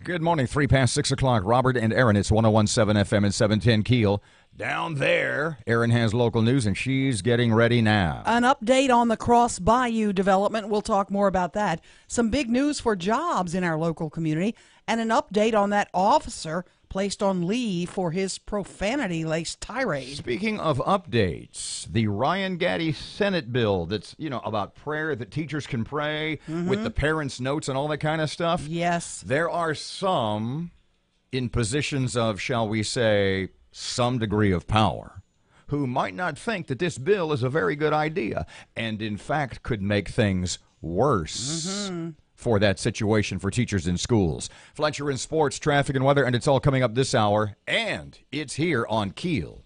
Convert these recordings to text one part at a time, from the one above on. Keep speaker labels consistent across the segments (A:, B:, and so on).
A: Good morning, 3 past 6 o'clock. Robert and Erin, it's 101.7 FM and 710 KEEL. Down there, Erin has local news, and she's getting ready now.
B: An update on the Cross Bayou development. We'll talk more about that. Some big news for jobs in our local community, and an update on that officer placed on leave for his profanity-laced tirade.
A: Speaking of updates, the Ryan Gaddy Senate bill that's, about prayer, that teachers can pray with the parents' notes and all that kind of stuff.
B: Yes.
A: There are some in positions of, shall we say, some degree of power who might not think that this bill is a very good idea and, in fact, could make things worse. For that situation for teachers in schools. Fletcher in sports, traffic, and weather, and it's all coming up this hour, and it's here on KEEL.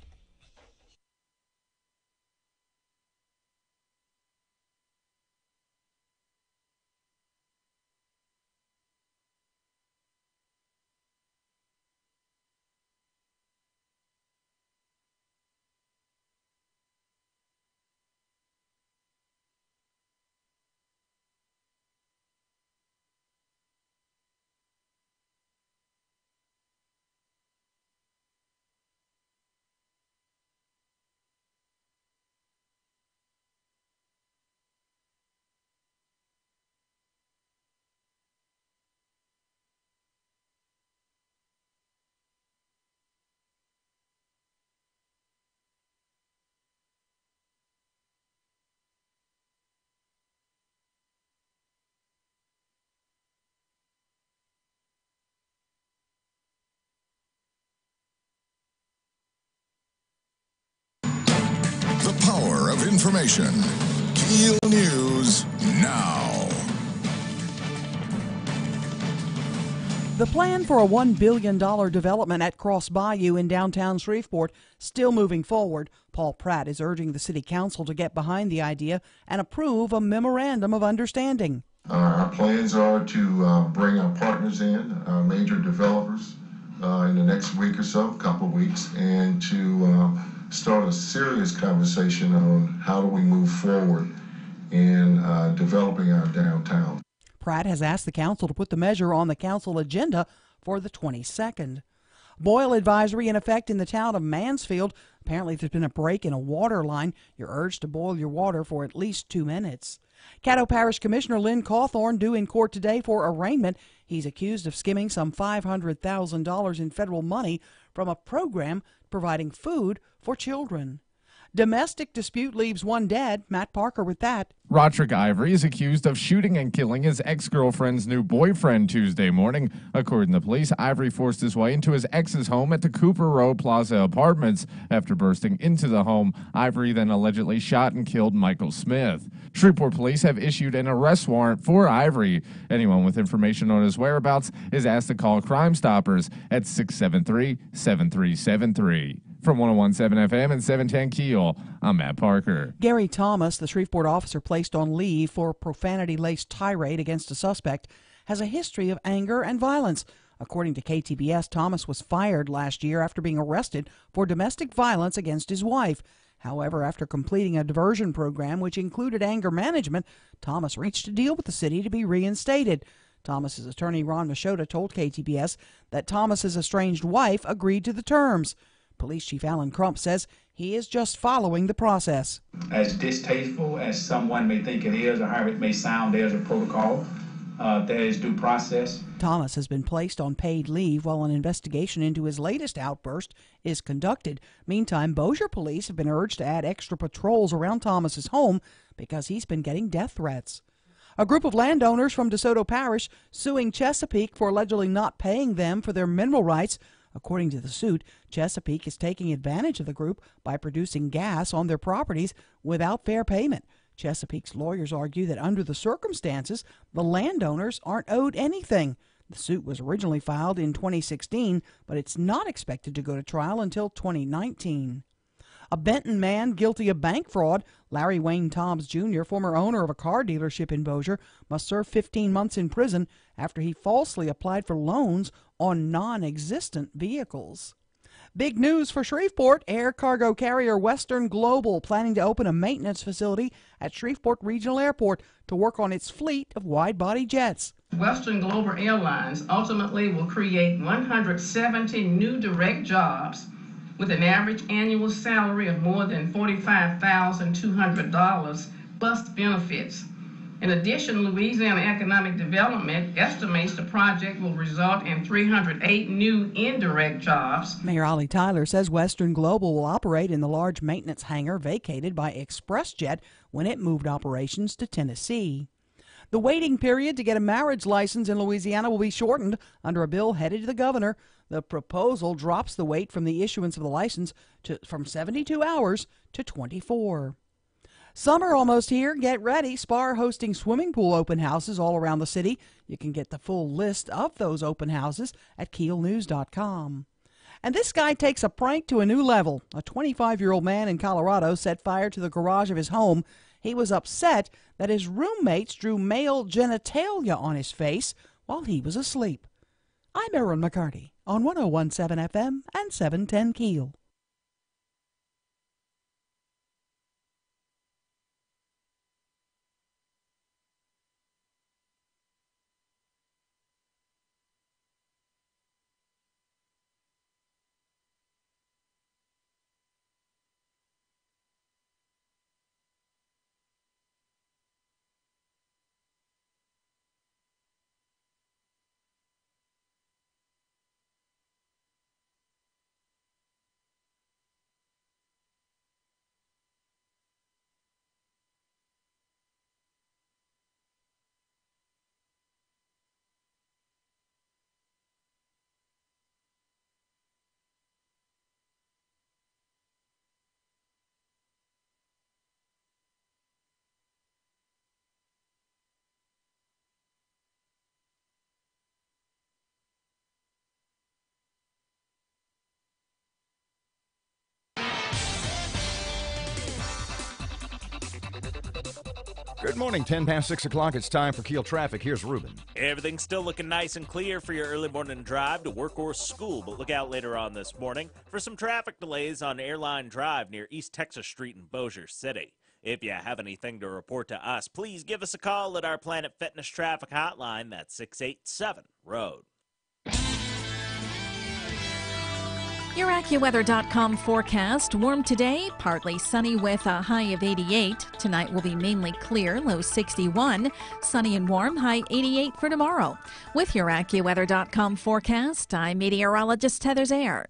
C: The power of information. KEEL News now.
B: The plan for a $1 billion development at Cross Bayou in downtown Shreveport still moving forward. Paul Pratt is urging the city council to get behind the idea and approve a memorandum of understanding.
D: Our plans are to bring our partners in, our major developers, in the next week or so, couple of weeks, and to start a serious conversation on how do we move forward in developing our downtown.
B: Pratt has asked the council to put the measure on the council agenda for the 22nd. Boil advisory in effect in the town of Mansfield. Apparently there's been a break in a water line. You're urged to boil your water for at least 2 minutes. Caddo Parish Commissioner Lynn Cawthorn due in court today for arraignment. He's accused of skimming some $500,000 in federal money from a program providing food for children. Domestic dispute leaves one dead. Matt Parker with that.
E: Roderick Ivory is accused of shooting and killing his ex-girlfriend's new boyfriend Tuesday morning. According to police, Ivory forced his way into his ex's home at the Cooper Road Plaza Apartments. After bursting into the home, Ivory then allegedly shot and killed Michael Smith. Shreveport police have issued an arrest warrant for Ivory. Anyone with information on his whereabouts is asked to call Crime Stoppers at 673-7373. From 101.7 FM and 710 KEEL, I'm Matt Parker.
B: Gary Thomas, the Shreveport officer placed on leave for profanity-laced tirade against a suspect, has a history of anger and violence. According to KTBS, Thomas was fired last year after being arrested for domestic violence against his wife. However, after completing a diversion program which included anger management, Thomas reached a deal with the city to be reinstated. Thomas's attorney, Ron Machota, told KTBS that Thomas's estranged wife agreed to the terms. Police Chief Alan Crump says he is just following the process.
F: As distasteful as someone may think it is, or however it may sound, there's a protocol. There is due process.
B: Thomas has been placed on paid leave while an investigation into his latest outburst is conducted. Meantime, Bossier police have been urged to add extra patrols around Thomas's home because he's been getting death threats. A group of landowners from DeSoto Parish suing Chesapeake for allegedly not paying them for their mineral rights. According to the suit, Chesapeake is taking advantage of the group by producing gas on their properties without fair payment. Chesapeake's lawyers argue that under the circumstances, the landowners aren't owed anything. The suit was originally filed in 2016, but it's not expected to go to trial until 2019. A Benton man guilty of bank fraud, Larry Wayne Toms Jr., former owner of a car dealership in Bossier, must serve 15 months in prison after he falsely applied for loans on non-existent vehicles. Big news for Shreveport. Air cargo carrier Western Global planning to open a maintenance facility at Shreveport Regional Airport to work on its fleet of wide-body jets.
G: Western Global Airlines ultimately will create 170 new direct jobs with an average annual salary of more than $45,200 plus benefits. In addition, Louisiana Economic Development estimates the project will result in 308 new indirect jobs.
B: Mayor Ollie Tyler says Western Global will operate in the large maintenance hangar vacated by ExpressJet when it moved operations to Tennessee. The waiting period to get a marriage license in Louisiana will be shortened under a bill headed to the governor. The proposal drops the wait from the issuance of the license from 72 hours to 24. Summer almost here. Get ready. Spar hosting swimming pool open houses all around the city. You can get the full list of those open houses at KEELnews.com. And this guy takes a prank to a new level. A 25-year-old man in Colorado set fire to the garage of his home. He was upset that his roommates drew male genitalia on his face while he was asleep. I'm Erin McCarty on 101.7 FM and 710 KEEL.
A: Good morning, 10 past 6 o'clock. It's time for KEEL Traffic. Here's Ruben.
H: Everything's still looking nice and clear for your early morning drive to work or school, but look out later on this morning for some traffic delays on Airline Drive near East Texas Street in Bossier City. If you have anything to report to us, please give us a call at our Planet Fitness traffic hotline. That's 687-ROAD.
I: Your AccuWeather.com forecast. Warm today, partly sunny with a high of 88. Tonight will be mainly clear, low 61. Sunny and warm, high 88 for tomorrow. With your AccuWeather.com forecast, I'm meteorologist Heather Zayer.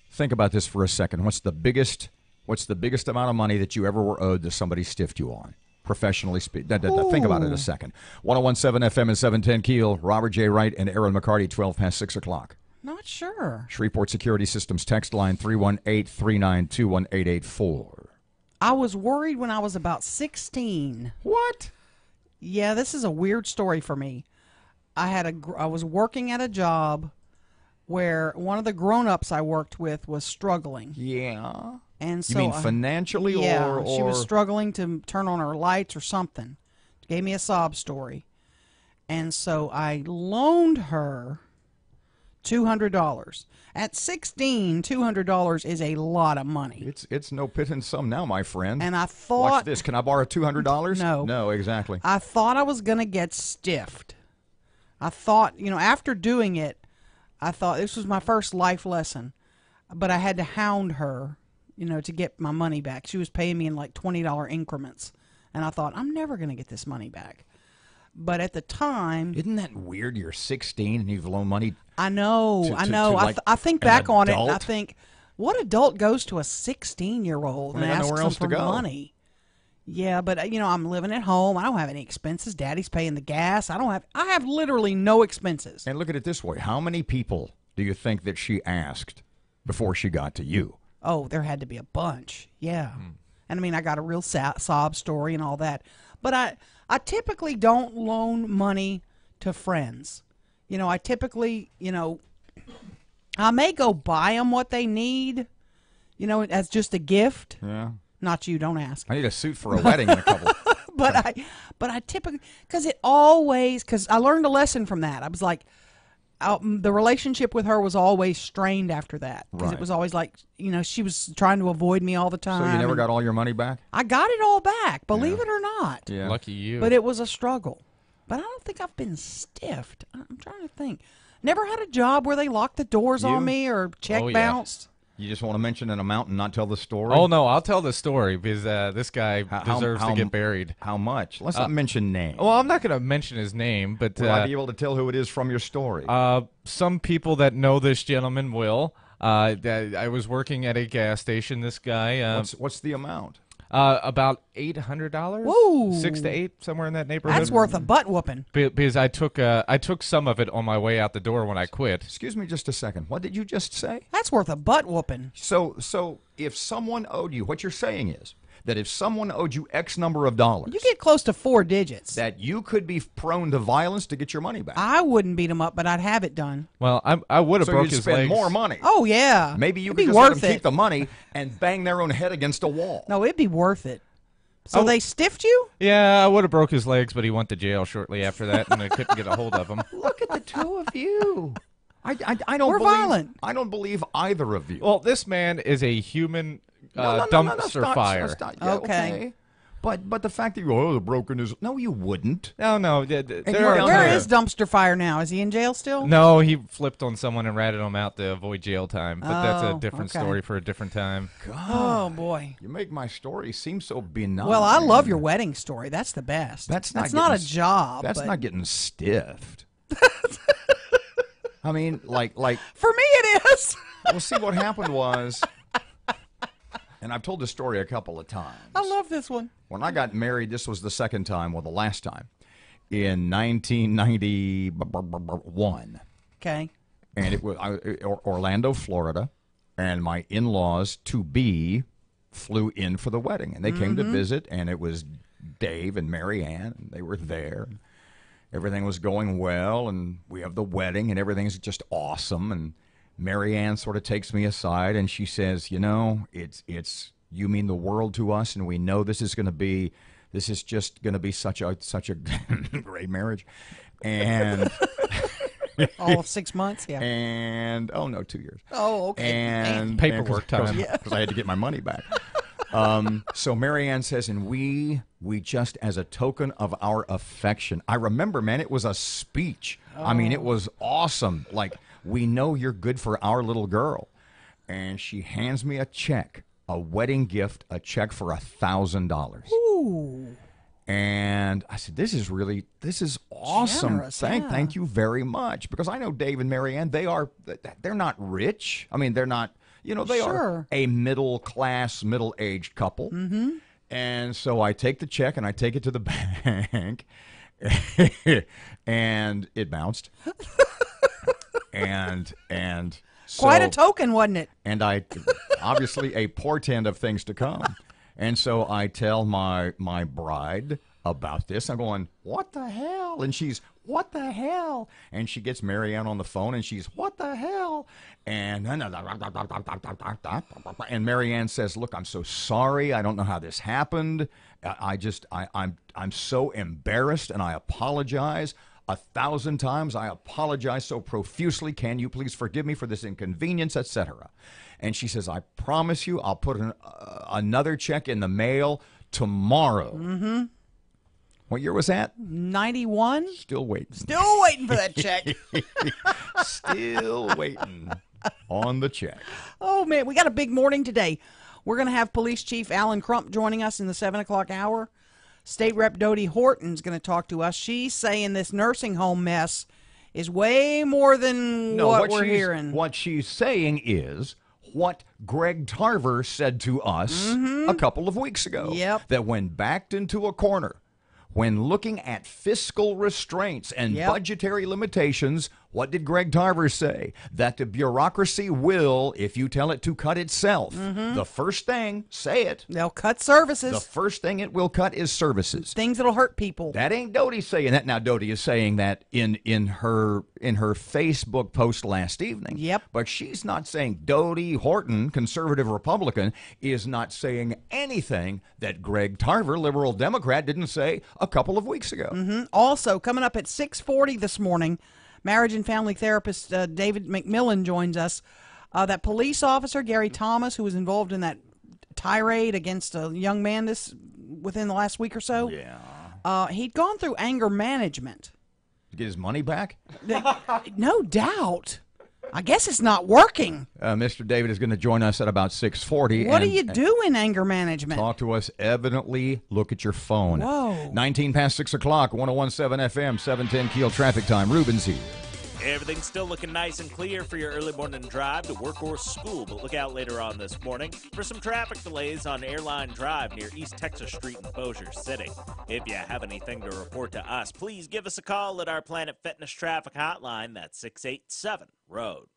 A: Think about this for a second. What's the biggest amount of money that you ever were owed that somebody stiffed you on? Professionally speaking. Think about it a second. 101.7 FM and 710 KEEL. Robert J. Wright and Erin McCarty, 12 past 6 o'clock.
B: Not sure.
A: Shreveport Security Systems text line 318-392-1884.
B: I was worried when I was about 16.
A: What?
B: Yeah, this is a weird story for me. I was working at a job where one of the grown-ups I worked with was struggling.
A: Yeah.
B: And so
A: you mean financially or
B: she was struggling to turn on her lights or something. Gave me a sob story. And so I loaned her $200. At 16, $200 is a lot of money.
A: It's no pittance sum now, my friend.
B: And I thought...
A: Watch this. Can I borrow $200?
B: No.
A: No, exactly.
B: I thought I was going to get stiffed. I thought, after doing it, I thought this was my first life lesson. But I had to hound her, to get my money back. She was paying me in like $20 increments. And I thought, I'm never going to get this money back. But at the time...
A: Isn't that weird? You're 16 and you've loaned money.
B: I know. I think back on it and I think, what adult goes to a 16-year-old and asks them for money? Yeah, but I'm living at home. I don't have any expenses. Daddy's paying the gas. I have literally no expenses.
A: And look at it this way. How many people do you think that she asked before she got to you?
B: Oh, there had to be a bunch. Yeah. And I got a real sob story and all that. But I typically don't loan money to friends. I typically, I may go buy them what they need, as just a gift.
A: Yeah.
B: Not you, don't ask.
A: I need a suit for a wedding in a couple.
B: But I typically, because I learned a lesson from that. I was like, the relationship with her was always strained after that. Because it was always like, she was trying to avoid me all the time.
A: So you never got all your money back?
B: I got it all back, believe it or not.
A: Yeah.
E: Lucky you.
B: But it was a struggle. But I don't think I've been stiffed. I'm trying to think. Never had a job where they locked the doors on me or check bounced.
A: You just want to mention an amount and not tell the story?
E: Oh, no, I'll tell the story because this guy deserves to get buried.
A: How much? Let's not mention names.
E: Well, I'm not going to mention his name, but...
A: Will I be able to tell who it is from your story?
E: Some people that know this gentleman will. I was working at a gas station. This guy...
A: what's the amount?
E: About $800.
B: Whoa.
E: 6 to 8, somewhere in that neighborhood.
B: That's worth a butt whooping.
E: Because I took some of it on my way out the door when I quit.
A: Excuse me just a second. What did you just say?
B: That's worth a butt whooping.
A: So if someone owed you, what you're saying is that if someone owed you X number of dollars,
B: you get close to 4 digits,
A: that you could be prone to violence to get your money back.
B: I wouldn't beat him up, but I'd have it done.
E: Well, I would have broke his legs.
A: So you'd spend more money.
B: Oh, yeah.
A: Maybe you
B: it'd
A: could
B: be
A: just
B: worth
A: let them
B: it.
A: keep the money and bang their own head against a wall.
B: No, it'd be worth it. So they stiffed you?
E: Yeah, I would have broke his legs, but he went to jail shortly after that, and I couldn't get a hold of him.
A: Look at the two of you. I don't
B: We're violent.
A: I don't believe either of you.
E: Well, this man is a human dumpster fire.
B: Okay.
A: But the fact that you broken his... No, you wouldn't.
E: No.
B: Where is Dumpster Fire now? Is he in jail still?
E: No, he flipped on someone and ratted him out to avoid jail time. But that's a different story for a different time.
A: God.
B: Oh, boy.
A: You make my story seem so benign.
B: Well, I love your wedding story. That's the best.
A: That's
B: not a job.
A: That's not getting stiffed. I mean, like...
B: For me, it is.
A: Well, see, what happened was... And I've told this story a couple of times.
B: I love this one.
A: When I got married, this was the second time, well, the last time, in 1991.
B: Okay.
A: And it was Orlando, Florida, and my in-laws to-be flew in for the wedding. And they came to visit, and it was Dave and Mary Ann, and they were there. Everything was going well, and we have the wedding, and everything's just awesome, and Mary Ann sort of takes me aside and she says, it's you mean the world to us, and we know this is just going to be such a great marriage. And
B: all of 6 months, yeah.
A: And 2 years.
B: Oh, okay.
E: And paperwork time.
A: Because I had to get my money back. So Mary Ann says, and we just as a token of our affection. I remember, man, it was a speech. I mean, it was awesome. Like, we know you're good for our little girl. And she hands me a check, a wedding gift, a check for $1,000.
B: Ooh.
A: And I said, this is awesome.
B: Generous,
A: Thank you very much. Because I know Dave and Mary Ann, they're not rich. I mean, they're not, they are a middle-class, middle-aged couple. Mm-hmm. And so I take the check and I take it to the bank. And it bounced. And so,
B: quite a token, wasn't it?
A: And I obviously a portent of things to come. And so I tell my bride about this. I'm going, what the hell? And she's, what the hell? And she gets Mary Ann on the phone and she's, what the hell? And Mary Ann says, look, I'm so sorry. I don't know how this happened. I'm so embarrassed and I apologize. 1,000 times. I apologize so profusely. Can you please forgive me for this inconvenience, etc.? And she says, I promise you I'll put another check in the mail tomorrow.
B: Mm-hmm.
A: What year was that?
B: 91.
A: Still waiting.
B: Still waiting for that check.
A: Still waiting on the check.
B: Oh, man, we got a big morning today. We're going to have Police Chief Alan Crump joining us in the 7 o'clock hour. State Rep Dodie Horton's going to talk to us. She's saying this nursing home mess is way more than what we're hearing.
A: What she's saying is what Greg Tarver said to us a couple of weeks ago.
B: Yep.
A: That when backed into a corner, when looking at fiscal restraints and budgetary limitations, what did Greg Tarver say? That the bureaucracy will, if you tell it to cut itself, the first thing, say it.
B: They'll cut services.
A: The first thing it will cut is services.
B: Things that'll hurt people.
A: That ain't Dodie saying that. Now, Dodie is saying that in her Facebook post last evening.
B: Yep.
A: But she's not saying Dodie Horton, conservative Republican, is not saying anything that Greg Tarver, liberal Democrat, didn't say a couple of weeks ago.
B: Also, coming up at 6:40 this morning, marriage and family therapist David McMillan joins us. That police officer, Gary Thomas, who was involved in that tirade against a young man within the last week or so.
A: Yeah.
B: He'd gone through anger management.
A: Get his money back?
B: No doubt. I guess it's not working.
A: Mr. David is going to join us at about 6:40.
B: What do you do in anger management?
A: Talk to us. Evidently, look at your phone.
B: Whoa.
A: 19 past 6 o'clock, 101.7 FM, 710 Keel traffic time. Ruben's here.
H: Everything's still looking nice and clear for your early morning drive to work or school, but look out later on this morning for some traffic delays on Airline Drive near East Texas Street in Bossier City. If you have anything to report to us, please give us a call at our Planet Fitness traffic hotline. That's 687-ROAD.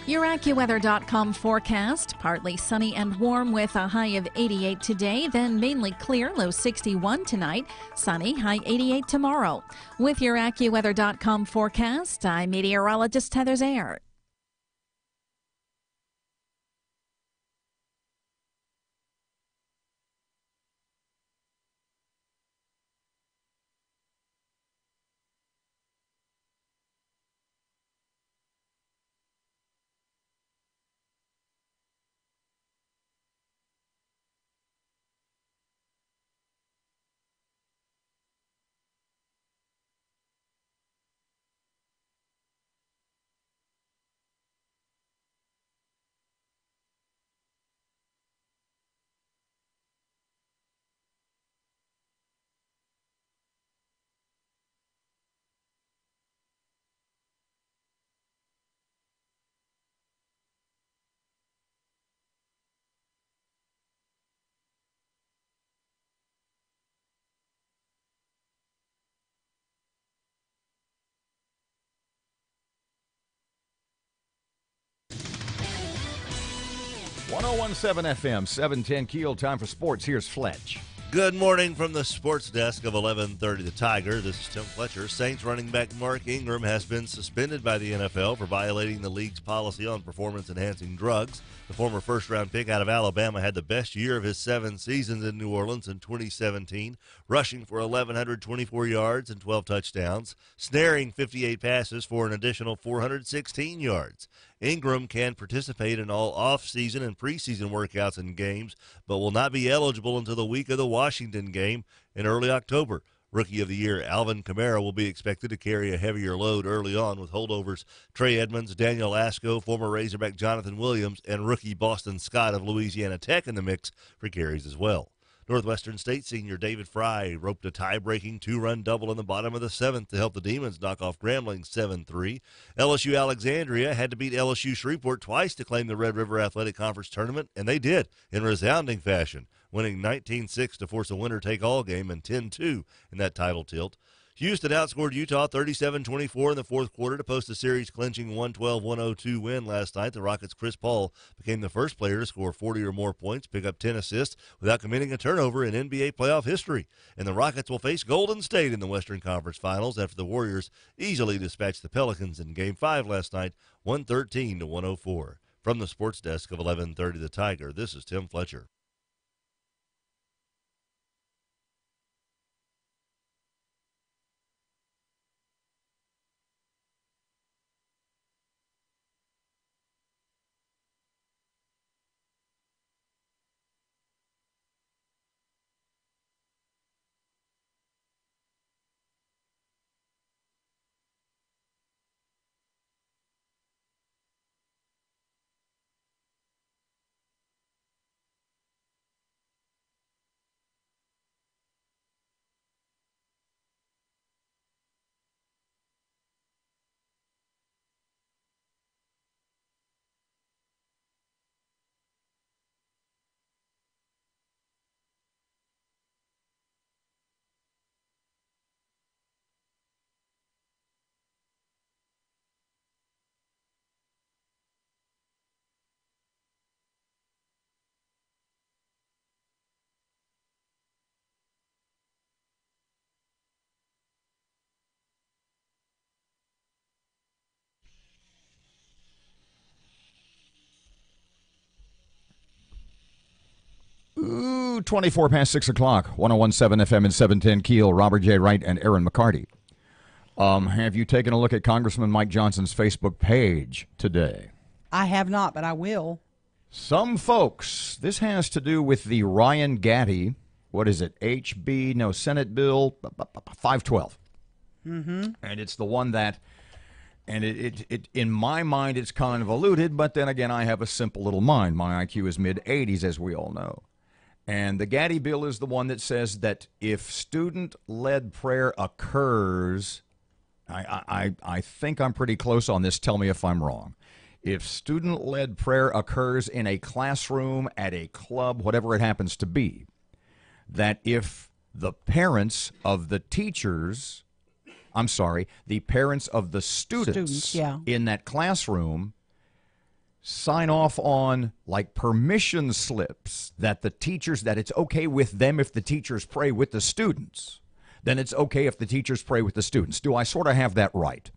I: Your AccuWeather.com forecast, partly sunny and warm with a high of 88 today, then mainly clear, low 61 tonight, sunny, high 88 tomorrow. With your AccuWeather.com forecast, I'm meteorologist Heather Zayer.
A: .101.7 FM, 710 Keel, time for sports. Here's Fletch.
J: Good morning from the sports desk of 1130 The Tiger. This is Tim Fletcher. Saints running back Mark Ingram has been suspended by the NFL for violating the league's policy on performance-enhancing drugs. The former first-round pick out of Alabama had the best year of his 7 seasons in New Orleans in 2017, rushing for 1,124 yards and 12 touchdowns, snaring 58 passes for an additional 416 yards. Ingram can participate in all off-season and preseason workouts and games, but will not be eligible until the week of the Washington game in early October. Rookie of the Year Alvin Kamara will be expected to carry a heavier load early on with holdovers Trey Edmonds, Daniel Asco, former Razorback Jonathan Williams, and rookie Boston Scott of Louisiana Tech in the mix for carries as well. Northwestern State senior David Fry roped a tie-breaking 2-run double in the bottom of the 7th to help the Demons knock off Grambling 7-3. LSU Alexandria had to beat LSU Shreveport twice to claim the Red River Athletic Conference tournament, and they did in resounding fashion, winning 19-6 to force a winner-take-all game and 10-2 in that title tilt. Houston outscored Utah 37-24 in the fourth quarter to post a series-clinching 112-102 win last night. The Rockets' Chris Paul became the first player to score 40 or more points, pick up 10 assists without committing a turnover in NBA playoff history. And the Rockets will face Golden State in the Western Conference Finals after the Warriors easily dispatched the Pelicans in Game 5 last night, 113-104. From the sports desk of 1130 The Tiger, this is Tim Fletcher.
A: Ooh, 24 past 6 o'clock, 101.7 FM and 710 Keel, Robert J. Wright and Erin McCarty. Have you taken a look at Congressman Mike Johnson's Facebook page today?
B: I have not, but I will.
A: Some folks, this has to do with the Ryan Gaddy, what is it, Senate Bill 512.
B: Mm-hmm.
A: And it's the one that, and it in my mind, it's convoluted, but then again, I have a simple little mind. My IQ is mid-80s, as we all know. And the Gaddy bill is the one that says that if student-led prayer occurs, I think I'm pretty close on this. Tell me if I'm wrong. If student-led prayer occurs in a classroom, at a club, whatever it happens to be, that if the parents of the teachers, the parents of the students in that classroom sign off on like permission slips that the teachers, that it's okay with them if the teachers pray with the students, then it's okay if the teachers pray with the students. Do I sort of have that right?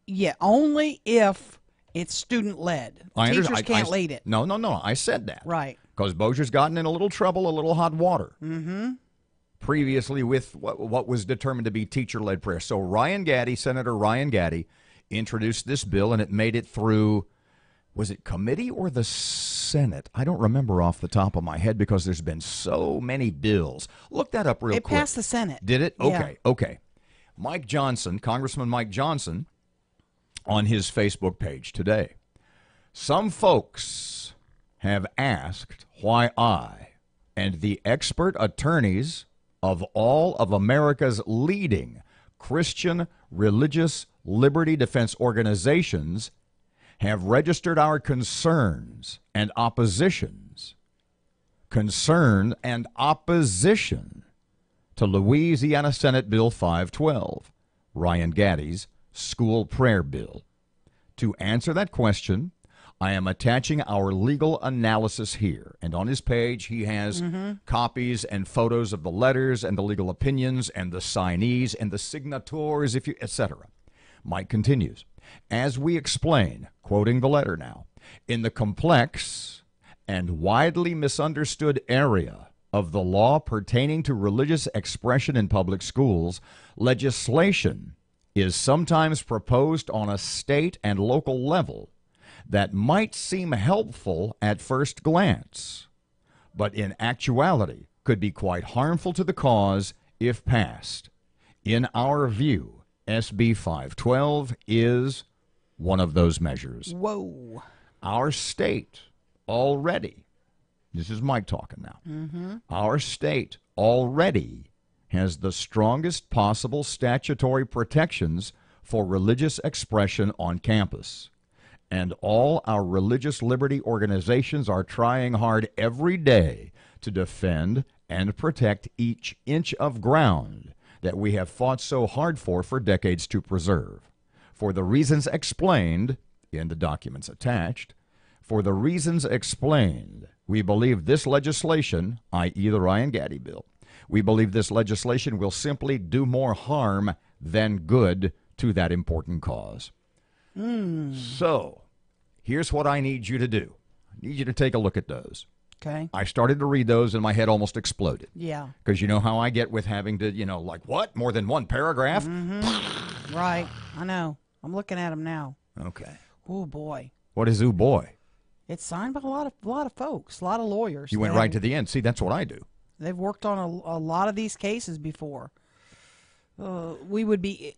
B: Yeah, only if it's student-led. Teachers can't lead it.
A: No, I said that.
B: Right.
A: Because Bozier's gotten in a little trouble, a little hot water.
B: Mm-hmm.
A: Previously with what was determined to be teacher-led prayer. So Senator Ryan Gaddy, introduced this bill, and it made it through, was it committee or the Senate? I don't remember off the top of my head because there's been so many bills. Look that up real quick.
B: It passed the Senate.
A: Did it?
B: Yeah.
A: Okay. Congressman Mike Johnson, on his Facebook page today. Some folks have asked why I and the expert attorneys of all of America's leading Christian religious liberty defense organizations have registered our concerns and oppositions to Louisiana Senate Bill 512, Ryan Gaddy's school prayer bill. To answer that question, I am attaching our legal analysis here. And on his page, he has copies and photos of the letters and the legal opinions and the signees and the signators, etc. Mike continues, as we explain, quoting the letter now, in the complex and widely misunderstood area of the law pertaining to religious expression in public schools, legislation is sometimes proposed on a state and local level that might seem helpful at first glance, but in actuality could be quite harmful to the cause if passed. In our view, SB 512 is one of those measures.
B: Whoa.
A: Our state already, this is Mike talking now, our state already has the strongest possible statutory protections for religious expression on campus. And all our religious liberty organizations are trying hard every day to defend and protect each inch of ground that we have fought so hard for decades to preserve. For the reasons explained in the documents attached, we believe this legislation, i.e. the Ryan Gaddy bill, we believe this legislation will simply do more harm than good to that important cause. So, here's what I need you to do. I need you to take a look at those.
B: Okay.
A: I started to read those and my head almost exploded.
B: Yeah.
A: Because you know how I get with having to, like what? More than one paragraph?
B: Right. I know. I'm looking at them now.
A: Okay.
B: Oh, boy.
A: What is ooh boy?
B: It's signed by a lot of folks, a lot of lawyers.
A: You went right to the end. See, that's what I do.
B: They've worked on a lot of these cases before. We would be,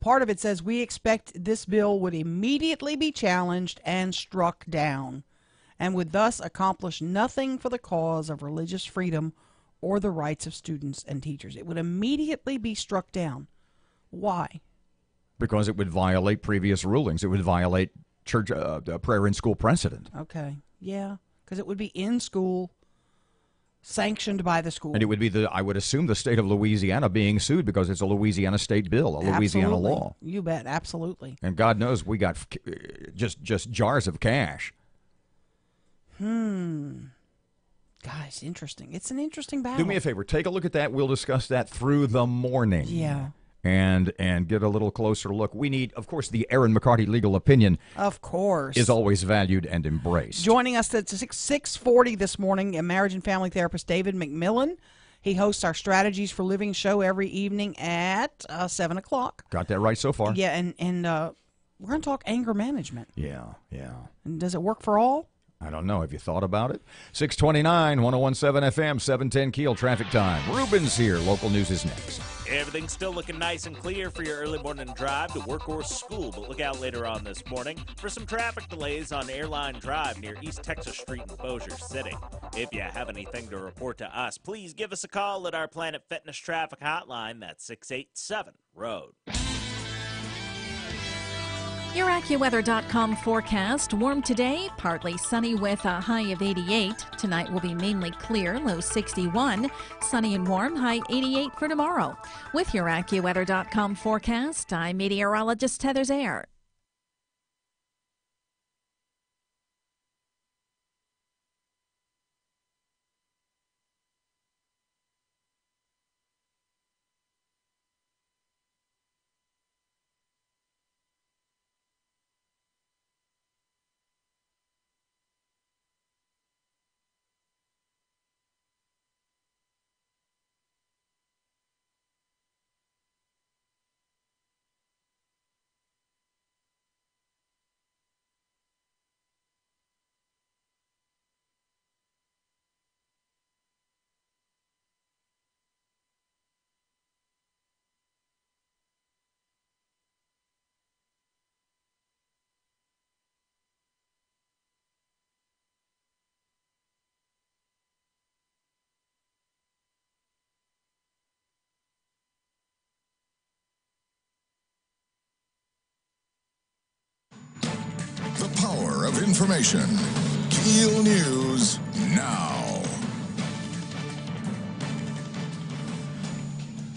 B: part of it says, we expect this bill would immediately be challenged and struck down, and would thus accomplish nothing for the cause of religious freedom or the rights of students and teachers. It would immediately be struck down. Why?
A: Because it would violate previous rulings. It would violate church prayer in school precedent.
B: Okay. Yeah, because it would be in school, sanctioned by the school.
A: And it would be I would assume the state of Louisiana being sued because it's a Louisiana state bill, a Louisiana law.
B: You bet, absolutely.
A: And God knows we got just jars of cash.
B: Guys, interesting. It's an interesting battle.
A: Do me a favor. Take a look at that. We'll discuss that through the morning.
B: Yeah.
A: and get a little closer look. We need, of course, the Erin McCarty legal opinion.
B: Of course.
A: Is always valued and embraced.
B: Joining us at 6:40 this morning, marriage and family therapist David McMillan. He hosts our Strategies for Living show every evening at 7 o'clock.
A: Got that right so far.
B: Yeah, and we're going to talk anger management.
A: Yeah.
B: And does it work for all?
A: I don't know. Have you thought about it? 629, 1017 FM, 710 Keel traffic time. Ruben's here. Local news is next.
H: Everything's still looking nice and clear for your early morning drive to work or school, but look out later on this morning for some traffic delays on Airline Drive near East Texas Street in Bossier City. If you have anything to report to us, please give us a call at our Planet Fitness traffic hotline. That's 687-ROAD.
I: Your AccuWeather.com forecast. Warm today, partly sunny with a high of 88. Tonight will be mainly clear, low 61. Sunny and warm, high 88 for tomorrow. With your AccuWeather.com forecast, I'm meteorologist Heather Zayer.
C: The power of information. KEEL News now.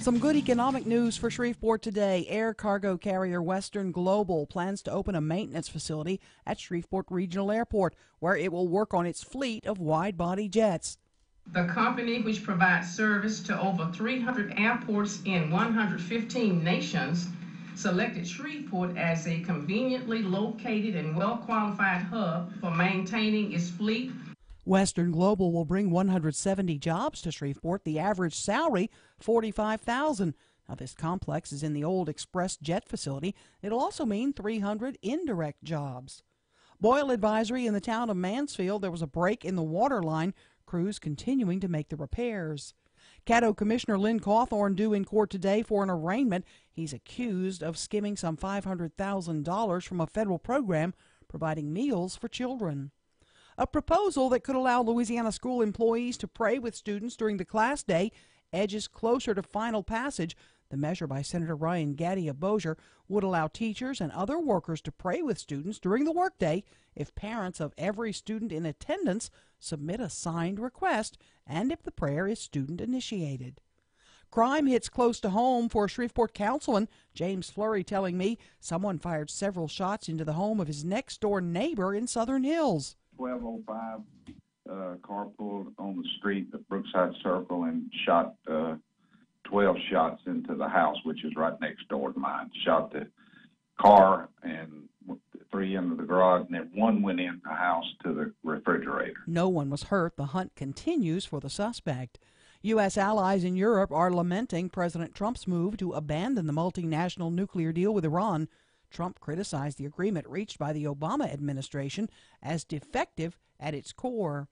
B: Some good economic news for Shreveport today. Air cargo carrier Western Global plans to open a maintenance facility at Shreveport Regional Airport where it will work on its fleet of wide-body jets.
G: The company, which provides service to over 300 airports in 115 nations, selected Shreveport as a conveniently located and well-qualified hub for maintaining its fleet.
B: Western Global will bring 170 jobs to Shreveport, the average salary $45,000. Now, this complex is in the old Express Jet facility. It'll also mean 300 indirect jobs. Boil advisory in the town of Mansfield. There was a break in the water line. Crews continuing to make the repairs. Caddo Commissioner Lynn Cawthorn due in court today for an arraignment. He's accused of skimming some $500,000 from a federal program providing meals for children. A proposal that could allow Louisiana school employees to pray with students during the class day edges closer to final passage. The measure by Senator Ryan Gaddy of Bossier would allow teachers and other workers to pray with students during the workday if parents of every student in attendance submit a signed request and if the prayer is student-initiated. Crime hits close to home for Shreveport councilman James Flurry telling me someone fired several shots into the home of his next-door neighbor in Southern Hills.
K: 1205 car pulled on the street at Brookside Circle and shot 12 shots into the house, which is right next door to mine. Shot the car and 3 into the garage, and then 1 went in the house to the refrigerator.
B: No one was hurt. The hunt continues for the suspect. U.S. allies in Europe are lamenting President Trump's move to abandon the multinational nuclear deal with Iran. Trump criticized the agreement reached by the Obama administration as defective at its core.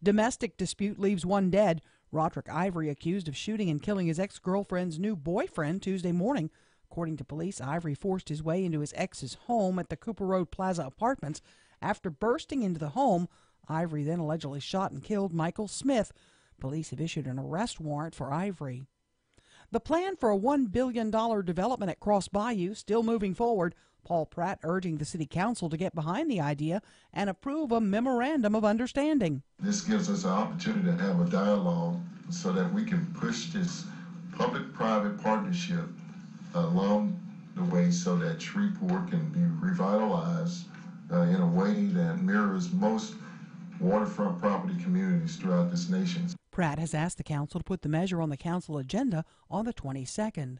B: Domestic dispute leaves 1 dead. Roderick Ivory accused of shooting and killing his ex-girlfriend's new boyfriend Tuesday morning. According to police, Ivory forced his way into his ex's home at the Cooper Road Plaza Apartments. After bursting into the home, Ivory then allegedly shot and killed Michael Smith. Police have issued an arrest warrant for Ivory. The plan for a $1 billion development at Cross Bayou still moving forward. Paul Pratt urging the city council to get behind the idea and approve a memorandum of understanding.
D: This gives us an opportunity to have a dialogue so that we can push this public-private partnership along the way so that Shreveport can be revitalized in a way that mirrors most waterfront property communities throughout this nation.
B: Pratt has asked the council to put the measure on the council agenda on the 22nd.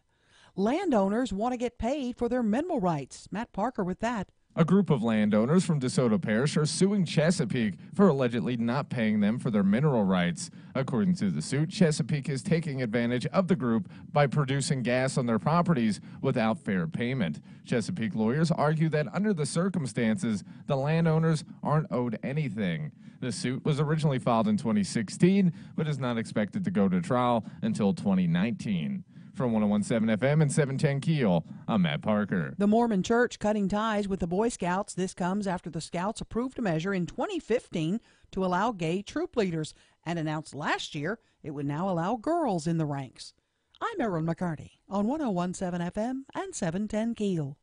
B: Landowners want to get paid for their mineral rights. Matt Parker with that.
E: A group of landowners from DeSoto Parish are suing Chesapeake for allegedly not paying them for their mineral rights. According to the suit, Chesapeake is taking advantage of the group by producing gas on their properties without fair payment. Chesapeake lawyers argue that under the circumstances, the landowners aren't owed anything. The suit was originally filed in 2016, but is not expected to go to trial until 2019. From 101.7 FM and 710 KEEL, I'm Matt Parker.
B: The Mormon Church cutting ties with the Boy Scouts. This comes after the Scouts approved a measure in 2015 to allow gay troop leaders and announced last year it would now allow girls in the ranks. I'm Erin McCarty on 101.7 FM and 710 KEEL.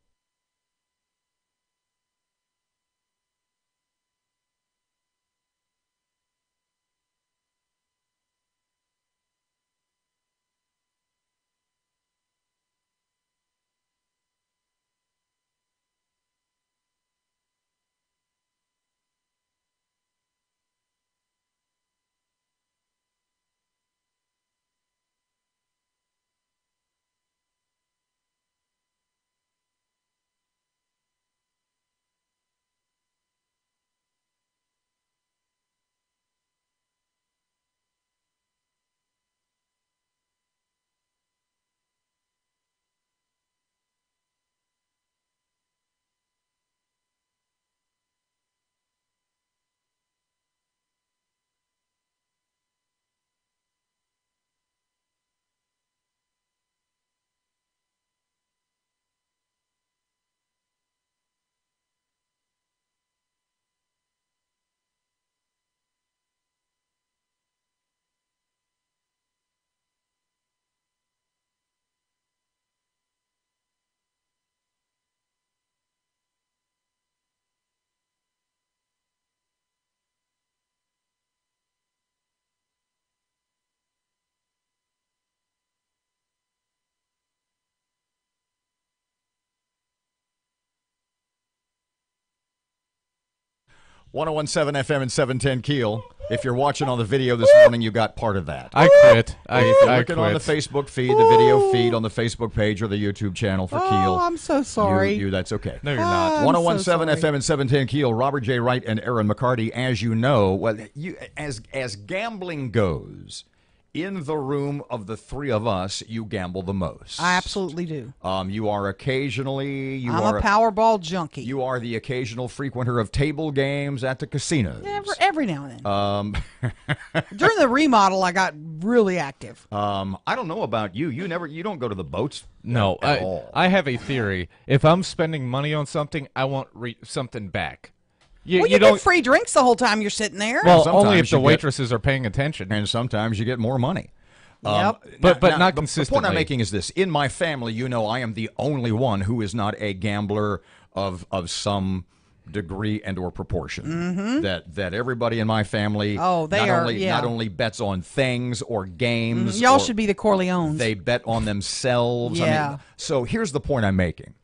A: .101.7 FM and 710 KEEL. If you're watching on the video this morning, you got part of that.
E: I quit.
A: If you're looking on the Facebook feed, the video feed on the Facebook page or the YouTube channel for KEEL.
B: Oh, I'm so sorry.
A: That's okay.
E: No, you're not.
A: 101.7 FM and 710 KEEL. Robert J. Wright and Erin McCarty. As you know, well, as gambling goes, in the room of the three of us, you gamble the most.
B: I absolutely do.
A: You are occasionally...
B: I'm a Powerball junkie.
A: You are the occasional frequenter of table games at the casinos.
B: Every now and then. During the remodel, I got really active.
A: I don't know about you. You don't go to the boats.
L: No,
A: at all.
L: I have a theory. If I'm spending money on something, I want something back.
B: You get free drinks the whole time you're sitting there.
L: Well, only if the waitresses are paying attention.
A: And sometimes you get more money.
B: Yep.
L: But not consistently.
A: The point I'm making is this. In my family, I am the only one who is not a gambler of some degree and or proportion.
B: Mm-hmm.
A: That everybody in my family not only bets on things or games.
B: Y'all should be the Corleones.
A: They bet on themselves.
B: Yeah.
A: So here's the point I'm making.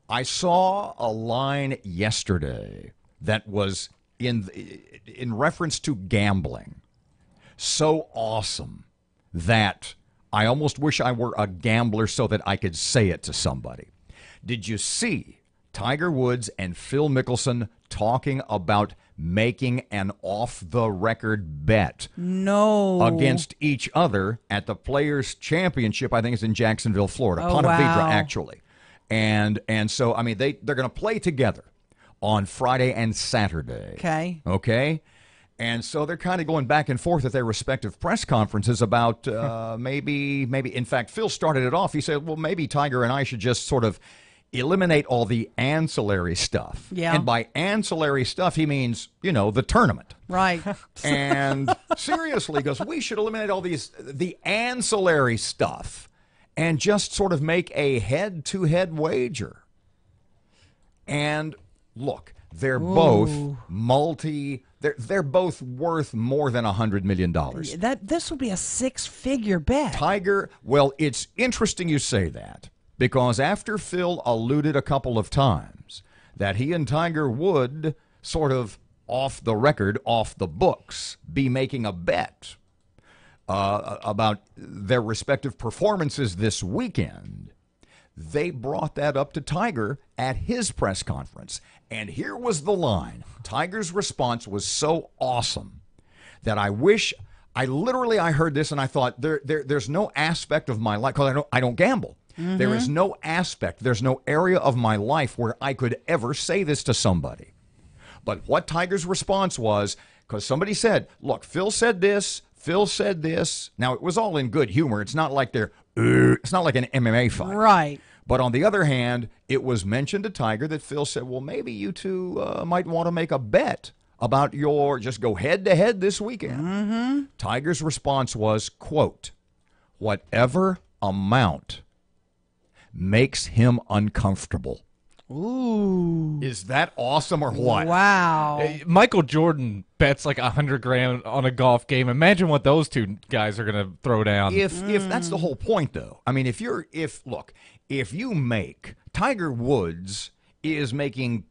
A: I saw a line yesterday that was in reference to gambling, so awesome that I almost wish I were a gambler so that I could say it to somebody. Did you see Tiger Woods and Phil Mickelson talking about making an off-the-record bet?
B: No.
A: Against each other at the Players' Championship, I think it's in Jacksonville, Florida.
B: Oh,
A: Ponte
B: wow.
A: Vedra, actually. And so, I mean, they're going to play together on Friday and Saturday. Okay? And so they're kind of going back and forth at their respective press conferences about maybe, in fact, Phil started it off. He said, well, maybe Tiger and I should just sort of eliminate all the ancillary stuff.
B: Yeah.
A: And by ancillary stuff, he means, the tournament.
B: Right.
A: And seriously, he goes, we should eliminate all the ancillary stuff and just sort of make a head-to-head wager. And look, they're both they're both worth more than $100 million.
B: This would be a six-figure bet.
A: Tiger, well, it's interesting you say that, because after Phil alluded a couple of times that he and Tiger would sort of off the record, off the books, be making a bet about their respective performances this weekend, they brought that up to Tiger at his press conference. And here was the line. Tiger's response was so awesome that I heard this and I thought there's no aspect of my life, because I don't gamble. Mm-hmm. There is no aspect, there's no area of my life where I could ever say this to somebody. But what Tiger's response was, because somebody said, look, Phil said this. Now, it was all in good humor. It's not like it's not like an MMA fight.
B: Right.
A: But on the other hand, it was mentioned to Tiger that Phil said, well, maybe you two might want to make a bet about just go head-to-head this weekend.
B: Mm-hmm.
A: Tiger's response was, quote, whatever amount makes him uncomfortable.
B: Ooh.
A: Is that awesome or what?
B: Wow.
L: Michael Jordan bets like $100,000 on a golf game. Imagine what those two guys are going to throw down.
A: If that's the whole point, though. I mean, if you make Tiger Woods is making,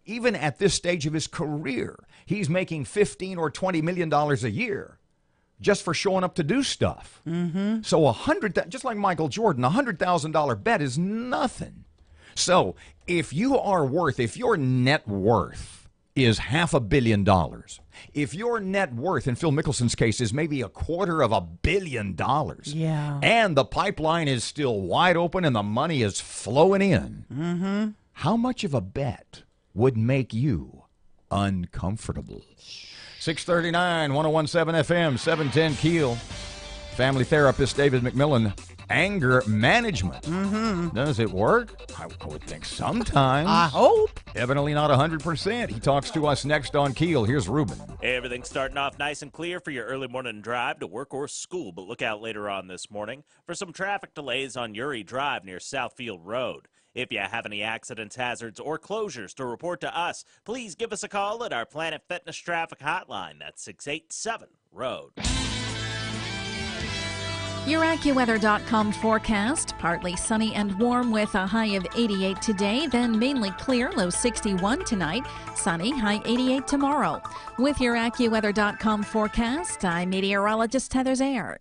A: even at this stage of his career, he's making $15 or $20 million a year just for showing up to do stuff.
B: Mm-hmm.
A: So just like Michael Jordan, $100,000 bet is nothing. So if your net worth is $500 million, if your net worth, in Phil Mickelson's case, is maybe $250 million,
B: yeah,
A: and the pipeline is still wide open and the money is flowing in,
B: mm-hmm,
A: how much of a bet would make you uncomfortable? 639, 1017 FM, 710 Keel. Family therapist David McMillan. Anger management.
B: Mm-hmm.
A: Does it work? I would think sometimes.
B: I hope.
A: Evidently not 100%. He talks to us next on Keel. Here's Ruben.
H: Everything's starting off nice and clear for your early morning drive to work or school, but look out later on this morning for some traffic delays on Uri Drive near Southfield Road. If you have any accidents, hazards, or closures to report to us, please give us a call at our Planet Fitness traffic hotline. That's 687-ROAD.
I: Your AccuWeather.com forecast, partly sunny and warm with a high of 88 today, then mainly clear, low 61 tonight, sunny, high 88 tomorrow. With your AccuWeather.com forecast, I'm meteorologist Heather Zayer.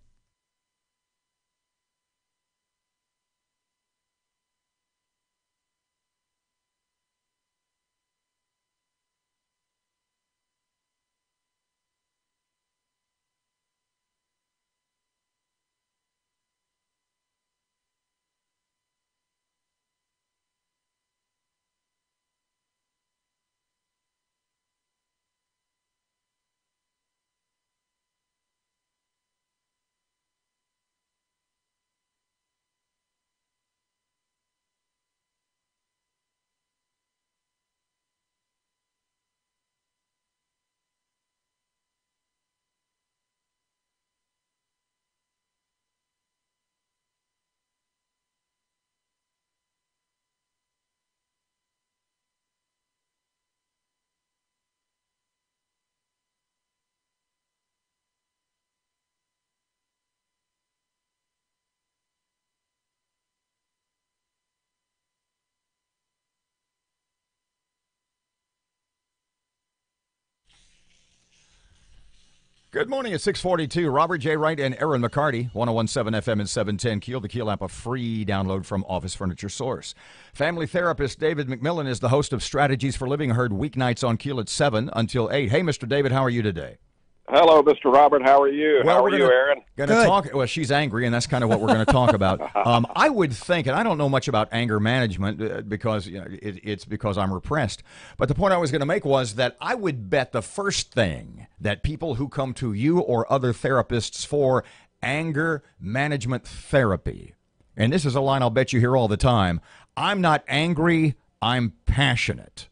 A: Good morning at 642. Robert J. Wright and Erin McCarty, 1017 FM and 710 Keel. The Keel app, a free download from Office Furniture Source. Family therapist David McMillan is the host of Strategies for Living, heard weeknights on Keel at 7 until 8. Hey, Mr. David, how are you today?
M: Hello, Mr. Robert. How are you?
A: Well,
M: how are you, Erin?
A: Going to talk. Well, she's angry, and that's kind of what we're going to talk about. I would think, and I don't know much about anger management because it's because I'm repressed. But the point I was going to make was that I would bet the first thing that people who come to you or other therapists for anger management therapy, and this is a line I'll bet you hear all the time: I'm not angry, I'm passionate.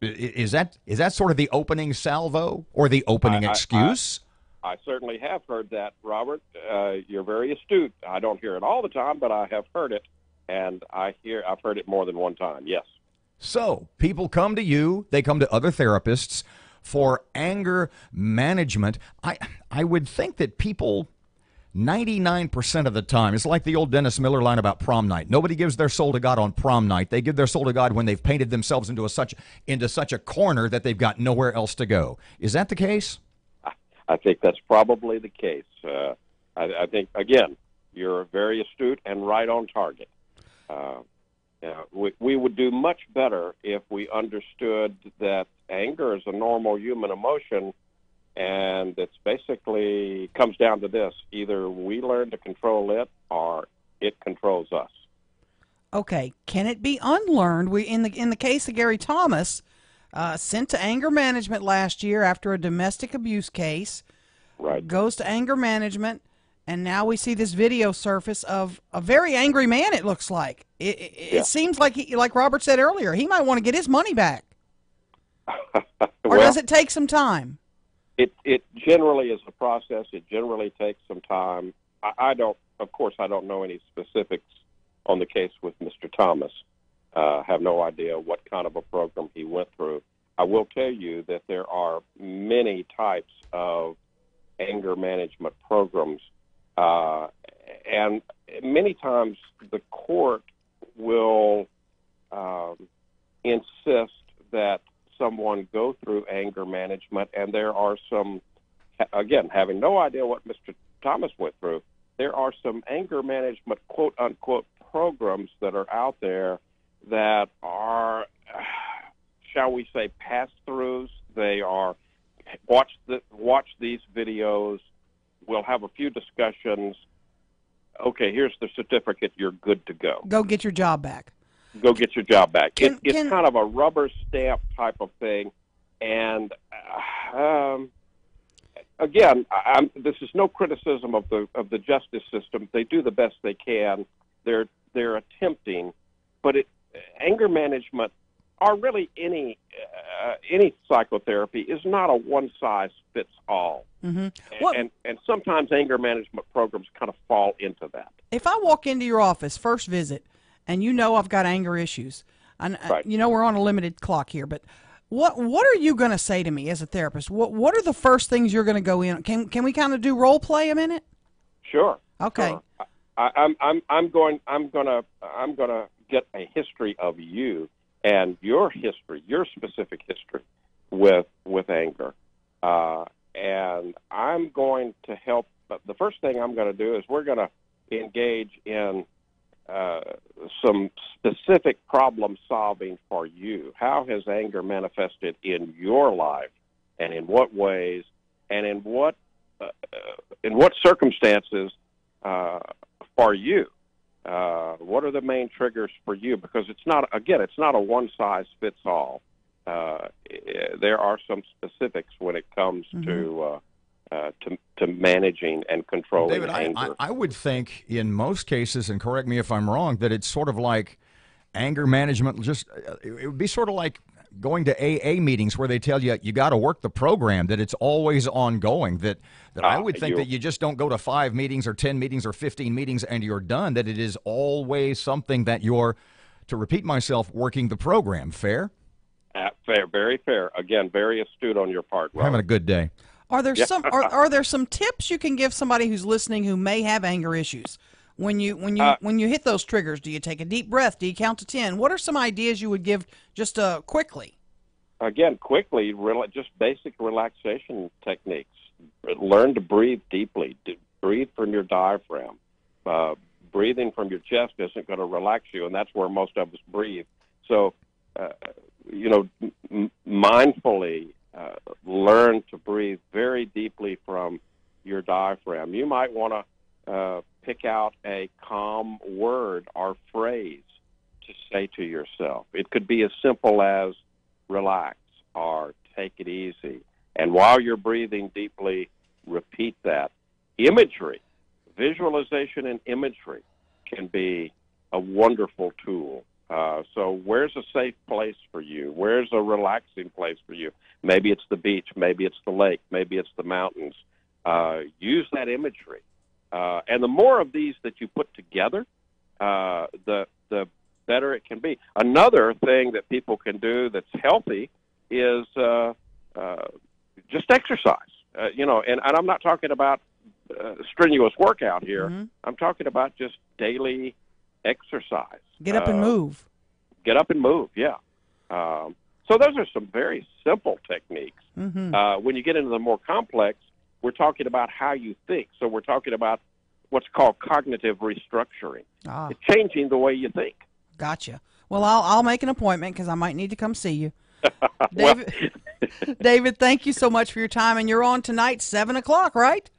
A: Is that sort of the opening salvo or the opening excuse?
M: I certainly have heard that, Robert. You're very astute. I don't hear it all the time, but I have heard it, and I've heard it more than one time, yes.
A: So people come to you, they come to other therapists for anger management. I would think that people 99% of the time, it's like the old Dennis Miller line about prom night. Nobody gives their soul to God on prom night. They give their soul to God when they've painted themselves into such a corner that they've got nowhere else to go. Is that the case?
M: I think that's probably the case. I think, again, you're very astute and right on target. We would do much better if we understood that anger is a normal human emotion, and it's basically comes down to this: either we learn to control it or it controls us.
B: Okay, can it be unlearned? We in the case of Gary Thomas, sent to anger management last year after a domestic abuse case.
M: Right.
B: Goes to anger management, and now we see this video surface of a very angry man. It looks like it seems like like Robert said earlier, he might want to get his money back. Or does it take some time?
M: It generally is a process. It generally takes some time. I don't know any specifics on the case with Mr. Thomas. Have no idea what kind of a program he went through. I will tell you that there are many types of anger management programs, and many times the court will insist that someone go through anger management, and there are some, again, having no idea what Mr. Thomas went through, there are some anger management quote-unquote programs that are out there that are, shall we say, pass-throughs. They are watch these videos. We'll have a few discussions. Okay, here's the certificate. You're good to go.
B: Go get your job back.
M: Go get your job back. It's kind of a rubber stamp type of thing. And again, this is no criticism of the justice system. They do the best they can. They're attempting, but anger management, or really any psychotherapy, is not a one size fits all.
B: Mm-hmm.
M: And sometimes anger management programs kind of fall into that.
B: If I walk into your office first visit, and you know I've got anger issues, and
M: right.
B: You know we're on a limited clock here, but what are you going to say to me as a therapist? What are the first things you're going to go in? Can we kind of do role play a minute?
M: Sure.
B: Okay.
M: Sure. I'm gonna get a history of you and your history, your specific history with anger, and I'm going to help. But the first thing I'm going to do is we're going to engage in some specific problem solving for you. How has anger manifested in your life, and in what ways, and in what circumstances for you? What are the main triggers for you? Because it's not a one size fits all. There are some specifics when it comes to managing and controlling
A: David,
M: anger.
A: I would think in most cases, and correct me if I'm wrong, that it's sort of like anger management. It would be sort of like going to AA meetings where they tell you got to work the program, that it's always ongoing, that I would think that you just don't go to 5 meetings or 10 meetings or 15 meetings and you're done, that it is always something that you're, to repeat myself, working the program. Fair?
M: Fair, very fair. Again, very astute on your part, Robert.
A: Having a good day.
B: Are there are there some tips you can give somebody who's listening who may have anger issues? When you hit those triggers, do you take a deep breath? Do you count to 10? What are some ideas you would give just quickly?
M: Again, quickly, just basic relaxation techniques. Learn to breathe deeply. Breathe from your diaphragm. Breathing from your chest isn't going to relax you, and that's where most of us breathe. So, mindfully learn to breathe very deeply from your diaphragm. You might want to pick out a calm word or phrase to say to yourself. It could be as simple as relax or take it easy. And while you're breathing deeply, repeat that. Imagery, visualization and imagery can be a wonderful tool. So where's a safe place for you? Where's a relaxing place for you? Maybe it's the beach, maybe it's the lake, maybe it's the mountains. Use that imagery. And the more of these that you put together, the better it can be. Another thing that people can do that's healthy is just exercise. And I'm not talking about strenuous workout here. Mm-hmm. I'm talking about just daily exercise.
B: Get up and move.
M: Get up and move, yeah. So those are some very simple techniques.
B: Mm-hmm.
M: When you get into the more complex, we're talking about how you think. So we're talking about what's called cognitive restructuring. It's changing the way you think.
B: Gotcha. Well, I'll make an appointment because I might need to come see you. David, David, thank you so much for your time. And you're on tonight, 7 o'clock, right?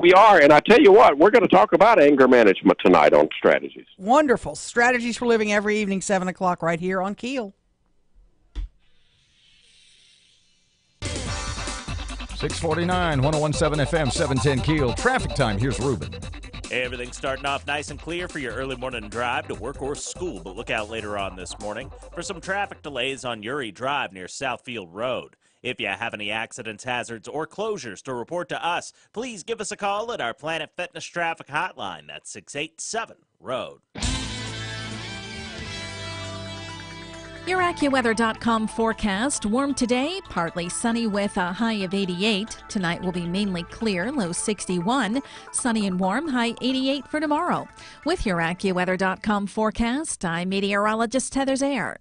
M: We are, and I tell you what, we're going to talk about anger management tonight on Strategies.
B: Wonderful. Strategies for Living every evening, 7 o'clock, right here on KEEL.
A: 649, 1017 FM, 710 KEEL. Traffic time. Here's Ruben.
H: Everything's starting off nice and clear for your early morning drive to work or school, but look out later on this morning for some traffic delays on Uri Drive near Southfield Road. If you have any accidents, hazards, or closures to report to us, please give us a call at our Planet Fitness traffic hotline. That's 687-ROAD.
I: Your AccuWeather.com forecast. Warm today, partly sunny with a high of 88. Tonight will be mainly clear, low 61. Sunny and warm, high 88 for tomorrow. With your AccuWeather.com forecast, I'm meteorologist Heather Zaire.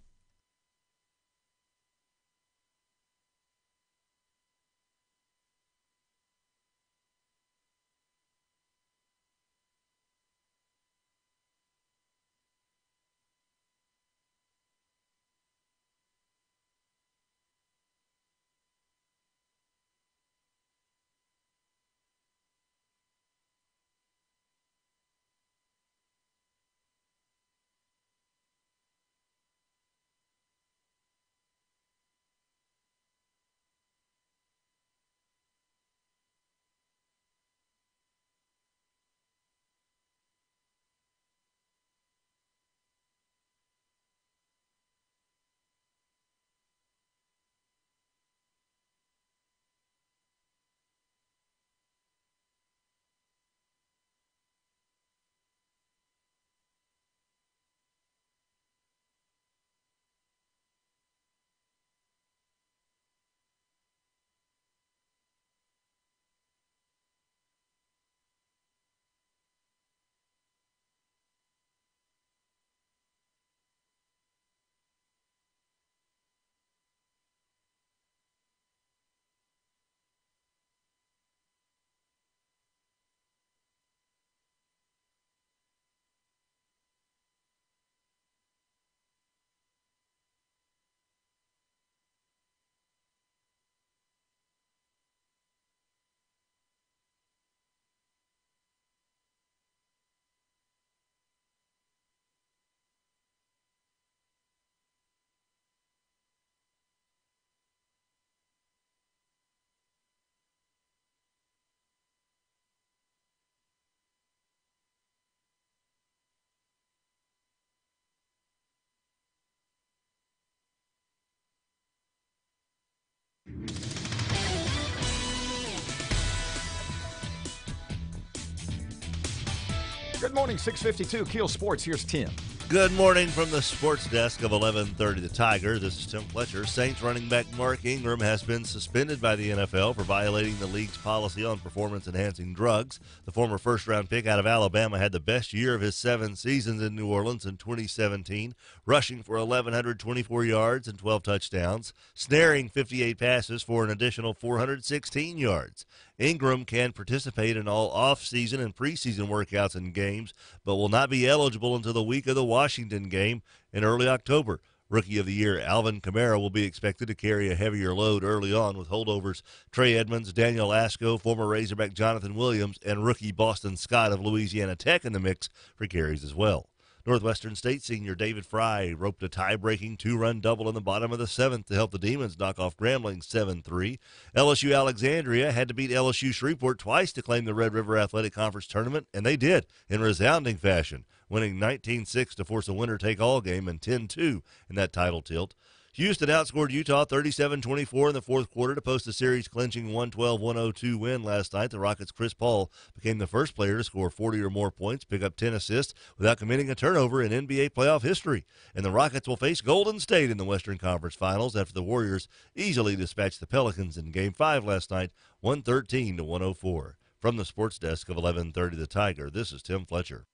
A: Good morning, 652 KEEL Sports. Here's Tim.
J: Good morning from the sports desk of 1130 The Tiger. This is Tim Fletcher. Saints running back Mark Ingram has been suspended by the NFL for violating the league's policy on performance-enhancing drugs. The former first-round pick out of Alabama had the best year of his 7 seasons in New Orleans in 2017, rushing for 1,124 yards and 12 touchdowns, snaring 58 passes for an additional 416 yards. Ingram can participate in all off-season and preseason workouts and games, but will not be eligible until the week of the Washington game in early October. Rookie of the Year Alvin Kamara will be expected to carry a heavier load early on with holdovers Trey Edmonds, Daniel Asco, former Razorback Jonathan Williams, and rookie Boston Scott of Louisiana Tech in the mix for carries as well. Northwestern State senior David Fry roped a tie-breaking 2-run double in the bottom of the 7th to help the Demons knock off Grambling 7-3. LSU Alexandria had to beat LSU Shreveport twice to claim the Red River Athletic Conference tournament, and they did in resounding fashion, winning 19-6 to force a winner-take-all game and 10-2 in that title tilt. Houston outscored Utah 37-24 in the fourth quarter to post a series-clinching 112-102 win last night. The Rockets' Chris Paul became the first player to score 40 or more points, pick up 10 assists without committing a turnover in NBA playoff history. And the Rockets will face Golden State in the Western Conference Finals after the Warriors easily dispatched the Pelicans in Game 5 last night, 113-104. From the sports desk of 1130 The Tiger, this is Tim Fletcher.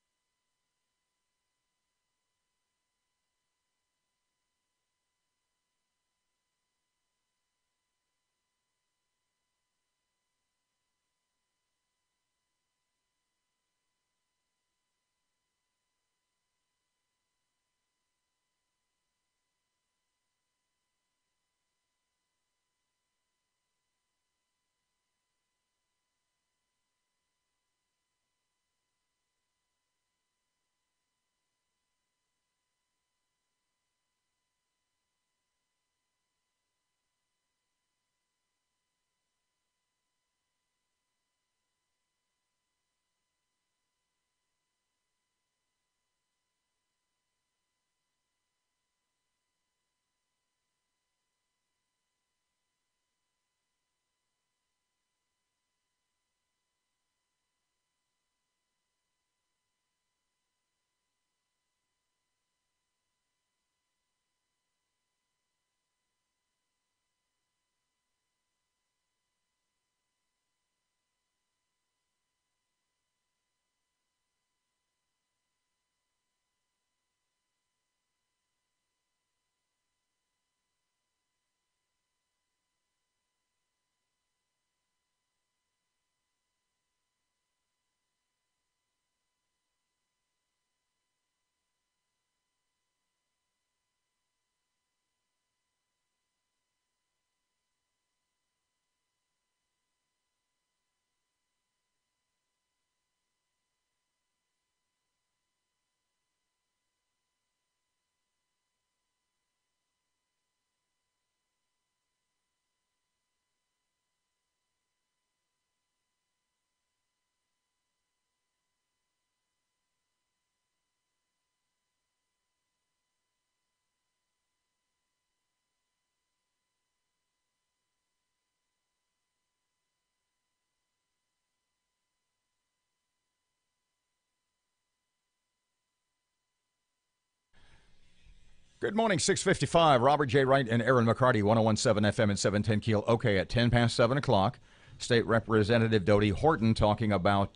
A: Good morning, 655. Robert J. Wright and Erin McCarty, 1017 FM and 710 Keel. Okay, at 10 past 7 o'clock, State Representative Dodie Horton talking about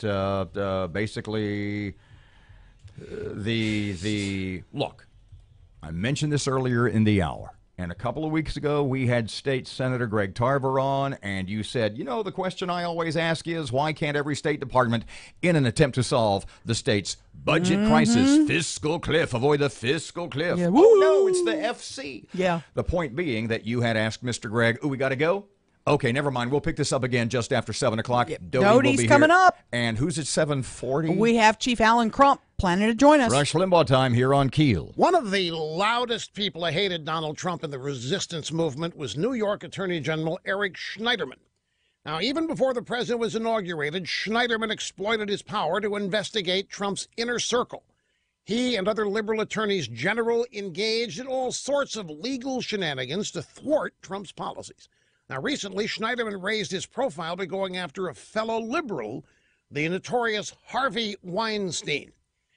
A: basically the look. I mentioned this earlier in the hour. And a couple of weeks ago, we had State Senator Greg Tarver on, and you said, the question I always ask is, why can't every state department, in an attempt to solve the state's budget crisis, fiscal cliff, avoid the fiscal cliff?
B: Yeah,
A: oh, no, it's the FC.
B: Yeah.
A: The point being that you had asked Mr. Gregg, we got to go? Okay, never mind. We'll pick this up again just after 7 o'clock.
B: Dodie's coming up.
A: And who's at 7:40?
B: We have Chief Alan Crump planning to join us.
A: Rush Limbaugh time here on Keel.
N: One of the loudest people who hated Donald Trump in the resistance movement was New York Attorney General Eric Schneiderman. Now, even before the president was inaugurated, Schneiderman exploited his power to investigate Trump's inner circle. He and other liberal attorneys general engaged in all sorts of legal shenanigans to thwart Trump's policies. Now, recently, Schneiderman raised his profile by going after a fellow liberal, the notorious Harvey Weinstein.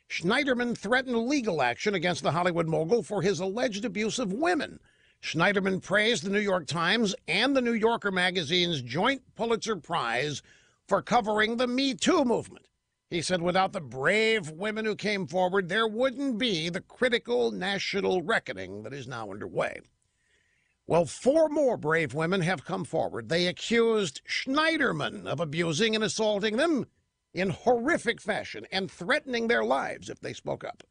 N: Schneiderman threatened legal action against the Hollywood mogul for his alleged abuse of women. Schneiderman praised the New York Times and the New Yorker magazine's joint Pulitzer Prize for covering the Me Too movement. He said without the brave women who came forward, there wouldn't be the critical national reckoning that is now underway. Well, 4 more brave women have come forward. They accused Schneiderman of abusing and assaulting them in horrific fashion and threatening their lives if they spoke up.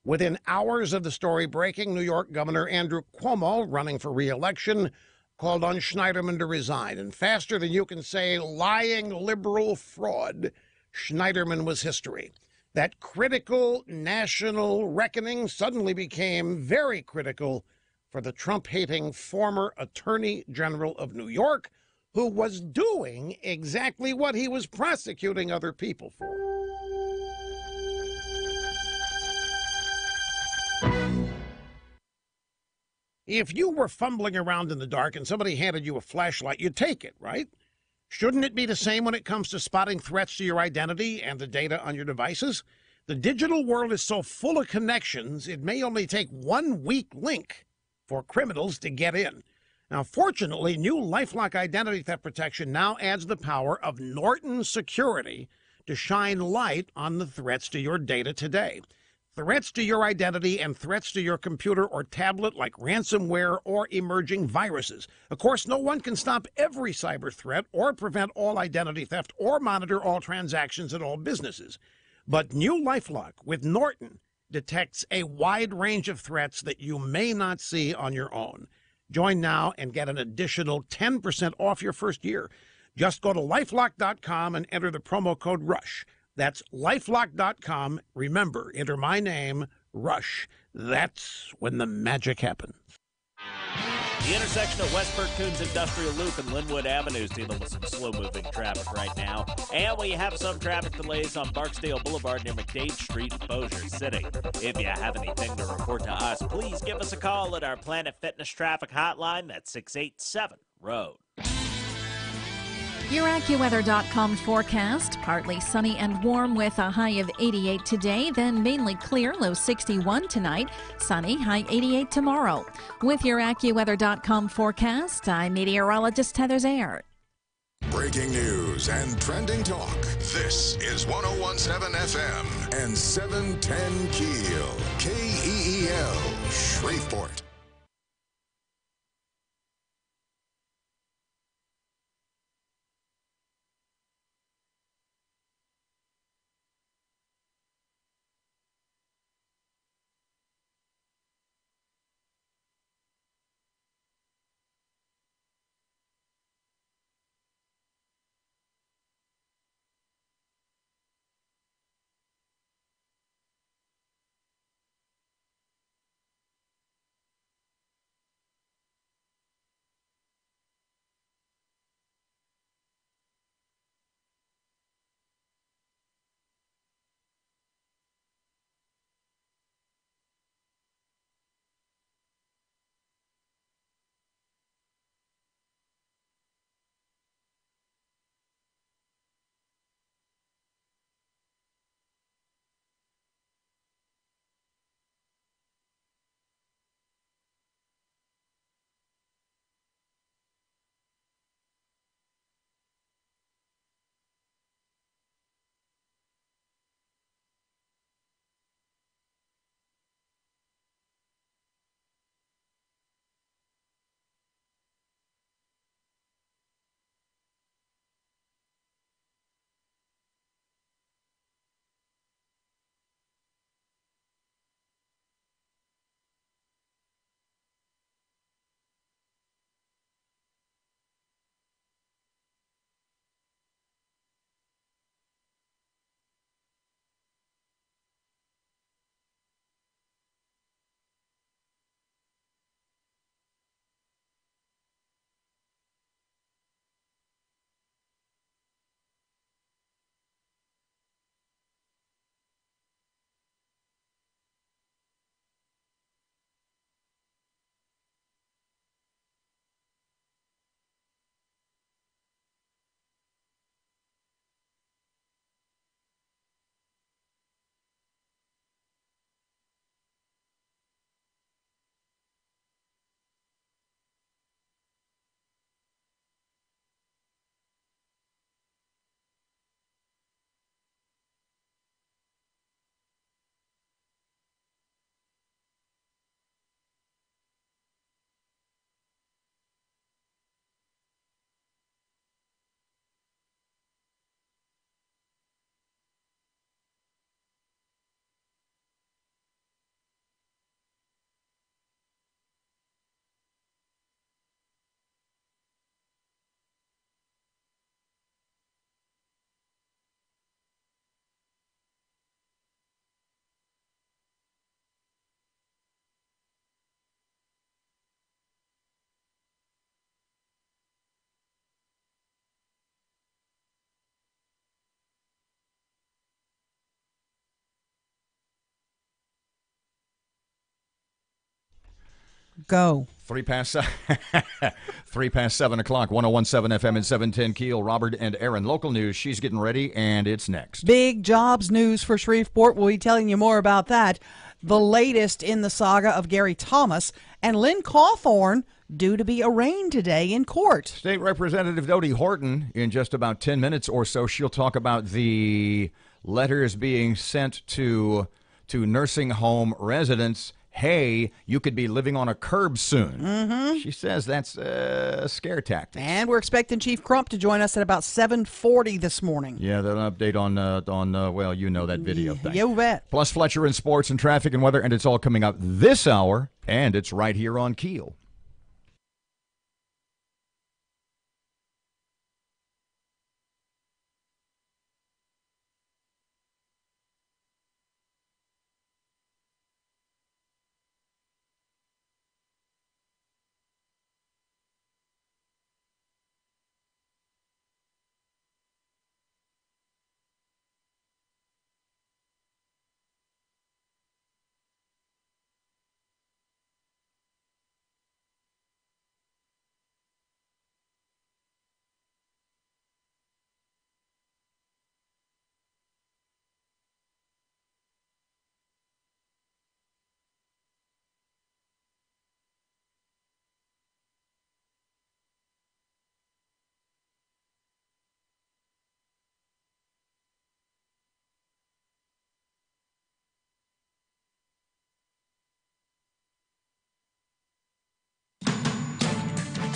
N: Within hours of the story breaking, New York Governor Andrew Cuomo, running for re-election, called on Schneiderman to resign. And faster than you can say lying liberal fraud, Schneiderman was history. That critical national reckoning suddenly became very critical for the Trump-hating former Attorney General of New York, who was doing exactly what he was prosecuting other people for. If you were fumbling around in the dark and somebody handed you a flashlight, you'd take it, right? Shouldn't it be the same when it comes to spotting threats to your identity and the data on your devices? The digital world is so full of connections, it may only take one weak link for criminals to get in. Now, fortunately, new LifeLock identity theft protection now adds the power of Norton Security to shine light on the threats to your data today. Threats to your identity and threats to your computer or tablet like ransomware or emerging viruses. Of course, no one can stop every cyber threat or prevent all identity theft or monitor all transactions at all businesses. But new LifeLock with Norton detects a wide range of threats that you may not see on your own. Join now and get an additional 10% off your first year. Just go to lifelock.com and enter the promo code RUSH. That's lifelock.com. Remember, enter my name, RUSH. That's when the magic happens.
H: The intersection of West Coons Industrial Loop and Linwood Avenue is dealing with some slow-moving traffic right now. And we have some traffic delays on Barksdale Boulevard near McDade Street in Bossier City. If you have anything to report to us, please give us a call at our Planet Fitness traffic hotline. That's 687-ROAD.
I: Your AccuWeather.com forecast, partly sunny and warm with a high of 88 today, then mainly clear, low 61 tonight, sunny, high 88 tomorrow. With your AccuWeather.com forecast, I'm meteorologist Heather Zayer.
C: Breaking news and trending talk. This is 1017 FM and 710 Keel. KEEL, Shreveport.
B: Go.
A: 3 past 7 o'clock, 101.7 FM and 710 Keel. Robert and Erin. Local news. She's getting ready, and it's next.
B: Big jobs news for Shreveport. We'll be telling you more about that. The latest in the saga of Gary Thomas and Lynn Cawthorn due to be arraigned today in court.
A: State Representative Dodie Horton, in just about 10 minutes or so, she'll talk about the letters being sent to nursing home residents. Hey, you could be living on a curb soon.
B: Mm-hmm.
A: She says that's a scare tactic.
B: And we're expecting Chief Crump to join us at about 7:40 this morning.
A: Yeah, that'll update on well, you know that video thing.
B: You bet.
A: Plus Fletcher in sports and traffic and weather, and it's all coming up this hour, and it's right here on Keel.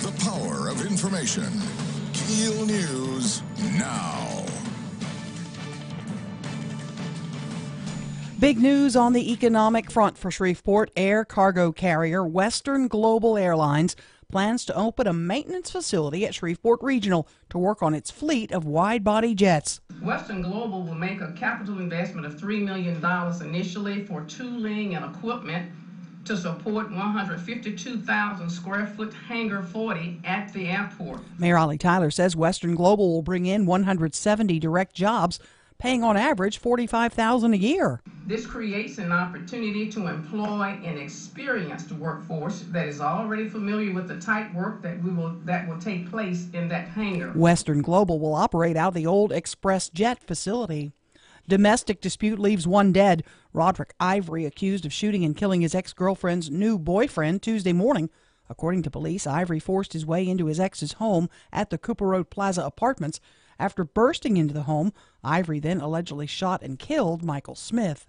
C: The power of information. KEEL News now.
B: Big news on the economic front for Shreveport. Air cargo carrier Western Global Airlines plans to open a maintenance facility at Shreveport Regional to work on its fleet of wide-body jets.
G: Western Global will make a capital investment of $3 million initially for tooling and equipment to support 152,000 square foot Hangar 40 at the airport.
B: Mayor Ollie Tyler says Western Global will bring in 170 direct jobs, paying on average $45,000 a year.
G: This creates an opportunity to employ an experienced workforce that is already familiar with the type work that will take place in that hangar.
B: Western Global will operate out of the old Express Jet facility. Domestic dispute leaves one dead. Roderick Ivory accused of shooting and killing his ex-girlfriend's new boyfriend Tuesday morning. According to police, Ivory forced his way into his ex's home at the Cooper Road Plaza Apartments. After bursting into the home, Ivory then allegedly shot and killed Michael Smith.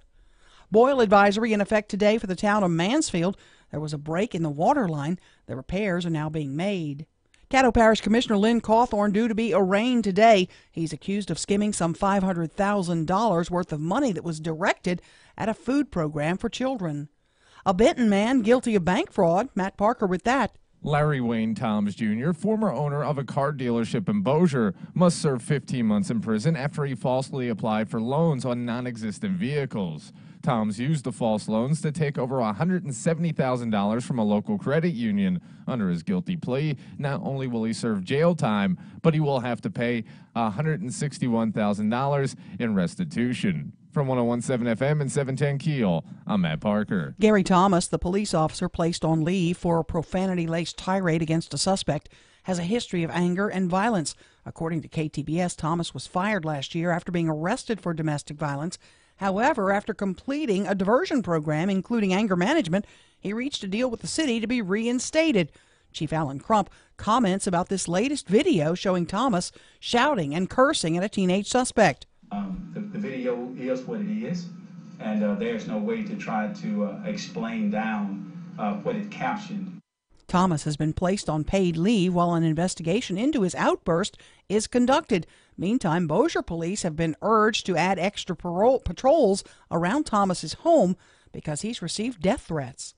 B: Boil advisory in effect today for the town of Mansfield. There was a break in the water line. The repairs are now being made. Caddo Parish Commissioner Lynn Cawthorn due to be arraigned today. He's accused of skimming some $500,000 worth of money that was directed at a food program for children. A Benton man guilty of bank fraud. Matt Parker with that.
E: Larry Wayne Toms Jr., former owner of a car dealership in Bossier, must serve 15 months in prison after he falsely applied for loans on non-existent vehicles. Toms used the false loans to take over $170,000 from a local credit union. Under his guilty plea, not only will he serve jail time, but he will have to pay $161,000 in restitution. From 101.7 FM and 710 Keel, I'm Matt Parker.
B: Gary Thomas, the police officer placed on leave for a profanity-laced tirade against a suspect, has a history of anger and violence. According to KTBS, Thomas was fired last year after being arrested for domestic violence. However, after completing a diversion program, including anger management, he reached a deal with the city to be reinstated. Chief Alan Crump comments about this latest video showing Thomas shouting and cursing at a teenage suspect.
F: The video is what it is, and there's no way to try to explain down what it captioned.
B: Thomas has been placed on paid leave while an investigation into his outburst is conducted. Meantime, Bossier police have been urged to add extra patrols around Thomas's home because he's received death threats.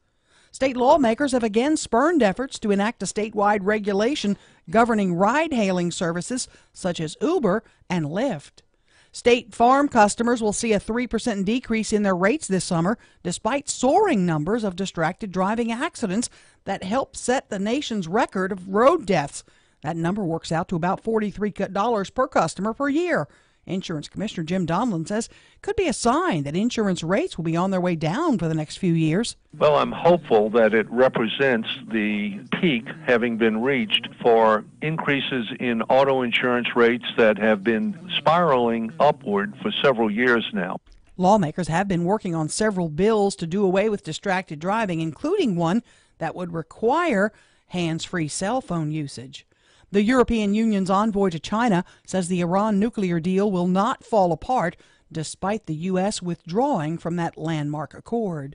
B: State lawmakers have again spurned efforts to enact a statewide regulation governing ride-hailing services such as Uber and Lyft. State Farm customers will see a 3% decrease in their rates this summer, despite soaring numbers of distracted driving accidents that help set the nation's record of road deaths. That number works out to about $43 per customer per year. Insurance Commissioner Jim Donlin says could be a sign that insurance rates will be on their way down for the next few years.
O: Well, I'm hopeful that it represents the peak having been reached for increases in auto insurance rates that have been spiraling upward for several years now.
B: Lawmakers have been working on several bills to do away with distracted driving, including one that would require hands-free cell phone usage. The European Union's envoy to China says the Iran nuclear deal will not fall apart despite the U.S. withdrawing from that landmark accord.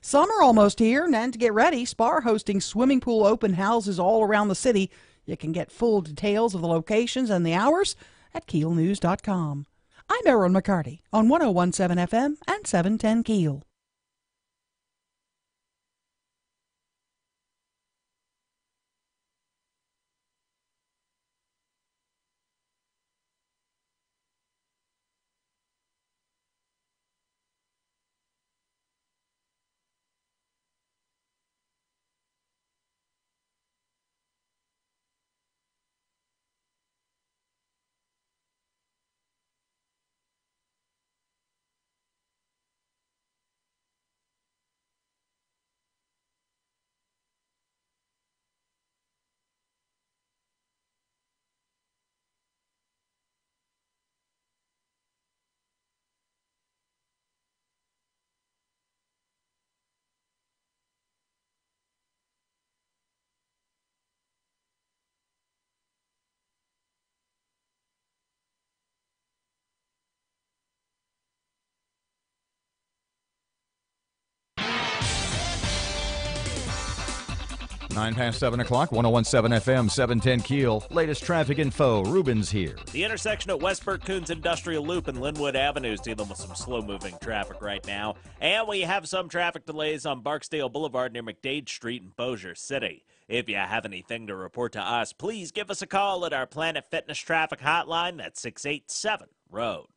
B: Summer almost here, and to get ready, Spar hosting swimming pool open houses all around the city. You can get full details of the locations and the hours at KEELnews.com. I'm Erin McCarty on 101.7 FM and 710 KEEL.
A: Nine past 7 o'clock, 101.7 FM, 710 KEEL. Latest traffic info. Ruben's here.
H: The intersection at Westbrook Coons Industrial Loop and Linwood Avenue is dealing with some slow-moving traffic right now. And we have some traffic delays on Barksdale Boulevard near McDade Street in Bossier City. If you have anything to report to us, please give us a call at our Planet Fitness traffic hotline. That's 687-ROAD.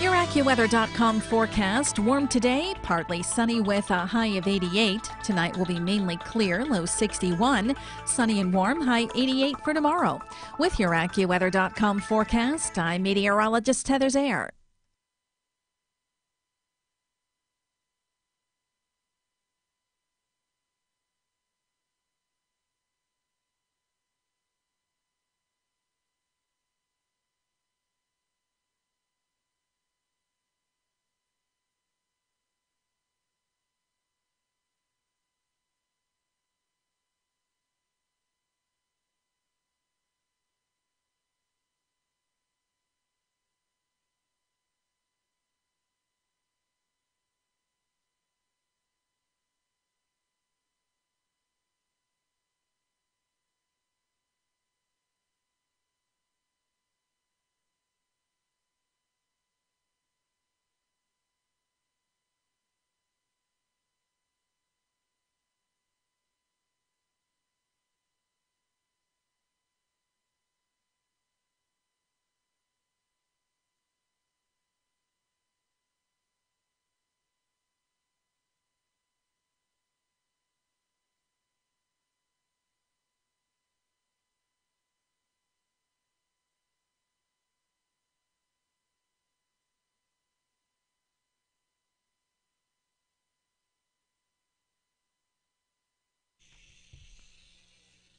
I: Your AccuWeather.com forecast. Warm today, partly sunny with a high of 88. Tonight will be mainly clear, low 61. Sunny and warm, high 88 for tomorrow. With your AccuWeather.com forecast, I'm meteorologist Heather Zayer.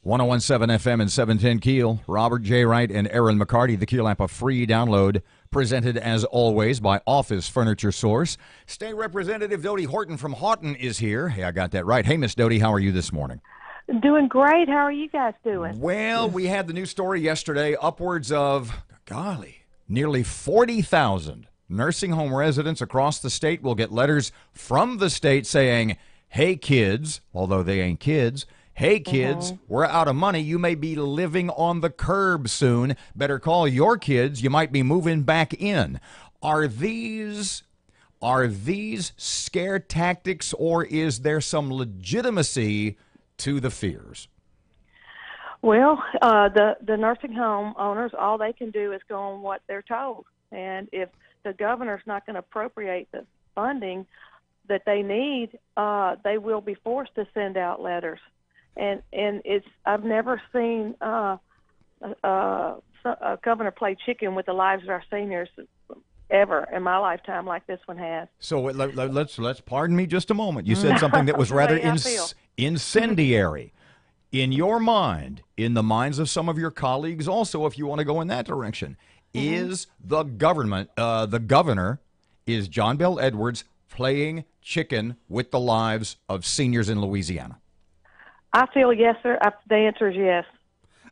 A: .101.7 FM and 710 KEEL. Robert J. Wright and Erin McCarty. The KEEL app, a free download, presented as always by Office Furniture Source. State Representative Dodie Horton from Houghton is here. Hey, I got that right. Hey, Miss Dodie, how are you this morning?
P: Doing great. How are you guys doing?
A: Well, we had the news story yesterday. Upwards of, nearly 40,000 nursing home residents across the state will get letters from the state saying, hey, kids, although they ain't kids, hey, kids, we're out of money. You may be living on the curb soon. Better call your kids. You might be moving back in. Are these scare tactics, or is there some legitimacy to the fears?
P: Well, the nursing home owners, all they can do is go on what they're told. And if the governor's not going to appropriate the funding that they need, they will be forced to send out letters. And I've never seen a governor play chicken with the lives of our seniors ever in my lifetime like this one has.
A: So let's pardon me just a moment. You said something that was rather incendiary. In your mind, in the minds of some of your colleagues also, if you want to go in that direction, is the governor, is John Bel Edwards playing chicken with the lives of seniors in Louisiana?
P: I feel yes, sir. The answer is yes.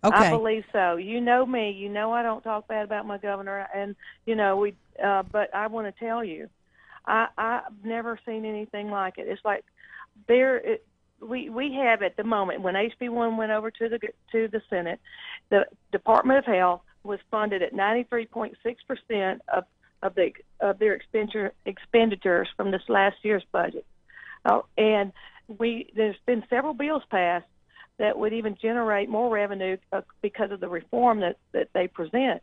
B: Okay.
P: I believe so. You know me. You know I don't talk bad about my governor, and but I want to tell you, I've never seen anything like it. It's like we have at the moment when HB1 went over to the Senate, the Department of Health was funded at 93.6% of their expenditures from this last year's budget, and there's been several bills passed that would even generate more revenue because of the reform that they present.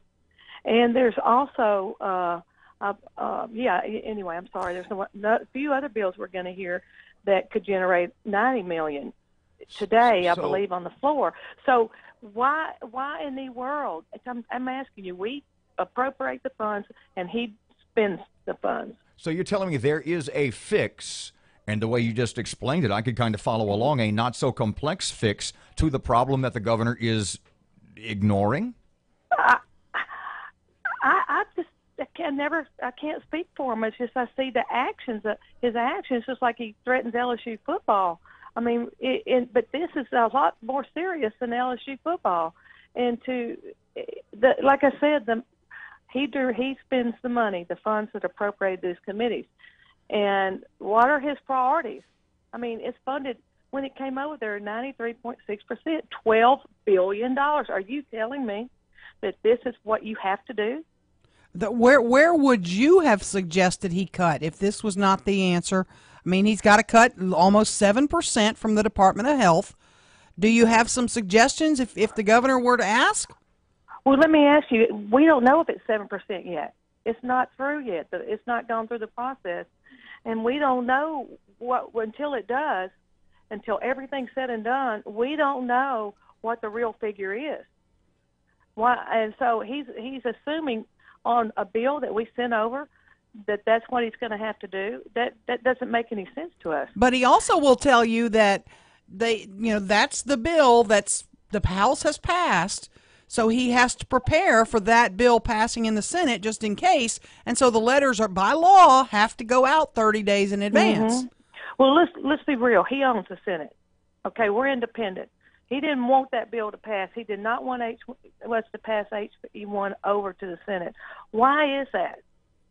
P: And there's also, anyway, I'm sorry, there's a few other bills we're going to hear that could generate $90 million today, I believe, on the floor. So why in the world, I'm asking you, we appropriate the funds and he spends the funds.
A: So you're telling me there is a fix, and the way you just explained it, I could kind of follow along, a not-so-complex fix to the problem that the governor is ignoring? I can't speak for him. It's just I see the actions, his actions, just like he threatens LSU football. I mean, but this is a lot more serious than LSU football. And like I said, he spends the money, the funds that are appropriated to these committees. And what are his priorities? I mean, it's funded, when it came over there, 93.6%, $12 billion. Are you telling me that this is what you have to do?
B: Where would you have suggested he cut if this was not the answer? I mean, he's got to cut almost 7% from the Department of Health. Do you have some suggestions if the governor were to ask?
P: Well, let me ask you, we don't know if it's 7% yet. It's not through yet. It's not gone through the process. And we don't know until it does, until everything's said and done, we don't know what the real figure is. And so he's assuming on a bill that we sent over that's what he's going to have to do. That doesn't make any sense to us.
B: But he also will tell you that that's the bill that's the House has passed. So he has to prepare for that bill passing in the Senate just in case. And so the letters are, by law, have to go out 30 days in advance.
P: Mm-hmm. Well, let's be real. He owns the Senate. Okay, we're independent. He didn't want that bill to pass. He did not want us to pass HB1 over to the Senate. Why is that?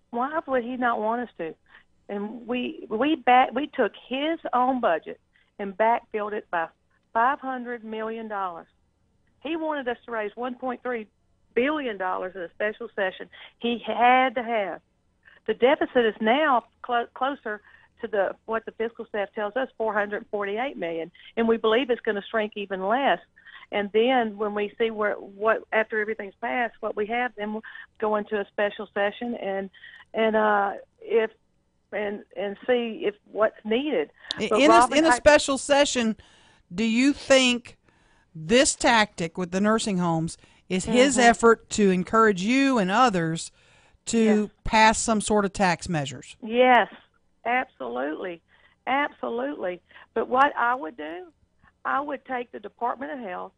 P: Why would he not want us to? And we took his own budget and backfilled it by $500 million. He wanted us to raise $1.3 billion in a special session. He had to have. The deficit is now closer to what the fiscal staff tells us, $448 million, and we believe it's going to shrink even less. And then when we see what after everything's passed, what we have, then we'll go into a special session and see if what's needed.
B: In a special session, do you think this tactic with the nursing homes is his effort to encourage you and others to pass some sort of tax measures?
P: Yes, absolutely. Absolutely. But what I would do, I would take the Department of Health,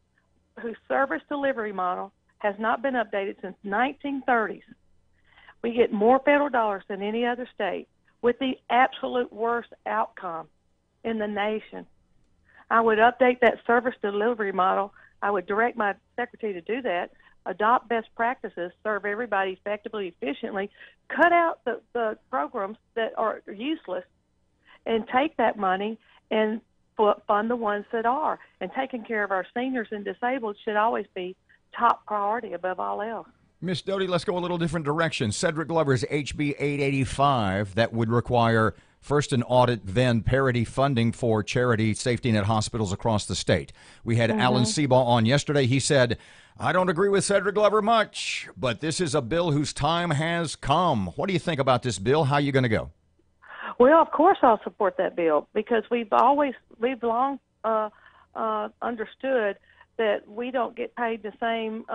P: whose service delivery model has not been updated since 1930s. We get more federal dollars than any other state with the absolute worst outcome in the nation. I would update that service delivery model. I would direct my secretary to do that, adopt best practices, serve everybody effectively, efficiently, cut out the programs that are useless, and take that money and fund the ones that are. And taking care of our seniors and disabled should always be top priority above all else.
A: Miss Doty, let's go a little different direction. Cedric Glover's HB 885 that would require first an audit, then parity funding for charity safety net hospitals across the state. We had Alan Seabaugh on yesterday. He said, I don't agree with Cedric Glover much, but this is a bill whose time has come. What do you think about this bill? How are you going to go?
P: Well, of course I'll support that bill because we've long understood that we don't get paid the same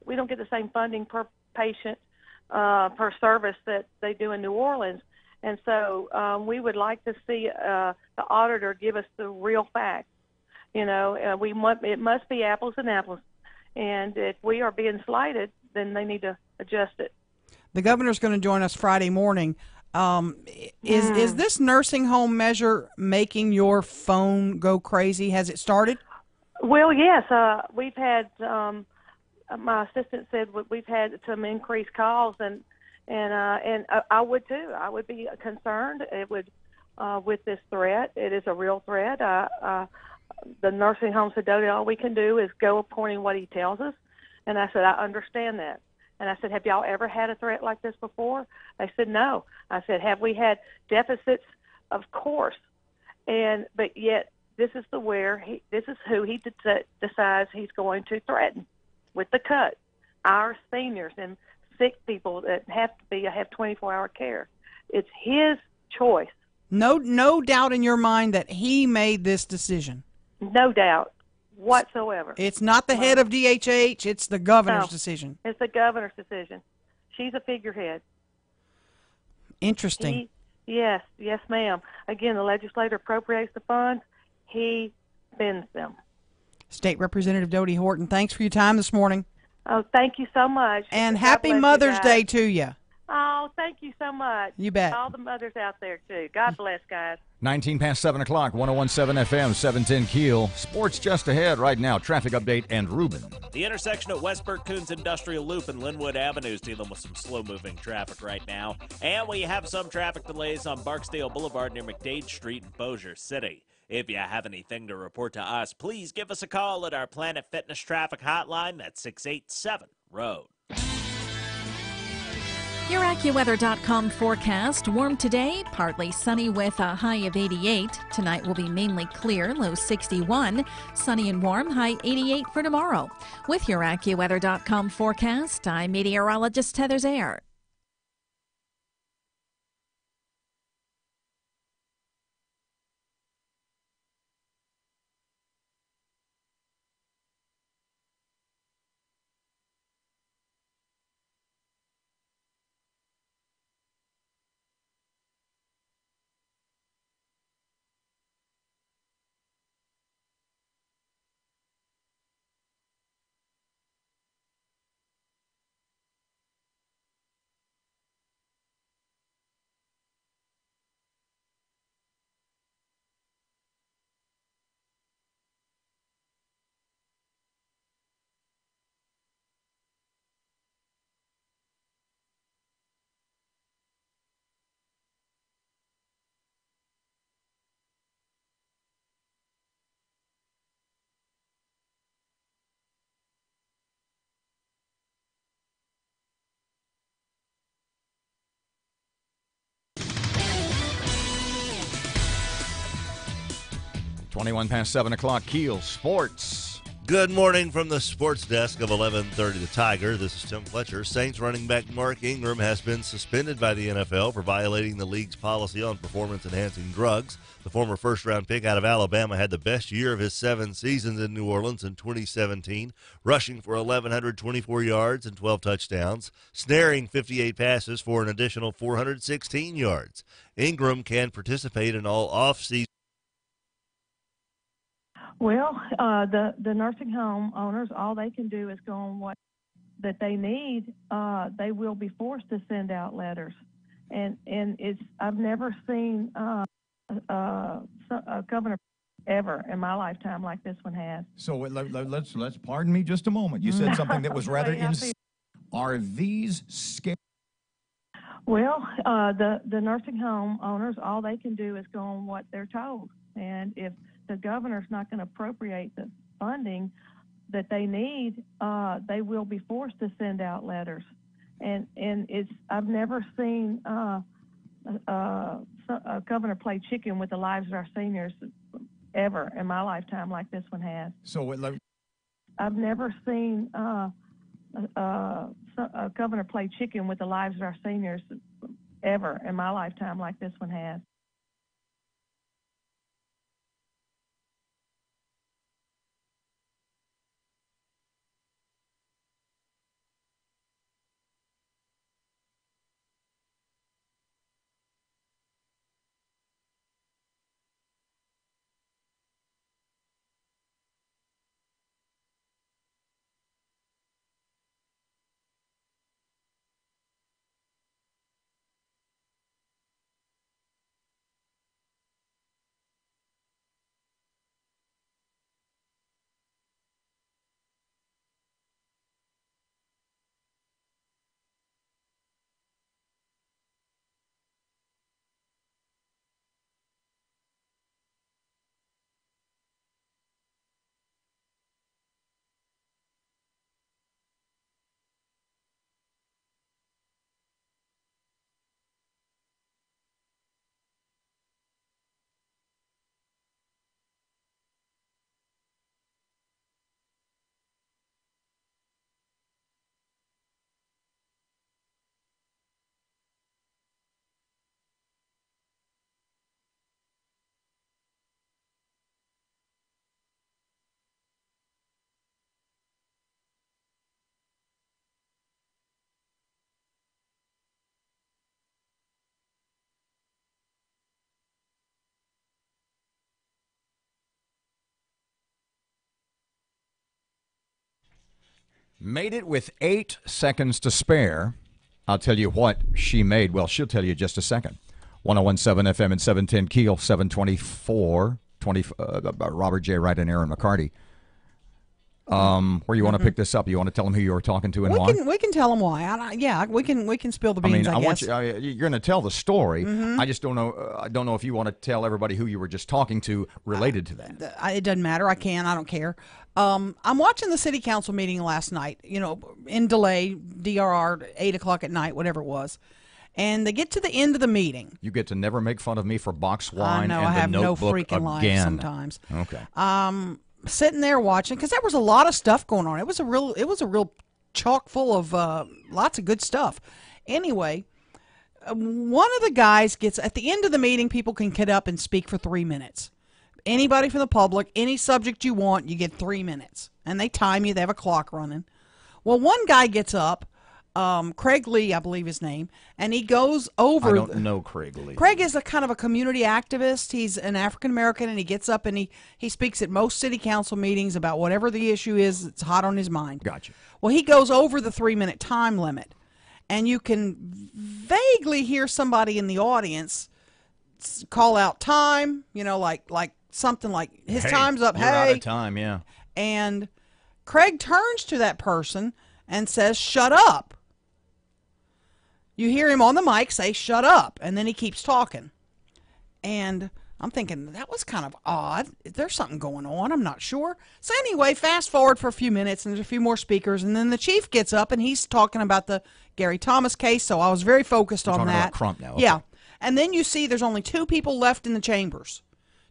P: get the same funding per patient per service that they do in New Orleans. And so we would like to see the auditor give us the real facts. It must be apples and apples. And if we are being slighted, then they need to adjust it.
B: The governor's going to join us Friday morning. Is this nursing home measure making your phone go crazy? Has it started?
P: Well, yes. We've had, my assistant said we've had some increased calls, and I would too. I would be concerned. It would with this threat. It is a real threat. The nursing home said, Dodie, all we can do is go according to what he tells us. And I said, I understand that. And I said, have y'all ever had a threat like this before? They said, no. I said, have we had deficits? Of course. But yet, this is who he decides he's going to threaten with the cut. Our seniors and sick people that have 24-hour care. It's his choice.
B: No doubt in your mind that he made this decision.
P: No doubt whatsoever.
B: It's not the head of DHH. It's the governor's decision.
P: It's the governor's decision. She's a figurehead.
B: Interesting.
P: Yes, ma'am. Again, the legislator appropriates the funds. He spends them.
B: State Representative Dodie Horton, thanks for your time this morning.
P: Oh, thank you so much.
B: And
P: God
B: happy
P: bless you
B: Mother's
P: guys.
B: Day to you.
P: Oh, thank you so much.
B: You bet.
P: All the mothers out there, too. God bless, guys.
A: 19 past 7 o'clock, 101.7 FM, 710 Keel. Sports just ahead right now. Traffic update and Ruben.
H: The intersection at Westbrook Coons Industrial Loop and Linwood Avenue is dealing with some slow-moving traffic right now. And we have some traffic delays on Barksdale Boulevard near McDade Street in Bossier City. If you have anything to report to us, please give us a call at our Planet Fitness traffic hotline. That's 687-ROAD.
I: Your AccuWeather.com forecast. Warm today, partly sunny with a high of 88. Tonight will be mainly clear, low 61. Sunny and warm, high 88 for tomorrow. With your AccuWeather.com forecast, I'm meteorologist Heather Zayer.
A: Twenty-one past 7 o'clock, Keel Sports.
J: Good morning from the sports desk of 1130 The Tiger. This is Tim Fletcher. Saints running back Mark Ingram has been suspended by the NFL for violating the league's policy on performance-enhancing drugs. The former first-round pick out of Alabama had the best year of his 7 seasons in New Orleans in 2017, rushing for 1,124 yards and 12 touchdowns, snaring 58 passes for an additional 416 yards. Ingram can participate in all off-season.
P: Well, the nursing home owners, all they can do is go on what that they need. They will be forced to send out letters, and I've never seen a governor ever in my lifetime like this one has.
A: So let's pardon me just a moment. You said something that was rather Are these scary?
P: Well, the nursing home owners, all they can do is go on what they're told, and if the governor's not going to appropriate the funding that they need, they will be forced to send out letters. And I've never seen a governor play chicken with the lives of our seniors ever in my lifetime like this one has.
A: So
P: I've never seen a governor play chicken with the lives of our seniors ever in my lifetime like this one has.
A: Made it with 8 seconds to spare. I'll tell you what she made. Well, she'll tell you in just a second. 101.7 FM and 710 Keel, 724. Robert J. Wright and Erin McCarty. Where you want to pick this up? You want to tell them who you were talking to and why?
B: We can tell them why. We can spill the beans. I guess.
A: Want you're going to tell the story. I just don't know. I don't know if you want to tell everybody who you were just talking to related to that.
B: It doesn't matter. I don't care. I'm watching the city council meeting last night. In delay, DRR, 8:00 at night, whatever it was. And they get to the end of the meeting.
A: You get to never make fun of me for box wine
B: I
A: and
B: have
A: the
B: no
A: Notebook
B: freaking life
A: again.
B: sometimes.
A: Okay.
B: Sitting there watching because there was a lot of stuff going on. It was a real chock full of lots of good stuff. Anyway, one of the guys gets at the end of the meeting. People can get up and speak for 3 minutes. Anybody from the public, any subject you want, you get 3 minutes, and they time you. They have a clock running. Well, one guy gets up. Craig Lee, I believe his name, and he goes over.
A: I don't know Craig Lee.
B: Craig is a kind of a community activist. He's an African American, and he gets up and he speaks at most city council meetings about whatever the issue is that's hot on his mind.
A: Gotcha.
B: Well, he goes over the 3-minute time limit, and you can vaguely hear somebody in the audience call out time. Like something like his time's up.
A: You're out of time, yeah.
B: And Craig turns to that person and says, "Shut up." You hear him on the mic say, "Shut up," and then he keeps talking. And I'm thinking, that was kind of odd. There's something going on. I'm not sure. So anyway, fast forward for a few minutes, and there's a few more speakers, and then the chief gets up, and he's talking about the Gary Thomas case, so I was very focused on that.
A: Talking about Crump now. Okay.
B: Yeah. And then you see there's only 2 people left in the chambers.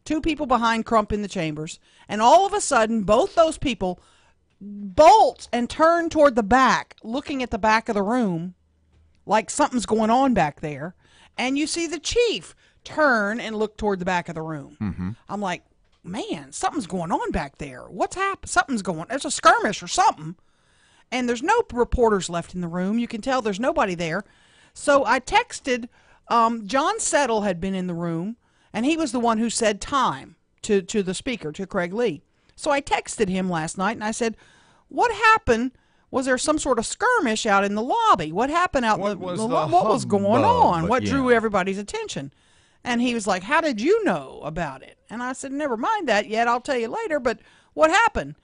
B: 2 people behind Crump in the chambers. And all of a sudden, both those people bolt and turn toward the back, looking at the back of the room, like something's going on back there, and you see the chief turn and look toward the back of the room.
A: Mm-hmm.
B: I'm like, man, something's going on back there. What's happened? Something's going. There's a skirmish or something, and there's no reporters left in the room. You can tell there's nobody there. So I texted. John Settle had been in the room, and he was the one who said time to the speaker, to Craig Lee. So I texted him last night, and I said, "What happened? Was there some sort of skirmish out in the lobby? What happened out in the lobby? What was going on? What drew everybody's attention?" And he was like, "How did you know about it?" And I said, "Never mind that yet. I'll tell you later. But what happened?"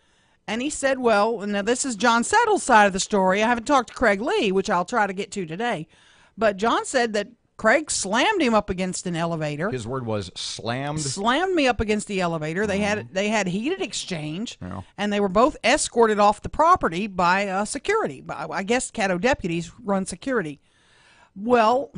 B: And he said, "Well, now this is John Settle's side of the story. I haven't talked to Craig Lee, which I'll try to get to today. But John said that Craig slammed him up against an elevator.
A: His word was slammed.
B: Slammed me up against the elevator. They had heated exchange, and they were both escorted off the property by security. I guess Caddo deputies run security. Well,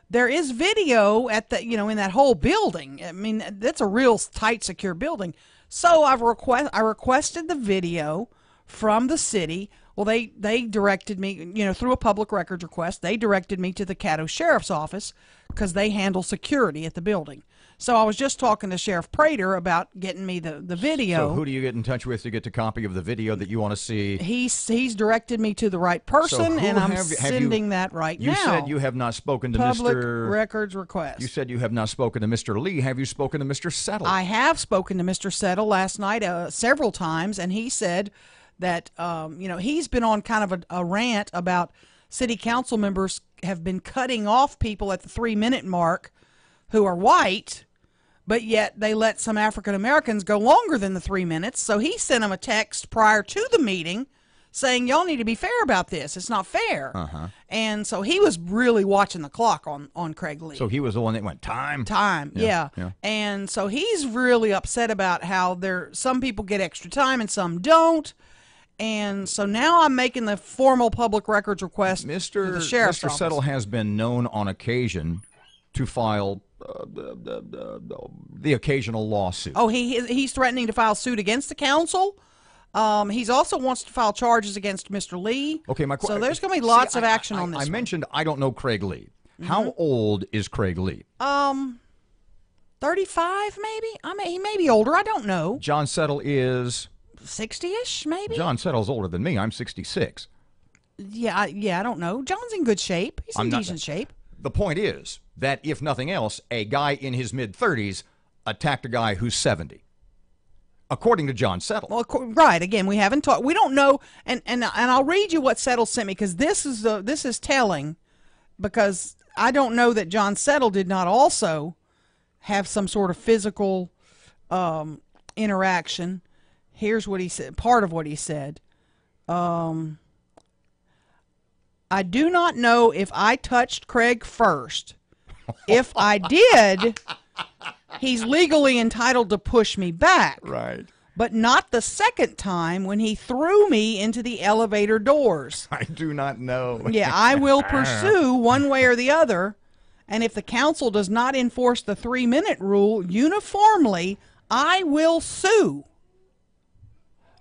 B: there is video at the in that whole building. I mean, that's a real tight, secure building. So I requested the video from the city. Well, they directed me, through a public records request, they directed me to the Caddo Sheriff's Office because they handle security at the building. So I was just talking to Sheriff Prater about getting me the video.
A: So who do you get in touch with to get the copy of the video that you want to see?
B: He's directed me to the right person, and I'm sending that right now.
A: You said you have not spoken to
B: public
A: Mr.
B: records request.
A: You said you have not spoken to Mr. Lee. Have you spoken to Mr. Settle?
B: I have spoken to Mr. Settle last night several times, and he said that he's been on kind of a rant about city council members have been cutting off people at the 3-minute mark who are white, but yet they let some African Americans go longer than the 3 minutes. So he sent them a text prior to the meeting saying, "Y'all need to be fair about this. It's not fair." And so he was really watching the clock on Craig Lee.
A: So he was the one that went time?
B: Yeah. And so he's really upset about how some people get extra time and some don't. And so now I'm making the formal public records request to the sheriff's office.
A: Mr. Settle has been known on occasion to file the occasional lawsuit.
B: Oh, he's threatening to file suit against the council. He's also wants to file charges against Mr. Lee.
A: Okay,
B: so there's going to be lots of action on this.
A: I mentioned I don't know Craig Lee. How old is Craig Lee?
B: 35 maybe. He may be older. I don't know.
A: John Settle is
B: 60-ish, maybe.
A: John Settle's older than me. I'm 66.
B: Yeah, I don't know. John's in good shape. He's in decent shape.
A: The point is that, if nothing else, a guy in his mid-30s attacked a guy who's 70. according to John Settle.
B: Well, right. Again, we haven't talked. We don't know, and I'll read you what Settle sent me because this is telling, because I don't know that John Settle did not also have some sort of physical interaction. Here's what he said. Part of what he said. I do not know if I touched Craig first. If I did, he's legally entitled to push me back.
A: Right.
B: But not the second time when he threw me into the elevator doors.
A: I do not know.
B: Yeah, I will pursue one way or the other. And if the council does not enforce the 3-minute rule uniformly, I will sue.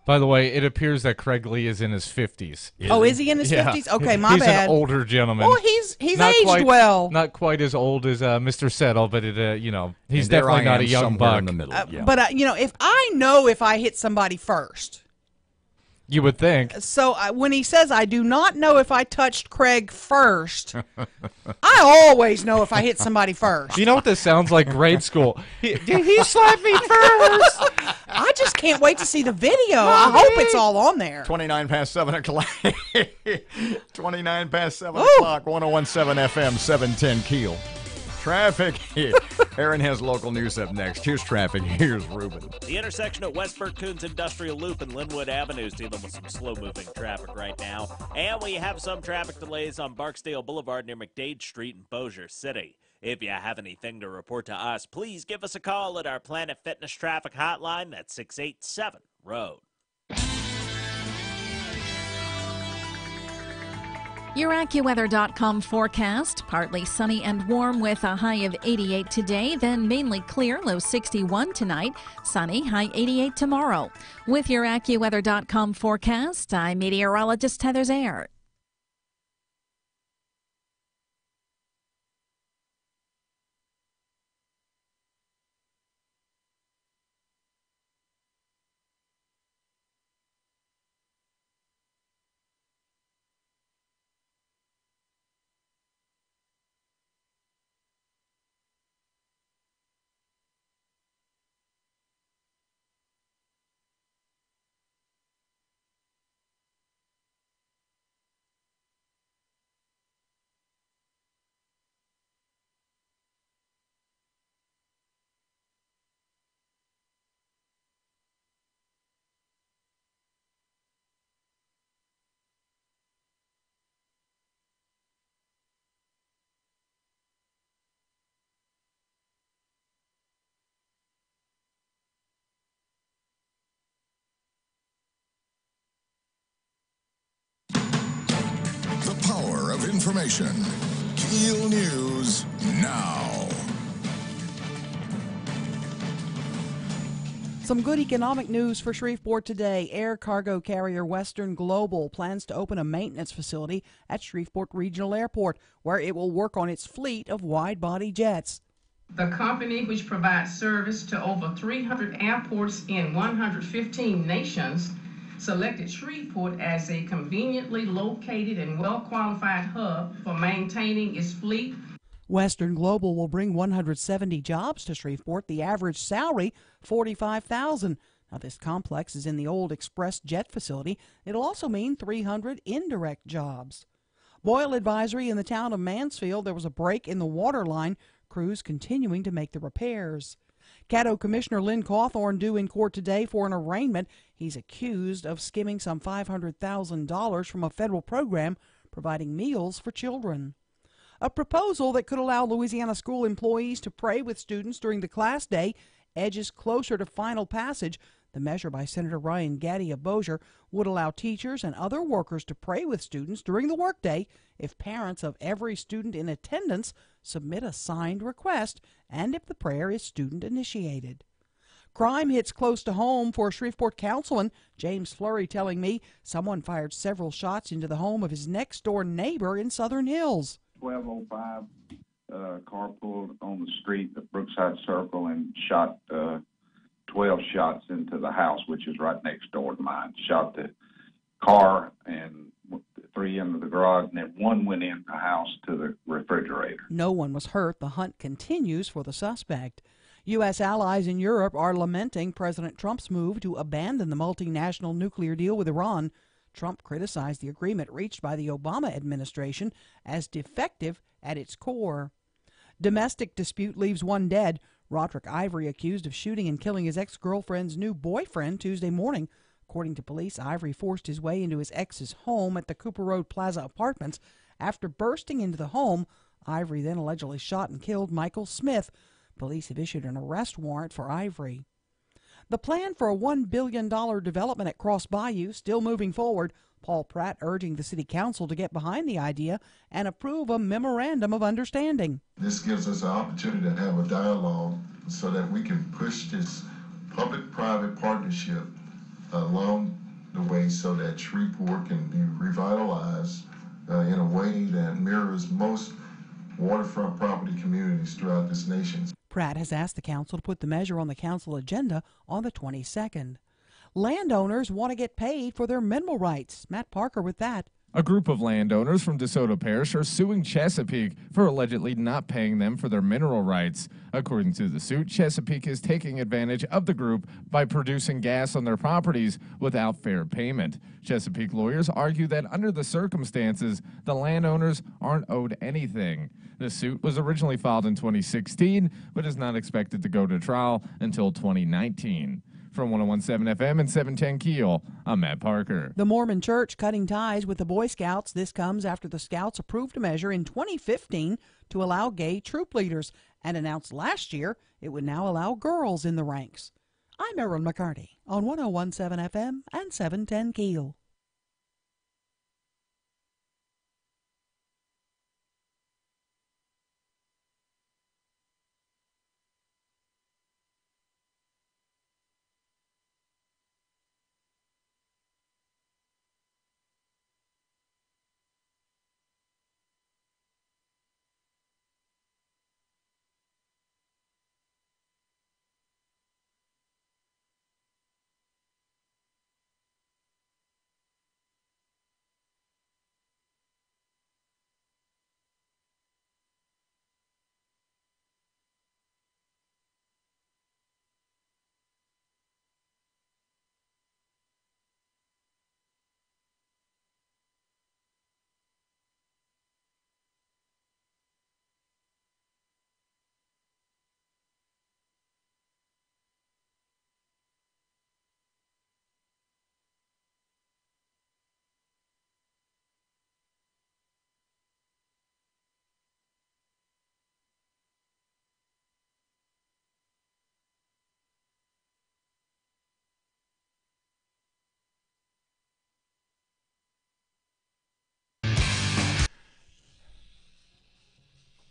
L: By the way, it appears that Craig Lee is in his 50s.
B: Is he in his 50s? Okay, my
L: he's
B: bad.
L: He's an older gentleman.
B: Well, he's
L: not
B: aged
L: quite,
B: well.
L: Not quite as old as Mr. Settle, but he's
A: And
L: definitely not a young buck.
A: In the middle. Yeah.
B: But if I know if I hit somebody first.
L: You would think.
B: So when he says, I do not know if I touched Craig first, I always know if I hit somebody first.
L: You know what this sounds like? Grade school. Did he slap me first?
B: I just can't wait to see the video. I hope it's all on there.
A: 29 past 7 o'clock. 29 past 7 o'clock. 101.7 FM, 710 Keel. Traffic. Erin has local news up next. Here's traffic. Here's Ruben.
H: The intersection at Westburg Coons Industrial Loop and Linwood Avenue is dealing with some slow-moving traffic right now. And we have some traffic delays on Barksdale Boulevard near McDade Street in Bossier City. If you have anything to report to us, please give us a call at our Planet Fitness traffic hotline. That's 687-ROAD.
I: Your AccuWeather.com forecast, partly sunny and warm with a high of 88 today, then mainly clear, low 61 tonight, sunny, high 88 tomorrow. With your AccuWeather.com forecast, I'm meteorologist Heather Zayer.
C: The power of information. KEEL News now.
B: Some good economic news for Shreveport today. Air cargo carrier Western Global plans to open a maintenance facility at Shreveport Regional Airport where it will work on its fleet of wide-body jets.
G: The company, which provides service to over 300 airports in 115 nations, selected Shreveport as a conveniently located and well-qualified hub for maintaining its fleet.
B: Western Global will bring 170 jobs to Shreveport, the average salary $45,000. Now, this complex is in the old Express Jet facility. It'll also mean 300 indirect jobs. Boil advisory in the town of Mansfield. There was a break in the water line. Crews continuing to make the repairs. Caddo Commissioner Lynn Cawthorn due in court today for an arraignment. He's accused of skimming some $500,000 from a federal program providing meals for children. A proposal that could allow Louisiana school employees to pray with students during the class day edges closer to final passage. The measure by Senator Ryan Gaddy of Bossier would allow teachers and other workers to pray with students during the workday if parents of every student in attendance submit a signed request and if the prayer is student-initiated. Crime hits close to home for Shreveport Councilman James Flurry telling me someone fired several shots into the home of his next-door neighbor in Southern Hills.
K: 1205, car pulled on the street at Brookside Circle and shot 12 shots into the house, which is right next door to mine. Shot the car and 3 into the garage, and then 1 went in the house to the refrigerator.
B: No one was hurt. The hunt continues for the suspect. U.S. allies in Europe are lamenting President Trump's move to abandon the multinational nuclear deal with Iran. Trump criticized the agreement reached by the Obama administration as defective at its core. Domestic dispute leaves one dead. Roderick Ivory accused of shooting and killing his ex-girlfriend's new boyfriend Tuesday morning. According to police, Ivory forced his way into his ex's home at the Cooper Road Plaza Apartments. After bursting into the home, Ivory then allegedly shot and killed Michael Smith. Police have issued an arrest warrant for Ivory. The plan for a $1 billion development at Cross Bayou still moving forward. Paul Pratt urging the city council to get behind the idea and approve a memorandum of understanding.
D: This gives us an opportunity to have a dialogue so that we can push this public-private partnership along the way so that Shreveport can be revitalized in a way that mirrors most waterfront property communities throughout this nation.
B: Pratt has asked the council to put the measure on the council agenda on the 22nd. Landowners want to get paid for their mineral rights. Matt Parker with that.
E: A group of landowners from DeSoto Parish are suing Chesapeake for allegedly not paying them for their mineral rights. According to the suit, Chesapeake is taking advantage of the group by producing gas on their properties without fair payment. Chesapeake lawyers argue that under the circumstances, the landowners aren't owed anything. The suit was originally filed in 2016, but is not expected to go to trial until 2019. From 101.7 FM and 710 KEEL, I'm Matt Parker.
B: The Mormon Church cutting ties with the Boy Scouts. This comes after the Scouts approved a measure in 2015 to allow gay troop leaders and announced last year it would now allow girls in the ranks. I'm Erin McCarty on 101.7 FM and 710 KEEL.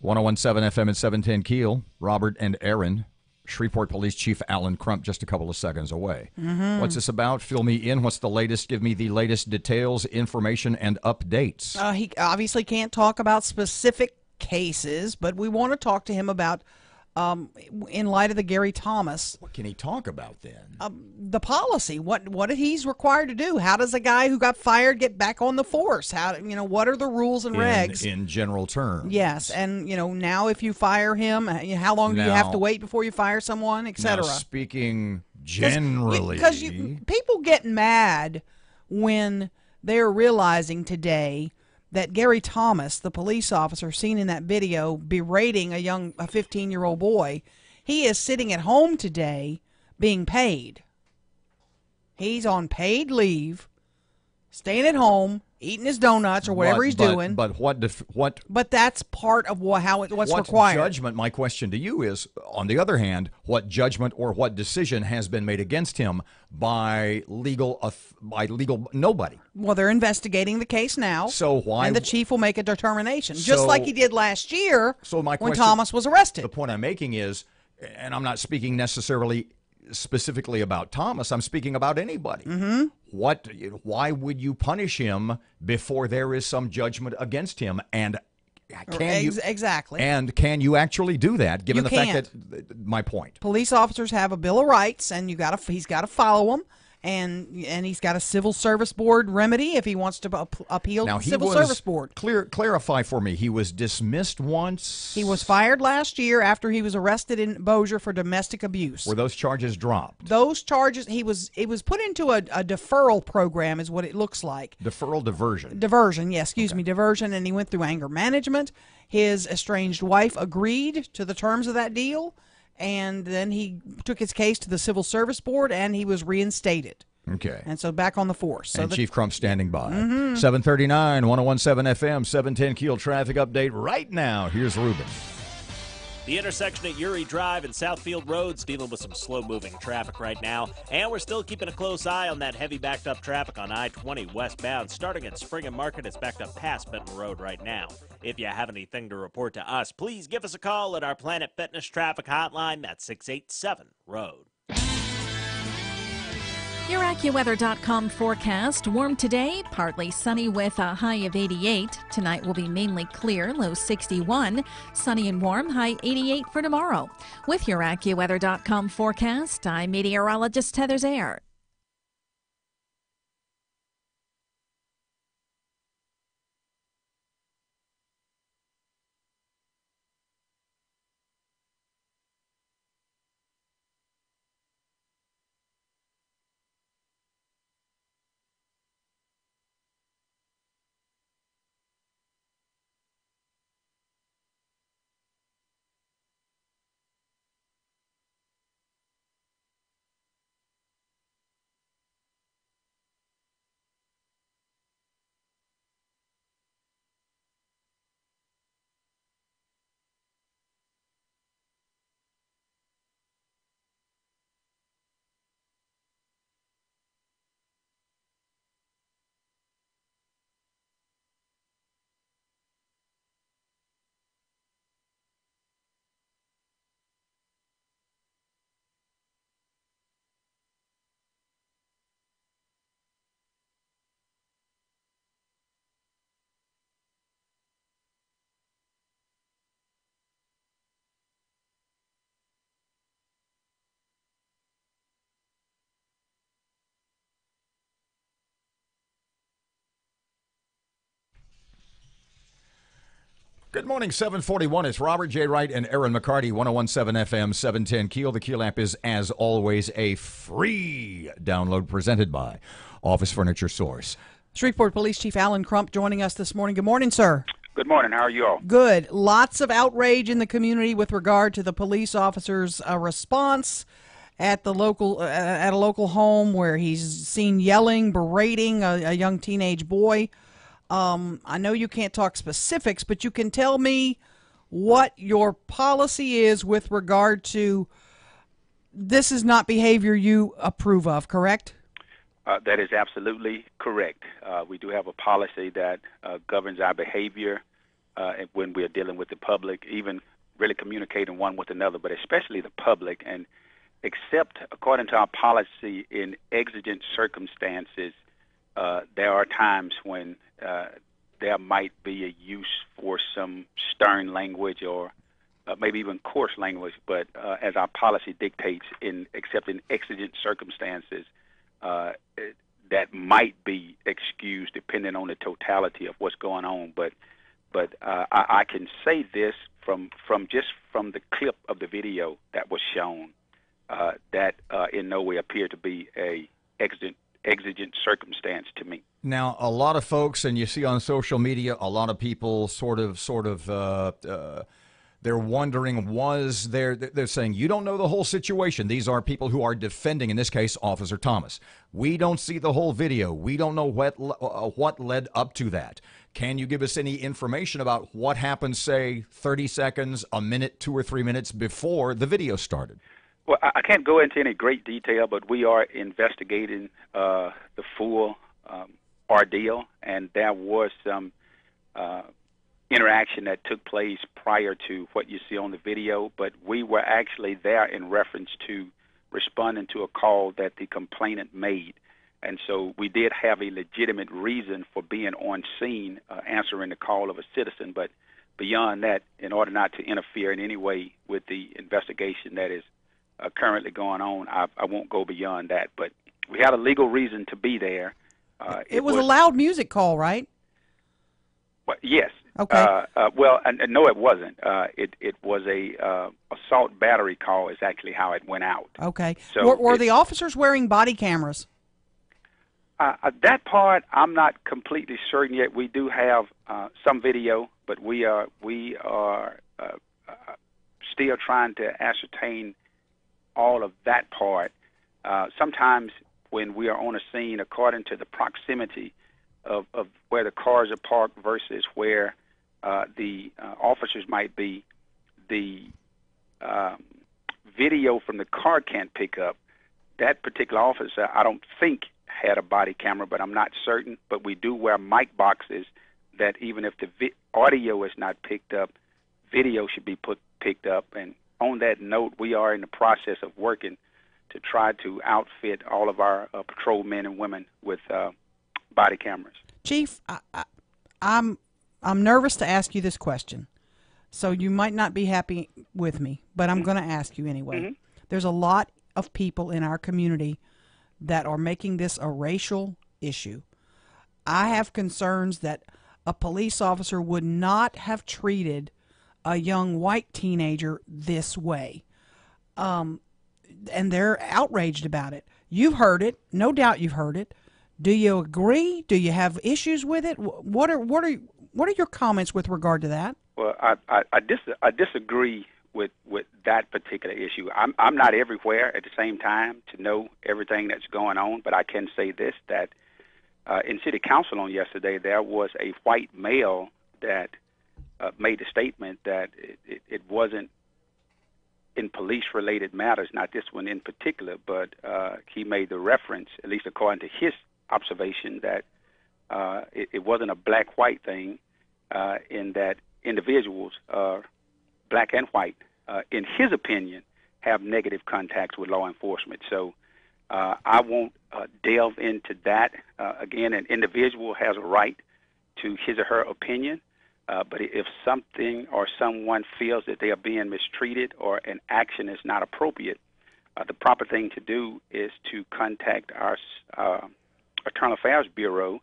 A: .101.7 FM and 710 KEEL. Robert and Erin. Shreveport Police Chief Alan Crump just a couple of seconds away. What's this about? Fill me in. What's the latest? Give me the latest details, information, and updates.
B: He obviously can't talk about specific cases, but we want to talk to him about, in light of the Gary Thomas.
A: What can he talk about then?
B: The policy. What he's required to do. How does a guy who got fired get back on the force? What are the rules and regs?
A: In general terms.
B: Yes, and now if you fire him, how long do you have to wait before you fire someone, etc.?
A: Speaking generally,
B: because people get mad when they're realizing today that Gary Thomas, the police officer seen in that video berating a 15-year-old boy, he is sitting at home today being paid. He's on paid leave, staying at home, eating his donuts or whatever he's doing.
A: But what? But
B: that's part of what's required.
A: Judgment? My question to you is: on the other hand, what judgment or what decision has been made against him by legal nobody?
B: Well, they're investigating the case now.
A: So why?
B: And the chief will make a determination, just like he did last year.
A: So my
B: when
A: question,
B: Thomas was arrested.
A: The point I'm making is, and I'm not speaking necessarily specifically about Thomas, I'm speaking about anybody. Why would you punish him before there is some judgment against him? And can you
B: exactly?
A: And can you actually do that? Given the fact that my point,
B: police officers have a Bill of Rights, and he's got to follow them. and he's got a civil service board remedy if he wants to appeal to the civil service board.
A: Clarify for me. He was dismissed once.
B: He was fired last year after he was arrested in Bossier for domestic abuse.
A: Were those charges dropped?
B: Those charges, it was put into a deferral program, is what it looks like.
A: Deferral diversion.
B: Diversion, yes, excuse me, diversion, and he went through anger management. His estranged wife agreed to the terms of that deal, and then he took his case to the Civil Service Board, and he was reinstated.
A: Okay.
B: And so back on the force. So
A: and Chief Crump standing by. 739, 1017 FM, 710 Keel traffic update right now. Here's Ruben.
H: The intersection at Uri Drive and Southfield Road's dealing with some slow-moving traffic right now, and we're still keeping a close eye on that heavy backed-up traffic on I-20 westbound. Starting at Spring and Market, it's backed up past Benton Road right now. If you have anything to report to us, please give us a call at our Planet Fitness traffic hotline. That's 687-ROAD.
I: Your AccuWeather.com forecast. Warm today, partly sunny with a high of 88. Tonight will be mainly clear, low 61. Sunny and warm, high 88 for tomorrow. With your AccuWeather.com forecast, I'm meteorologist Heather Zayer.
A: Good morning, 741. It's Robert J. Wright and Erin McCarty, 1017 FM, 710 Keel. The Keel app is, as always, a free download presented by Office Furniture Source.
B: Shreveport Police Chief Alan Crump joining us this morning. Good morning, sir.
Q: Good morning. How are you all?
B: Good. Lots of outrage in the community with regard to the police officer's response at the local at a local home where he's seen yelling, berating a young teenage boy. I know you can't talk specifics, but you can tell me what your policy is with regard to this is not behavior you approve of, correct?
Q: That is absolutely correct. We do have a policy that governs our behavior when we're dealing with the public, even really communicating one with another, but especially the public. And except according to our policy in exigent circumstances, there are times when there might be a use for some stern language or maybe even coarse language, but as our policy dictates, except in exigent circumstances, that might be excused depending on the totality of what's going on. But I can say this from the clip of the video that was shown, that in no way appeared to be a exigent circumstance to me.
A: Now, a lot of folks, and you see on social media, a lot of people they're wondering, they're saying, you don't know the whole situation. These are people who are defending, in this case, Officer Thomas. We don't see the whole video. We don't know what led up to that. Can you give us any information about what happened, say, 30 seconds, a minute, 2 or 3 minutes before the video started?
Q: Well, I can't go into any great detail, but we are investigating the full ordeal, and there was some interaction that took place prior to what you see on the video, but we were actually there in reference to responding to a call that the complainant made. And so we did have a legitimate reason for being on scene, answering the call of a citizen. But beyond that, in order not to interfere in any way with the investigation that is currently going on, I won't go beyond that. But We had a legal reason to be there.
B: It was a loud music call, right?
Q: Well, yes.
B: Okay.
Q: Well, no, it wasn't. It was a assault battery call is actually how it went out.
B: Okay.
Q: So
B: were the officers wearing body cameras?
Q: That part, I'm not completely certain yet. We do have some video, but we are still trying to ascertain all of that part. Sometimes when we are on a scene, according to the proximity of where the cars are parked versus where the officers might be, the video from the car can't pick up. That particular officer, I don't think, had a body camera, but I'm not certain. But we do wear mic boxes that even if the audio is not picked up, video should be picked up. And on that note, we are in the process of working to try to outfit all of our patrol men and women with body cameras.
B: Chief, I'm nervous to ask you this question, so you might not be happy with me, but I'm going to ask you anyway.
Q: Mm-hmm.
B: There's a lot of people in our community that are making this a racial issue. I have concerns that a police officer would not have treated a young white teenager this way. And they're outraged about it. You've heard it. No doubt you've heard it. Do you agree? Do you have issues with it? What are your comments with regard to that?
Q: Well, I disagree with that particular issue. I'm not everywhere at the same time to know everything that's going on, but I can say this, that in City Council on yesterday, there was a white male that made a statement that it wasn't in police-related matters, not this one in particular, but he made the reference, at least according to his observation, that it wasn't a black-white thing, in that individuals, black and white, in his opinion, have negative contacts with law enforcement. So I won't delve into that. Again, an individual has a right to his or her opinion, but if something or someone feels that they are being mistreated or an action is not appropriate, the proper thing to do is to contact our Internal Affairs Bureau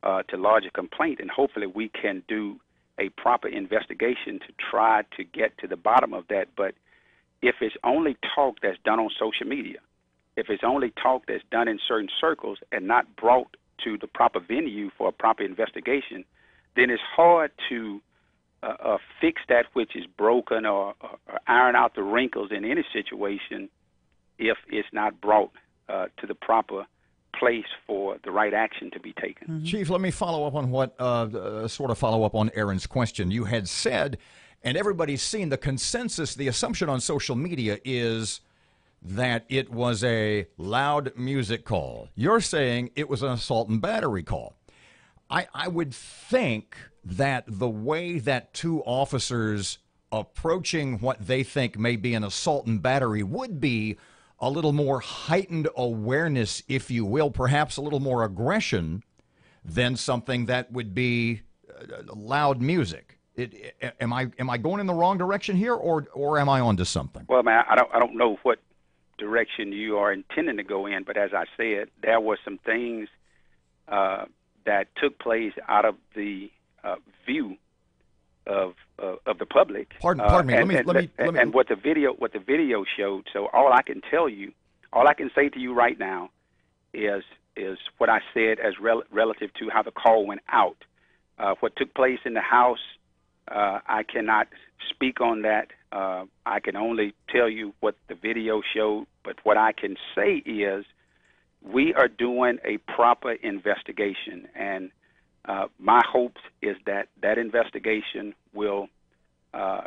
Q: to lodge a complaint, and hopefully we can do a proper investigation to try to get to the bottom of that. But if it's only talk that's done on social media, if it's only talk that's done in certain circles and not brought to the proper venue for a proper investigation, then it's hard to fix that which is broken or iron out the wrinkles in any situation if it's not brought to the proper place for the right action to be taken.
A: Mm-hmm. Chief, let me follow up on what, sort of follow up on Erin's question. You had said, and everybody's seen the consensus, the assumption on social media is that it was a loud music call. You're saying it was an assault and battery call. I would think that the way that two officers approaching what they think may be an assault and battery would be a little more heightened awareness, if you will, perhaps a little more aggression than something that would be loud music. Am I going in the wrong direction here, or am I onto something?
Q: Well, man, I don't know what direction you are intending to go in, but as I said, there were some things that took place out of the view of the public.
A: Pardon me. Let me.
Q: And what the video showed. So all I can say to you right now is what I said as relative to how the call went out. What took place in the house, I cannot speak on that. I can only tell you what the video showed. But what I can say is we are doing a proper investigation, and my hopes is that that investigation will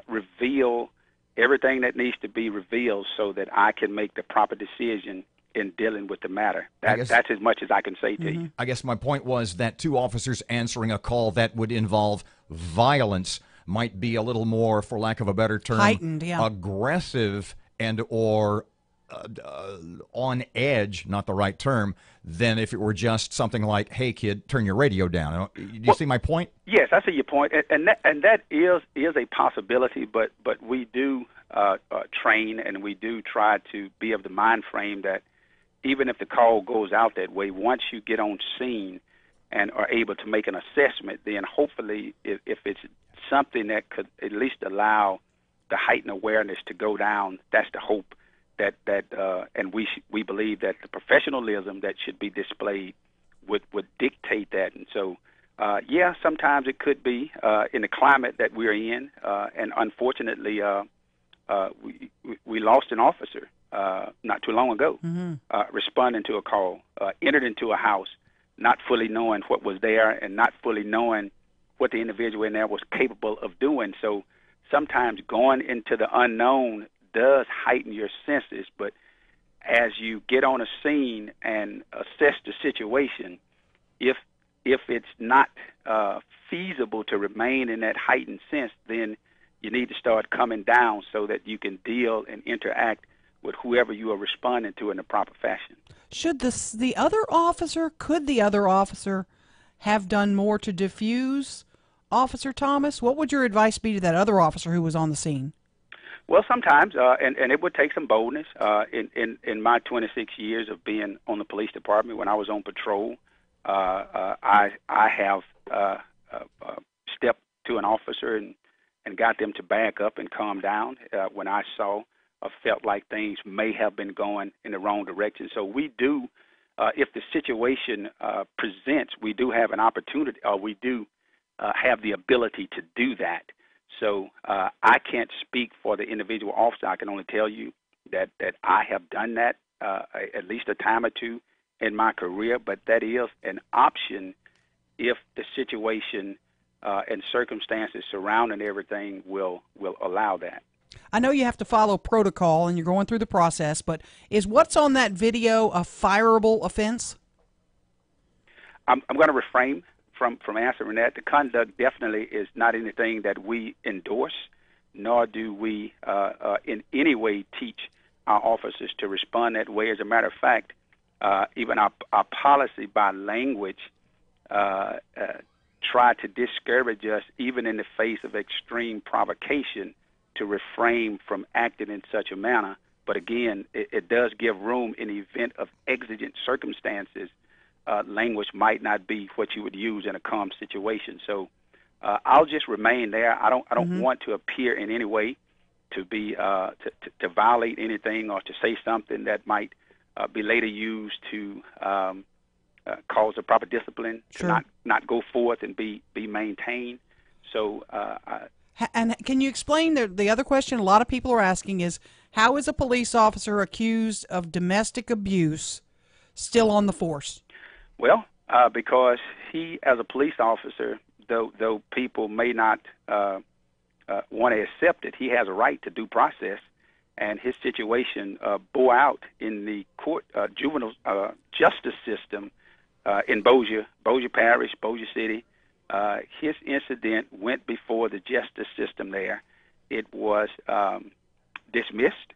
Q: reveal everything that needs to be revealed so that I can make the proper decision in dealing with the matter. That's as much as I can say to you.
A: I guess my point was that two officers answering a call that would involve violence might be a little more, for lack of a better term,
B: heightened,
A: aggressive and or on edge, not the right term, than if it were just something like, "Hey, kid, turn your radio down." Do you see my point?
Q: Yes, I see your point, and that is a possibility. But we do train, and we do try to be of the mind frame that even if the call goes out that way, once you get on scene and are able to make an assessment, then hopefully if it's something that could at least allow the heightened awareness to go down, that's the hope and we believe that the professionalism that should be displayed would dictate that. And so, yeah, sometimes it could be in the climate that we're in, and unfortunately, we lost an officer not too long ago, responding to a call, entered into a house, not fully knowing what was there and not fully knowing what the individual in there was capable of doing. So sometimes going into the unknown does heighten your senses, but as you get on a scene and assess the situation, if it's not feasible to remain in that heightened sense, then you need to start coming down so that you can deal and interact with whoever you are responding to in the proper fashion.
B: Could the other officer have done more to diffuse Officer Thomas? What would your advice be to that other officer who was on the scene?
Q: Well, sometimes, and it would take some boldness. In my 26 years of being on the police department, when I was on patrol, I have stepped to an officer and got them to back up and calm down when I saw or felt like things may have been going in the wrong direction. So we do, if the situation presents, we do have an opportunity, or we do have the ability to do that. So I can't speak for the individual officer. I can only tell you that I have done that at least a time or two in my career, but that is an option if the situation and circumstances surrounding everything will allow that.
B: I know you have to follow protocol and you're going through the process, but is what's on that video a fireable offense?
Q: I'm going to refrain from answering that. The conduct definitely is not anything that we endorse, nor do we in any way teach our officers to respond that way. As a matter of fact, even our policy by language try to discourage us, even in the face of extreme provocation, to refrain from acting in such a manner. But again, it does give room in the event of exigent circumstances. Language might not be what you would use in a calm situation. So I'll just remain there. I don't want to appear in any way to be to violate anything or to say something that might be later used to cause the proper discipline to not go forth and be maintained. So.
B: And can you explain the other question a lot of people are asking is, how is a police officer accused of domestic abuse still on the force?
Q: Well, because he, as a police officer, though people may not want to accept it, he has a right to due process, and his situation bore out in the court juvenile justice system in Bossier Parish, Bossier City. His incident went before the justice system there. It was dismissed,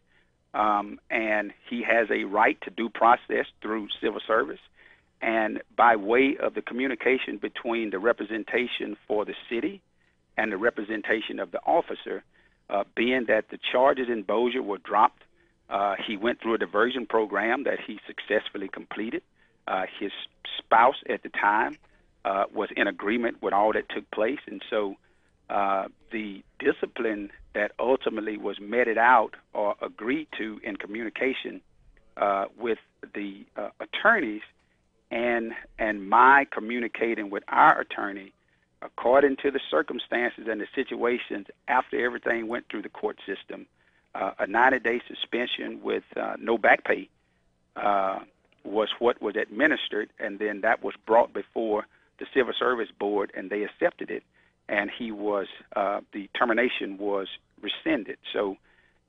Q: and he has a right to due process through civil service. And by way of the communication between the representation for the city and the representation of the officer, being that the charges in Bossier were dropped, he went through a diversion program that he successfully completed. His spouse at the time was in agreement with all that took place, and so the discipline that ultimately was meted out or agreed to in communication with the attorneys and my communicating with our attorney, according to the circumstances and the situations after everything went through the court system, a 90-day suspension with no back pay was what was administered, and then that was brought before the Civil Service Board, and they accepted it, and he was the termination was rescinded. So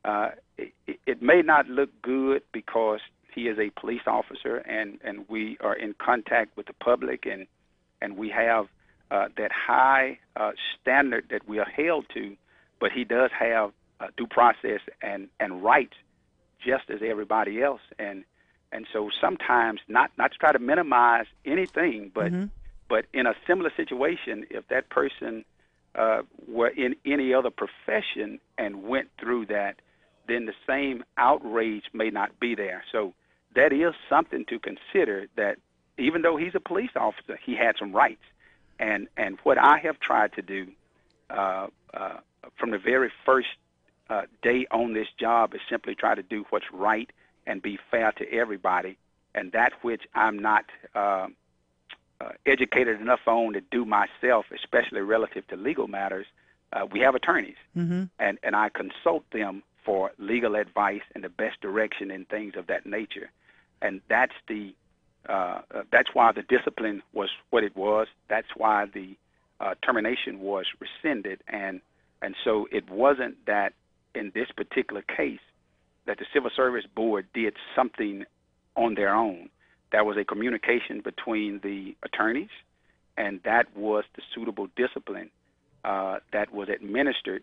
Q: it may not look good because he is a police officer, and we are in contact with the public, and we have that high standard that we are held to, but he does have due process and rights just as everybody else, and so sometimes not to try to minimize anything, but but in a similar situation, if that person were in any other profession and went through that, then the same outrage may not be there. So that is something to consider, that even though he's a police officer, he had some rights. And what I have tried to do from the very first day on this job is simply try to do what's right and be fair to everybody, and that which I'm not educated enough on to do myself, especially relative to legal matters. We have attorneys, and I consult them for legal advice and the best direction in things of that nature. And that's why the discipline was what it was. That's why the termination was rescinded. And so it wasn't that in this particular case that the Civil Service Board did something on their own. There was a communication between the attorneys, and that was the suitable discipline that was administered,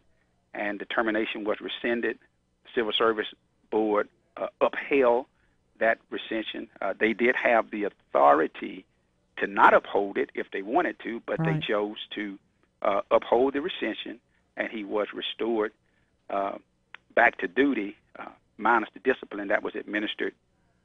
Q: and the termination was rescinded. The Civil Service Board upheld that rescission. They did have the authority to not uphold it if they wanted to, but they chose to uphold the rescission, and he was restored back to duty, minus the discipline that was administered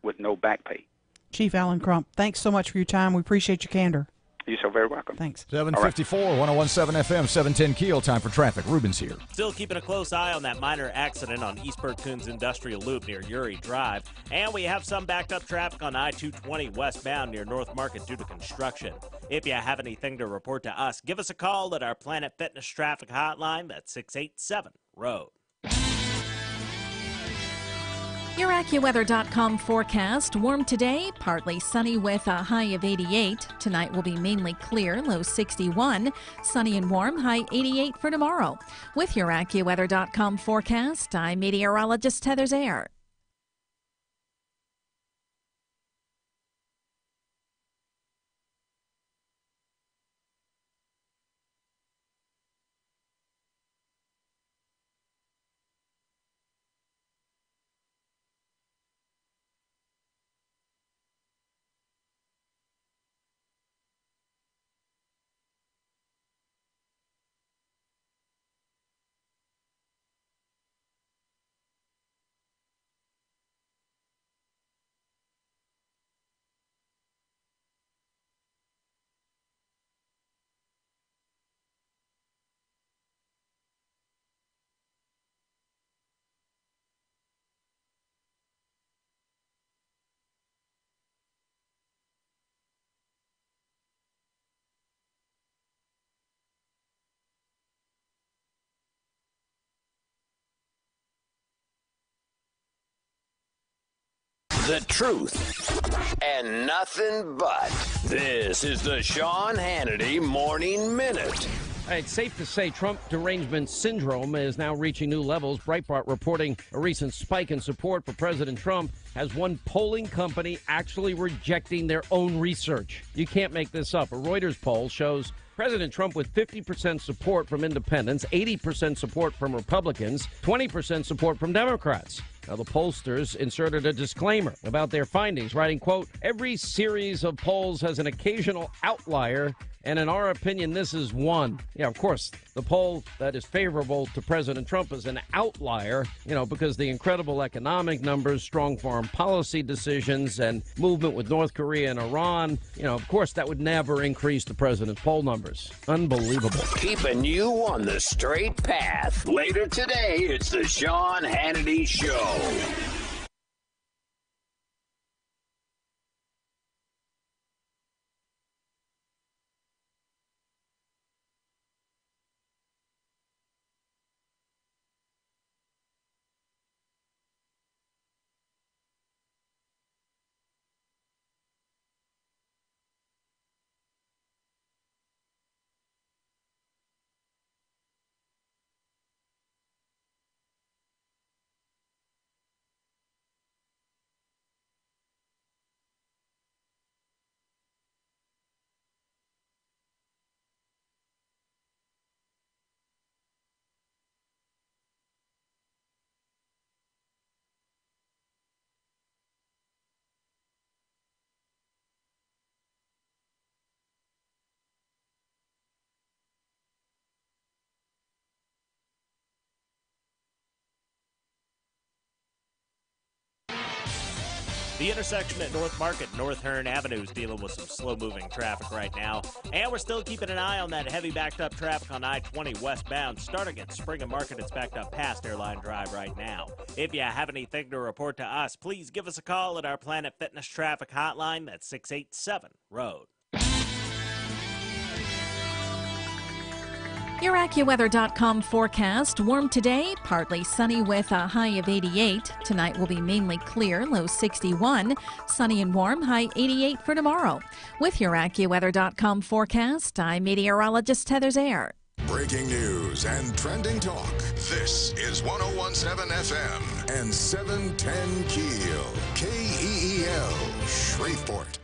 Q: with no back pay.
B: Chief Alan Crump, thanks so much for your time. We appreciate your candor.
Q: You're so very welcome.
B: Thanks.
A: 754, 1017 FM, 710 Keel. Time for traffic. Ruben's here.
H: Still keeping a close eye on that minor accident on East Bergkun's Industrial Loop near Uri Drive. And we have some backed up traffic on I-220 westbound near North Market due to construction. If you have anything to report to us, give us a call at our Planet Fitness traffic hotline. That's 687-ROAD.
I: Your AccuWeather.com forecast. Warm today, partly sunny with a high of 88. Tonight will be mainly clear, low 61. Sunny and warm, high 88 for tomorrow. With your AccuWeather.com forecast, I'm meteorologist Heather Zayer.
R: The truth and nothing but. This is the Sean Hannity Morning Minute.
S: It's safe to say Trump derangement syndrome is now reaching new levels. Breitbart reporting a recent spike in support for President Trump has one polling company actually rejecting their own research. You can't make this up. A Reuters poll shows President Trump with 50% support from independents, 80% support from Republicans, 20% support from Democrats. Now, the pollsters inserted a disclaimer about their findings, writing, quote, "Every series of polls has an occasional outlier, and in our opinion, this is one." Yeah, of course, the poll that is favorable to President Trump is an outlier, because the incredible economic numbers, strong foreign policy decisions, and movement with North Korea and Iran, of course, that would never increase the president's poll numbers. Unbelievable.
R: Keeping you on the straight path. Later today, it's the Sean Hannity Show.
H: The intersection at North Market, North Hearn Avenue is dealing with some slow-moving traffic right now. And we're still keeping an eye on that heavy backed-up traffic on I-20 westbound. Starting at Spring and Market, it's backed up past Airline Drive right now. If you have anything to report to us, please give us a call at our Planet Fitness traffic hotline. That's 687-ROAD.
I: Your AccuWeather.com forecast. Warm today, partly sunny with a high of 88. Tonight will be mainly clear, low 61. Sunny and warm, high 88 for tomorrow. With your AccuWeather.com forecast, I'm meteorologist Heather Zayer.
C: Breaking news and trending talk. This is 101.7 FM and 710 KEEL. KEEL, Shreveport.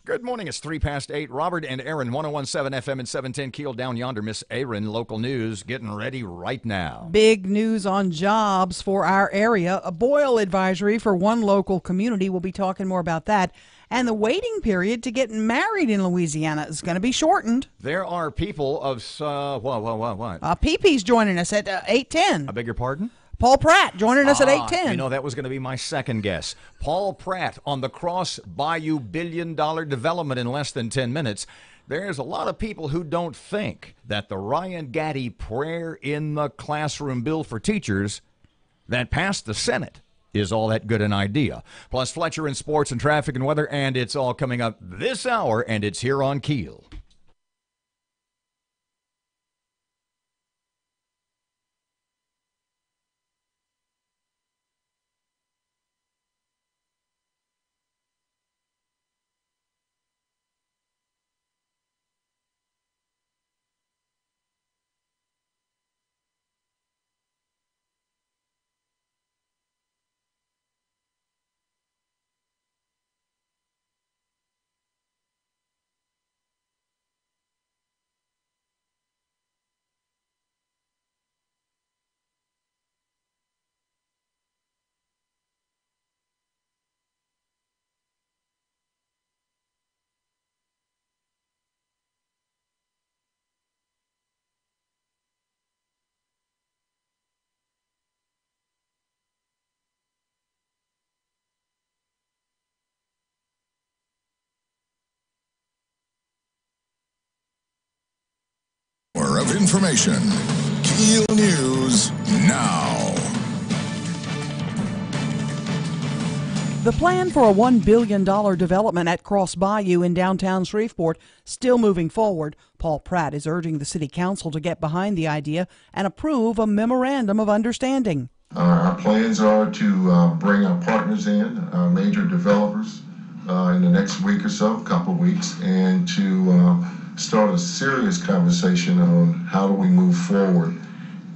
A: Good morning. It's 3 past 8. Robert and Erin, 101.7 FM and 710 KEEL down yonder. Miss Erin, local news, getting ready right now.
B: Big news on jobs for our area. A boil advisory for one local community. We'll be talking more about that. And the waiting period to get married in Louisiana is going to be shortened.
A: There are people of, what?
B: PP's joining us at 8:10.
A: I beg your pardon?
B: Paul Pratt joining us at 8:10.
A: You know, that was going to be my second guess. Paul Pratt on the Cross Bayou billion-dollar development in less than 10 minutes. There's a lot of people who don't think that the Ryan Gaddy prayer in the classroom bill for teachers that passed the Senate is all that good an idea. Plus Fletcher in sports and traffic and weather, and it's all coming up this hour, and it's here on KEEL.
C: of information. KEEL News now.
B: The plan for a $1 billion development at Cross Bayou in downtown Shreveport still moving forward. Paul Pratt is urging the city council to get behind the idea and approve a memorandum of understanding.
D: Our plans are to bring our partners in, major developers, in the next week or so, couple weeks, and to start a serious conversation on how do we move forward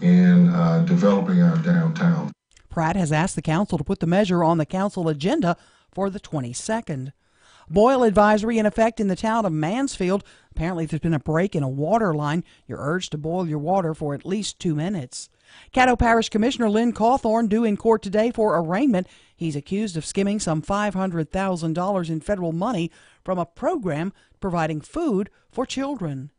D: in developing our downtown.
B: Pratt has asked the council to put the measure on the council agenda for the 22nd. Boil advisory in effect in the town of Mansfield. Apparently there's been a break in a water line. You're urged to boil your water for at least 2 minutes. Caddo Parish Commissioner Lynn Cawthorn due in court today for arraignment. He's accused of skimming some $500,000 in federal money from a program providing food for children.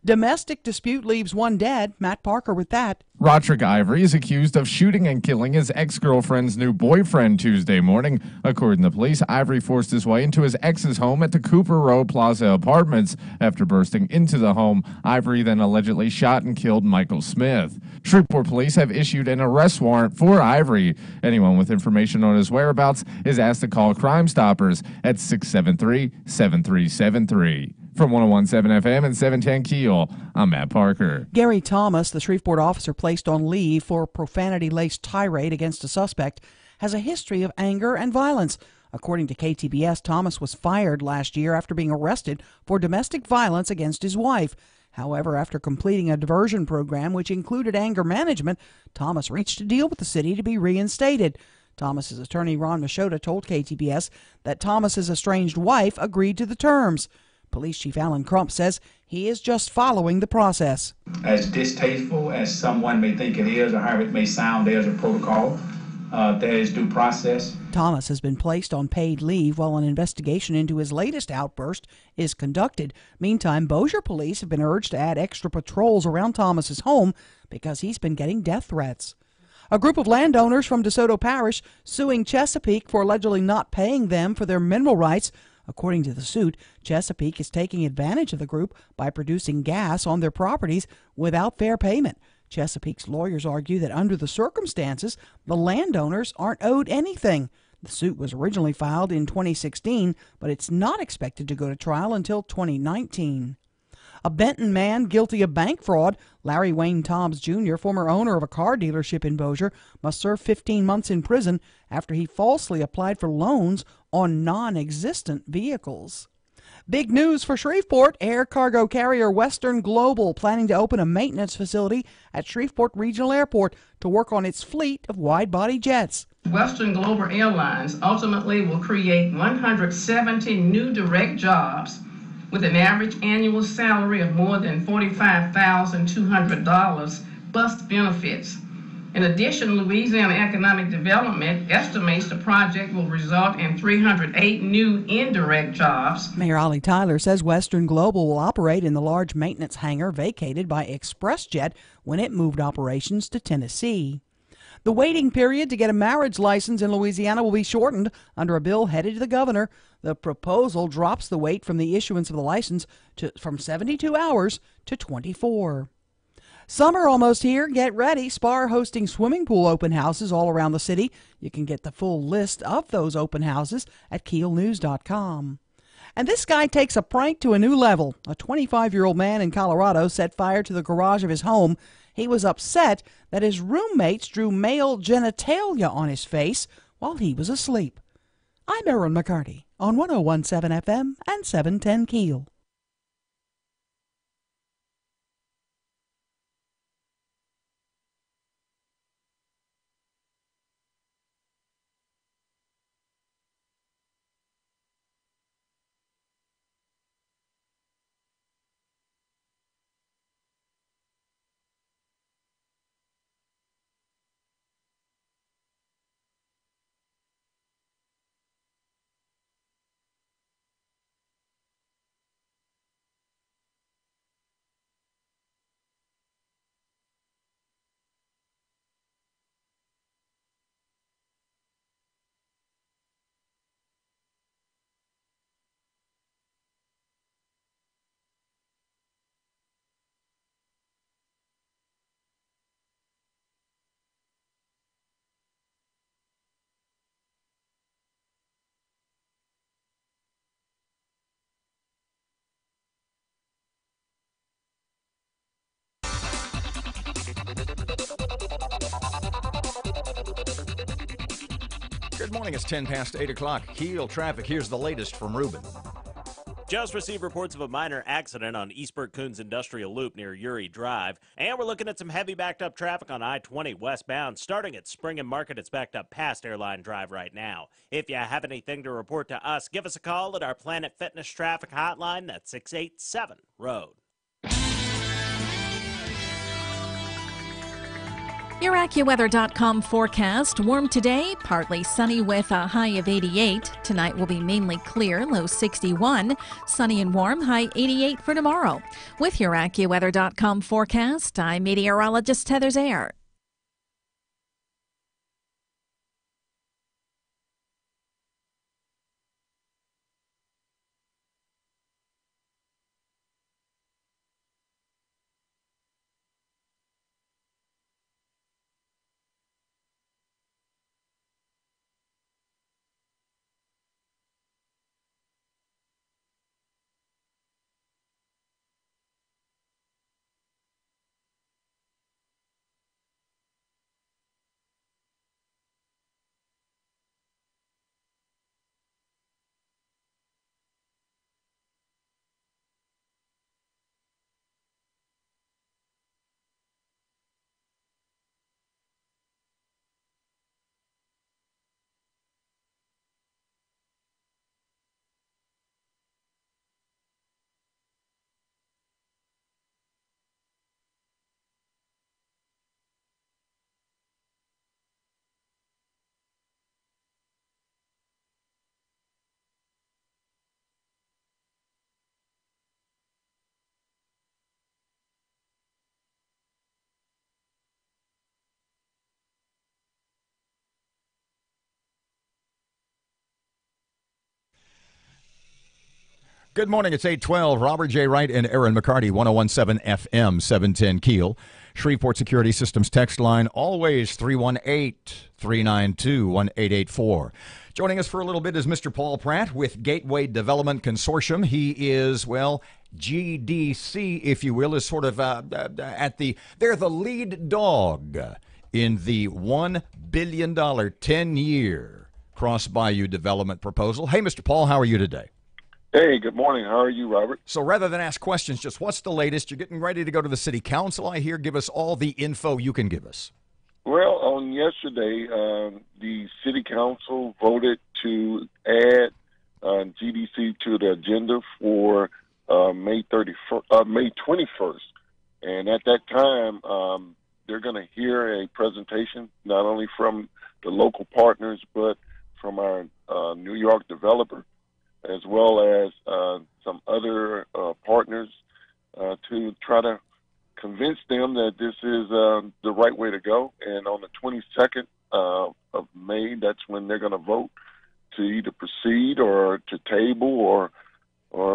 B: Domestic dispute leaves one dead. Matt Parker with that.
E: Roderick Ivory is accused of shooting and killing his ex-girlfriend's new boyfriend Tuesday morning. According to police, Ivory forced his way into his ex's home at the Cooper Row Plaza Apartments. After bursting into the home, Ivory then allegedly shot and killed Michael Smith. Shreveport police have issued an arrest warrant for Ivory. Anyone with information on his whereabouts is asked to call Crime Stoppers at 673-7373. From 101.7 FM and 710 KEEL, I'm Matt Parker.
B: Gary Thomas, the Shreveport officer placed on leave for a profanity-laced tirade against a suspect, has a history of anger and violence. According to KTBS, Thomas was fired last year after being arrested for domestic violence against his wife. However, after completing a diversion program which included anger management, Thomas reached a deal with the city to be reinstated. Thomas's attorney, Ron Machota, told KTBS that Thomas's estranged wife agreed to the terms. Police Chief Alan Crump says he is just following the process.
F: As distasteful as someone may think it is, or however it may sound, there's a protocol. There is due process.
B: Thomas has been placed on paid leave while an investigation into his latest outburst is conducted. Meantime, Bossier police have been urged to add extra patrols around Thomas's home because he's been getting death threats. A group of landowners from DeSoto Parish suing Chesapeake for allegedly not paying them for their mineral rights. According to the suit, Chesapeake is taking advantage of the group by producing gas on their properties without fair payment. Chesapeake's lawyers argue that under the circumstances, the landowners aren't owed anything. The suit was originally filed in 2016, but it's not expected to go to trial until 2019. A Benton man guilty of bank fraud, Larry Wayne Toms Jr., former owner of a car dealership in Bossier, must serve 15 months in prison after he falsely applied for loans on non-existent vehicles. Big news for Shreveport. Air cargo carrier Western Global planning to open a maintenance facility at Shreveport Regional Airport to work on its fleet of wide-body jets.
G: Western Global Airlines ultimately will create 170 new direct jobs with an average annual salary of more than $45,200 plus benefits. In addition, Louisiana Economic Development estimates the project will result in 308 new indirect jobs.
B: Mayor Ollie Tyler says Western Global will operate in the large maintenance hangar vacated by ExpressJet when it moved operations to Tennessee. The waiting period to get a marriage license in Louisiana will be shortened under a bill headed to the governor. The proposal drops the wait from the issuance of the license from 72 hours to 24. Summer almost here. Get ready. Spar hosting swimming pool open houses all around the city. You can get the full list of those open houses at KEELnews.com. And this guy takes a prank to a new level. A 25-year-old man in Colorado set fire to the garage of his home. He was upset that his roommates drew male genitalia on his face while he was asleep. I'm Erin McCarty on 101.7 FM and 710 KEEL.
A: morning. It's 10 past 8 o'clock. KEEL traffic. Here's the latest from Ruben.
H: Just received reports of a minor accident on East Burke-Coons Industrial Loop near Uri Drive. And we're looking at some heavy backed up traffic on I-20 westbound. Starting at Spring and Market, it's backed up past Airline Drive right now. If you have anything to report to us, give us a call at our Planet Fitness traffic hotline. That's 687-ROAD.
I: Your AccuWeather.com forecast. Warm today, partly sunny with a high of 88. Tonight will be mainly clear, low 61. Sunny and warm, high 88 for tomorrow. With your AccuWeather.com forecast, I'm meteorologist Heather Zayer.
A: Good morning. It's 8:12. Robert J. Wright and Erin McCarty, 1017 FM, 710 KEEL. Shreveport Security Systems text line, always 318-392-1884. Joining us for a little bit is Mr. Paul Pratt with Gateway Development Consortium. He is, well, GDC, if you will, is sort of they're the lead dog in the $1 billion 10-year Cross Bayou development proposal. Hey, Mr. Paul, how are you today?
T: Hey, good morning. How are you, Robert?
A: So rather than ask questions, just what's the latest? You're getting ready to go to the city council, I hear. Give us all the info you can give us.
T: Well, on yesterday, the city council voted to add GDC to the agenda for May 21st. And at that time, they're going to hear a presentation not only from the local partners, but from our New York developer, as well as some other partners to try to convince them that this is the right way to go. And on the 22nd of May, that's when they're going to vote to either proceed or to table or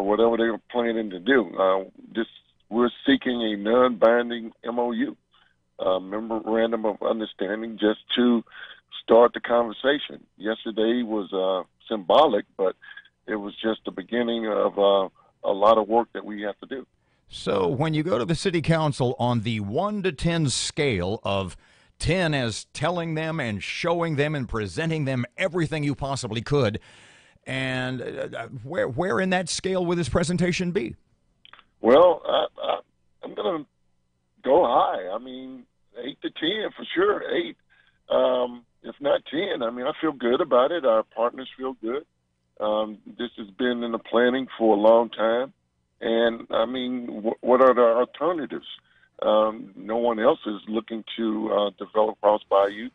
T: whatever they're planning to do. We're seeking a non-binding MOU, memorandum of understanding, just to start the conversation. Yesterday was symbolic, but it was just the beginning of a lot of work that we have to do.
A: So when you go to the city council on the 1 to 10 scale of 10 as telling them and showing them and presenting them everything you possibly could, and where in that scale will this presentation be?
T: Well, I'm going to go high. I mean, 8 to 10 for sure. 8, if not 10. I mean, I feel good about it. Our partners feel good. This has been in the planning for a long time. And, I mean, what are the alternatives? No one else is looking to develop Cross Bayou,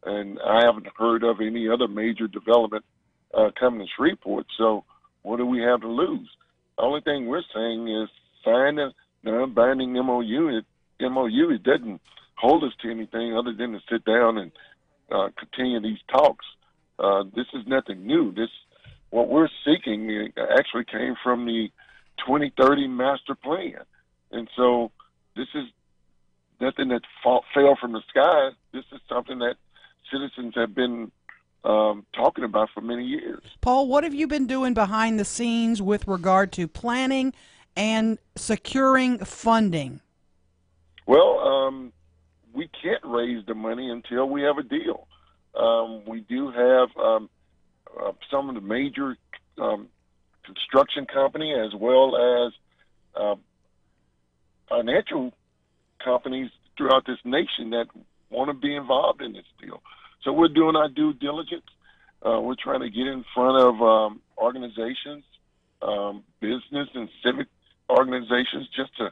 T: and I haven't heard of any other major development coming to Shreveport. So what do we have to lose? The only thing we're saying is sign a non-binding MOU. It doesn't hold us to anything other than to sit down and continue these talks. This is nothing new. What we're seeking actually came from the 2030 master plan. And so this is nothing that fell from the sky. This is something that citizens have been talking about for many years.
B: Paul, what have you been doing behind the scenes with regard to planning and securing funding?
T: Well, we can't raise the money until we have a deal. We do have some of the major construction company as well as financial companies throughout this nation that want to be involved in this deal. So we're doing our due diligence. We're trying to get in front of organizations, business and civic organizations, just to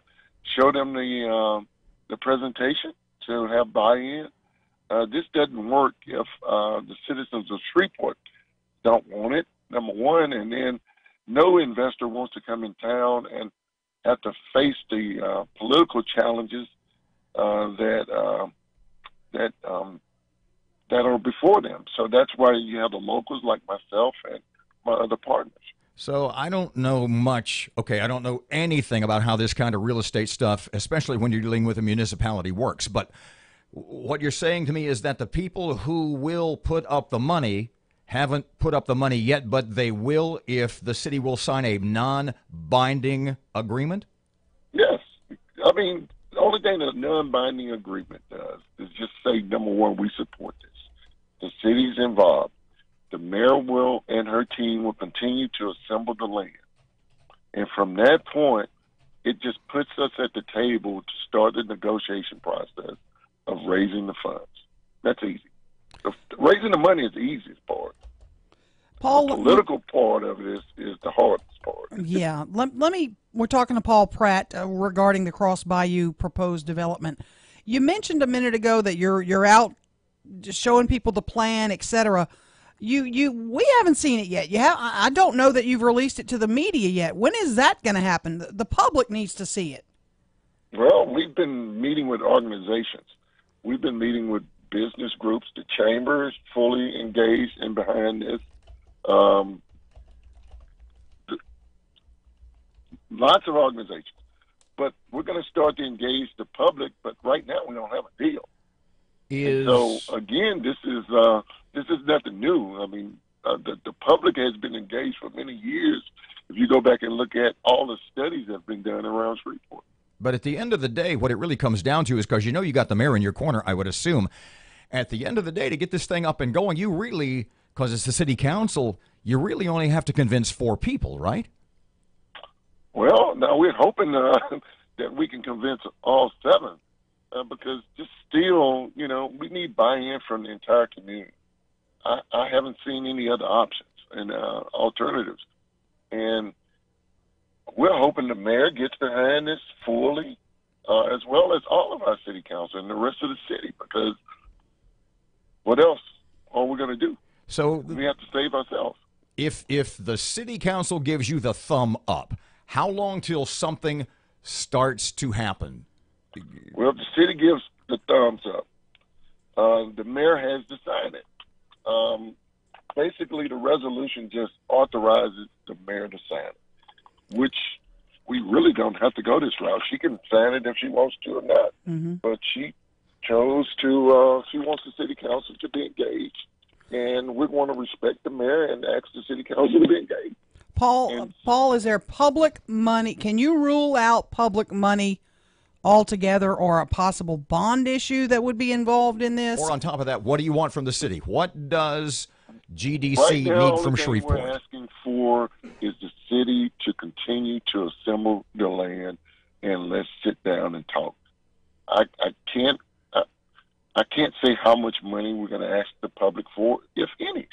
T: show them the presentation, to have buy-in. This doesn't work if the citizens of Shreveport don't want it, number one, and then no investor wants to come in town and have to face the political challenges that are before them. So that's why you have the locals like myself and my other partners.
A: So I don't know much. Okay, I don't know anything about how this kind of real estate stuff, especially when you're dealing with a municipality, works. But what you're saying to me is that the people who will put up the money haven't put up the money yet, but they will if the city will sign a non-binding agreement?
T: Yes. I mean, the only thing that a non-binding agreement does is just say, number one, we support this. The city's involved. The mayor will and her team will continue to assemble the land. And from that point, it just puts us at the table to start the negotiation process of raising the funds. That's easy. Raising the money is the easiest part.
B: Paul,
T: the political part of it is the hardest part.
B: Yeah. Let me, we're talking to Paul Pratt regarding the Cross Bayou proposed development. You mentioned a minute ago that you're out just showing people the plan, etc. We haven't seen it yet. I don't know that you've released it to the media yet. When is that going to happen? The public needs to see it.
T: Well, we've been meeting with organizations. We've been meeting with business groups. The chamber is fully engaged and behind this. Lots of organizations. But we're going to start to engage the public, but right now we don't have a deal. So, again, this is nothing new. I mean, the public has been engaged for many years. If you go back and look at all the studies that have been done around Shreveport.
A: But at the end of the day, what it really comes down to is, because you know you got the mayor in your corner, I would assume, at the end of the day, to get this thing up and going, you really, because it's the city council, you really only have to convince 4 people, right?
T: Well, now we're hoping that we can convince all 7, because just still, we need buy-in from the entire community. I haven't seen any other options and alternatives. And we're hoping the mayor gets behind this fully, as well as all of our city council and the rest of the city, because what else are we going to do?
A: So
T: we have to save ourselves.
A: If the city council gives you the thumb up, how long till something starts to happen?
T: Well, if the city gives the thumbs up, the mayor has to sign it. Basically, the resolution just authorizes the mayor to sign it, which we really don't have to go this route. She can sign it if she wants to or not.
B: Mm-hmm.
T: But she chose to, she wants the city council to be engaged. And we want to respect the mayor and ask the city council to be engaged.
B: Paul, is there public money? Can you rule out public money altogether, or a possible bond issue that would be involved in this?
A: Or on top of that, what do you want from the city? What does GDC
T: right now,
A: need from Shreveport?
T: What we're asking for is the city to continue to assemble the land, and let's sit down and talk. I can't say how much money we're going to ask the public for, if any.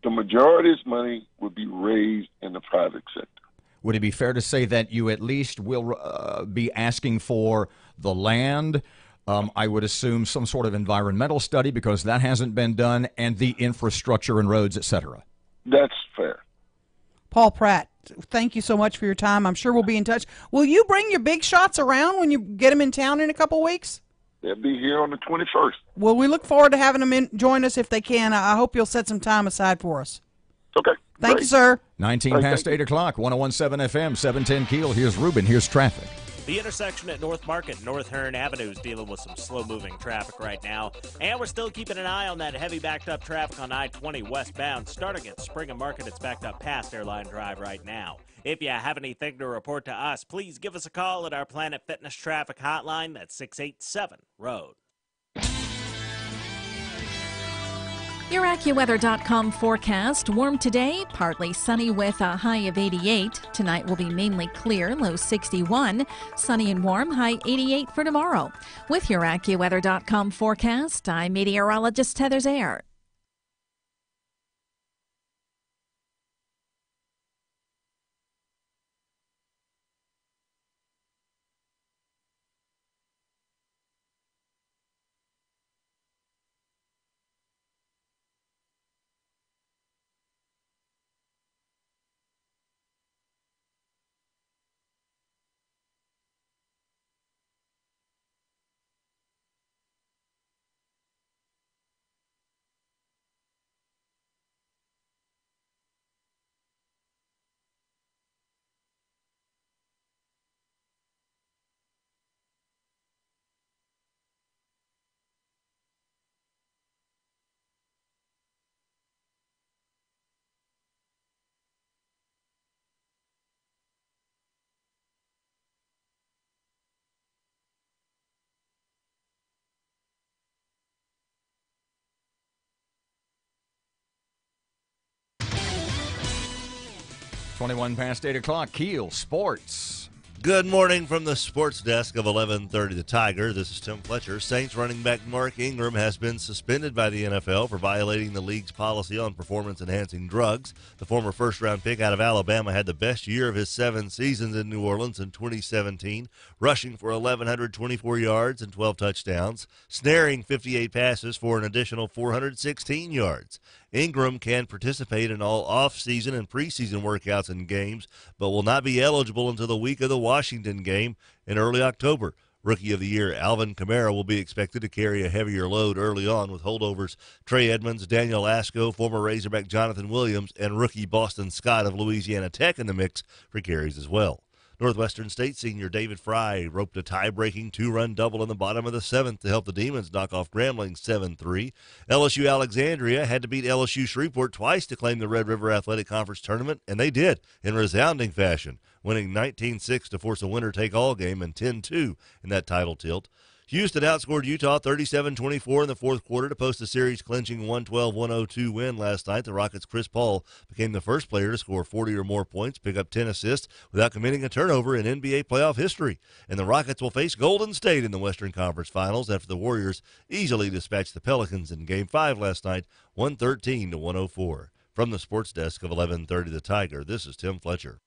T: The majority of this money would be raised in the private sector.
A: Would it be fair to say that you at least will be asking for the land? I would assume some sort of environmental study, because that hasn't been done, and the infrastructure and roads, etc.
T: That's fair.
B: Paul Pratt, thank you so much for your time. I'm sure we'll be in touch. Will you bring your big shots around when you get them in town in a couple weeks?
T: They'll be here on the 21st.
B: Well, we look forward to having them join us if they can. I hope you'll set some time aside for us.
T: Okay.
B: Thank you, sir.
A: 19 past 8 o'clock, 101.7 FM, 710 KEEL. Here's Ruben. Here's traffic.
H: The intersection at North Market, North Hearn Avenue is dealing with some slow-moving traffic right now. And we're still keeping an eye on that heavy backed-up traffic on I-20 westbound. Starting at Spring and Market, it's backed up past Airline Drive right now. If you have anything to report to us, please give us a call at our Planet Fitness Traffic Hotline. That's 687-ROAD.
I: Your AccuWeather.com forecast. Warm today, partly sunny with a high of 88. Tonight will be mainly clear, low 61. Sunny and warm, high 88 for tomorrow. With your AccuWeather.com forecast, I'm meteorologist Heather Zayer.
A: Twenty-one past 8 o'clock. KEEL Sports.
J: Good morning from the sports desk of 1130 The Tiger. This is Tim Fletcher. Saints running back Mark Ingram has been suspended by the NFL for violating the league's policy on performance-enhancing drugs. The former first-round pick out of Alabama had the best year of his 7 seasons in New Orleans in 2017, rushing for 1,124 yards and 12 touchdowns, snaring 58 passes for an additional 416 yards. Ingram can participate in all off-season and preseason workouts and games, but will not be eligible until the week of the Washington game in early October. Rookie of the Year Alvin Kamara will be expected to carry a heavier load early on with holdovers Trey Edmonds, Daniel Asco, former Razorback Jonathan Williams, and rookie Boston Scott of Louisiana Tech in the mix for carries as well. Northwestern State senior David Fry roped a tie-breaking 2-run double in the bottom of the 7th to help the Demons knock off Grambling 7-3. LSU Alexandria had to beat LSU Shreveport twice to claim the Red River Athletic Conference tournament, and they did in resounding fashion, winning 19-6 to force a winner-take-all game and 10-2 in that title tilt. Houston outscored Utah 37-24 in the fourth quarter to post a series-clinching 112-102 win last night. The Rockets' Chris Paul became the first player to score 40 or more points, pick up 10 assists without committing a turnover in NBA playoff history. And the Rockets will face Golden State in the Western Conference Finals after the Warriors easily dispatched the Pelicans in Game 5 last night, 113-104. From the sports desk of 1130 The Tiger, this is Tim Fletcher.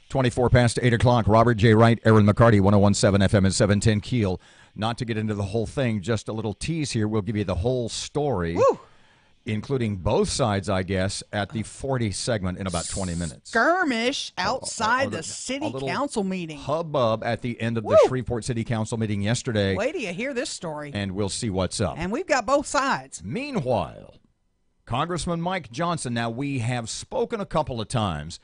A: Twenty-four past 8 o'clock. Robert J. Wright, Erin McCarty, 101.7 FM and 710 KEEL. Not to get into the whole thing, just a little tease here. We'll give you the whole story, including both sides, I guess, at the 40 segment in about 20 minutes.
B: Skirmish outside the city council meeting.
A: Hubbub at the end of the Shreveport City Council meeting yesterday.
B: Wait till you hear this story.
A: And we'll see what's up.
B: And we've got both sides.
A: Meanwhile, Congressman Mike Johnson. Now, we have spoken a couple of times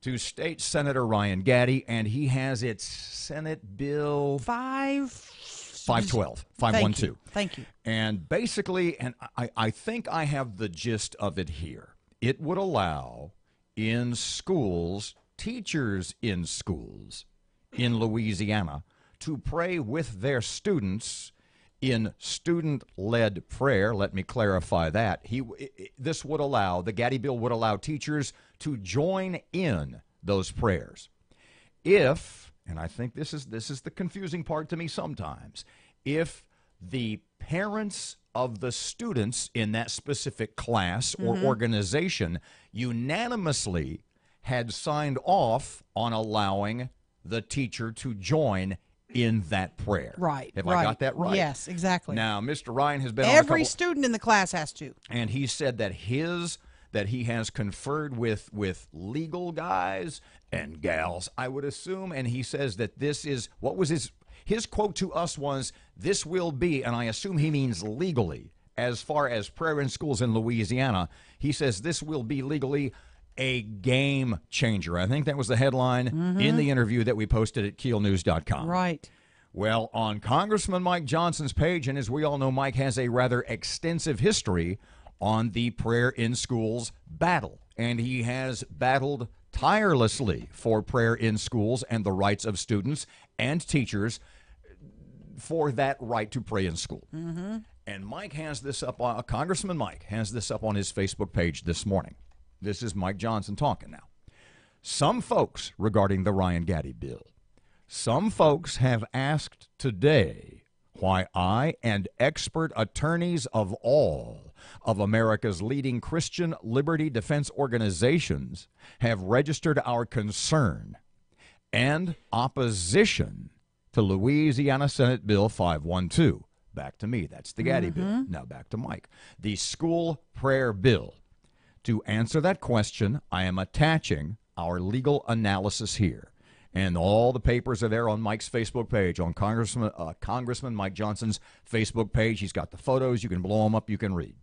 A: to State Senator Ryan Gaddy, and he has its Senate Bill 512, 512.
B: Thank you.
A: And basically, and I think I have the gist of it here. It would allow in schools, teachers in schools in Louisiana to pray with their students in student-led prayer. Let me clarify that. This would allow, the Gaddy bill would allow teachers to join in those prayers. If, and I think this is the confusing part to me sometimes, if the parents of the students in that specific class or organization unanimously had signed off on allowing the teacher to join in that prayer.
B: Right.
A: Have I got that right?
B: Yes, exactly.
A: Now, Mr. Ryan has been on
B: Every student in the class has to.
A: and he said that he has conferred with legal guys and gals, I would assume, and he says that this is, what was his quote to us was, this will be, and I assume he means legally, as far as prayer in schools in Louisiana, he says this will be legally a game changer. I think that was the headline in the interview that we posted at KEELnews.com.
B: Right.
A: Well, on Congressman Mike Johnson's page, and as we all know, Mike has a rather extensive history on the prayer in schools battle, and he has battled tirelessly for prayer in schools and the rights of students and teachers for that right to pray in school. And Mike has this up, Congressman Mike has this up on his Facebook page this morning. This is Mike Johnson talking now. Some folks, regarding the Ryan Gaddy bill, some folks have asked today why I and expert attorneys of all of America's leading Christian liberty defense organizations have registered our concern and opposition to Louisiana Senate Bill 512. Back to me. That's the Gaddy bill. Now back to Mike. The school prayer bill. To answer that question, I am attaching our legal analysis here. And all the papers are there on Mike's Facebook page, on Congressman Mike Johnson's Facebook page. He's got the photos. You can blow them up. You can read.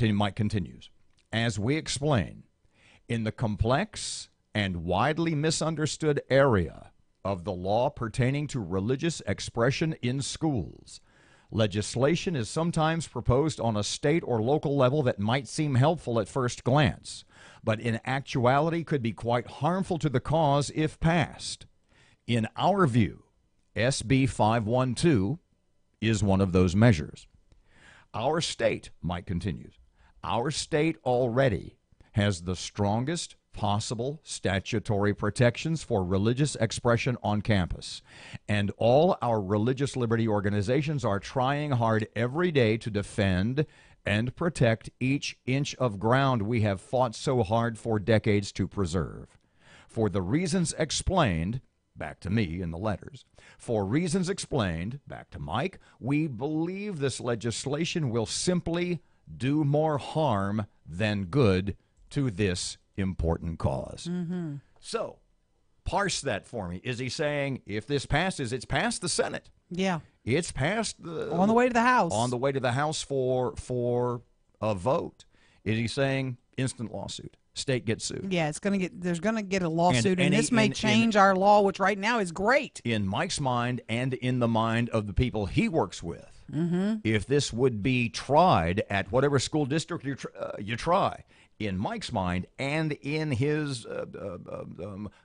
A: Mike continues. As we explain, in the complex and widely misunderstood area of the law pertaining to religious expression in schools, legislation is sometimes proposed on a state or local level that might seem helpful at first glance, but in actuality could be quite harmful to the cause if passed. In our view, SB 512 is one of those measures. Our state, Mike continues, our state already has the strongest possible statutory protections for religious expression on campus. And all our religious liberty organizations are trying hard every day to defend and protect each inch of ground we have fought so hard for decades to preserve. For the reasons explained, back to me in the letters, for reasons explained, back to Mike, we believe this legislation will simply do more harm than good to this important cause. So, parse that for me. Is he saying if this passes, it's passed the Senate?
B: Yeah.
A: It's passed the
B: on the way to the House.
A: On the way to the House for a vote. Is he saying instant lawsuit? State gets sued.
B: Yeah, there's going to get a lawsuit, and this may change our law, which right now is great.
A: In Mike's mind and in the mind of the people he works with, if this would be tried at whatever school district you try, in Mike's mind and in his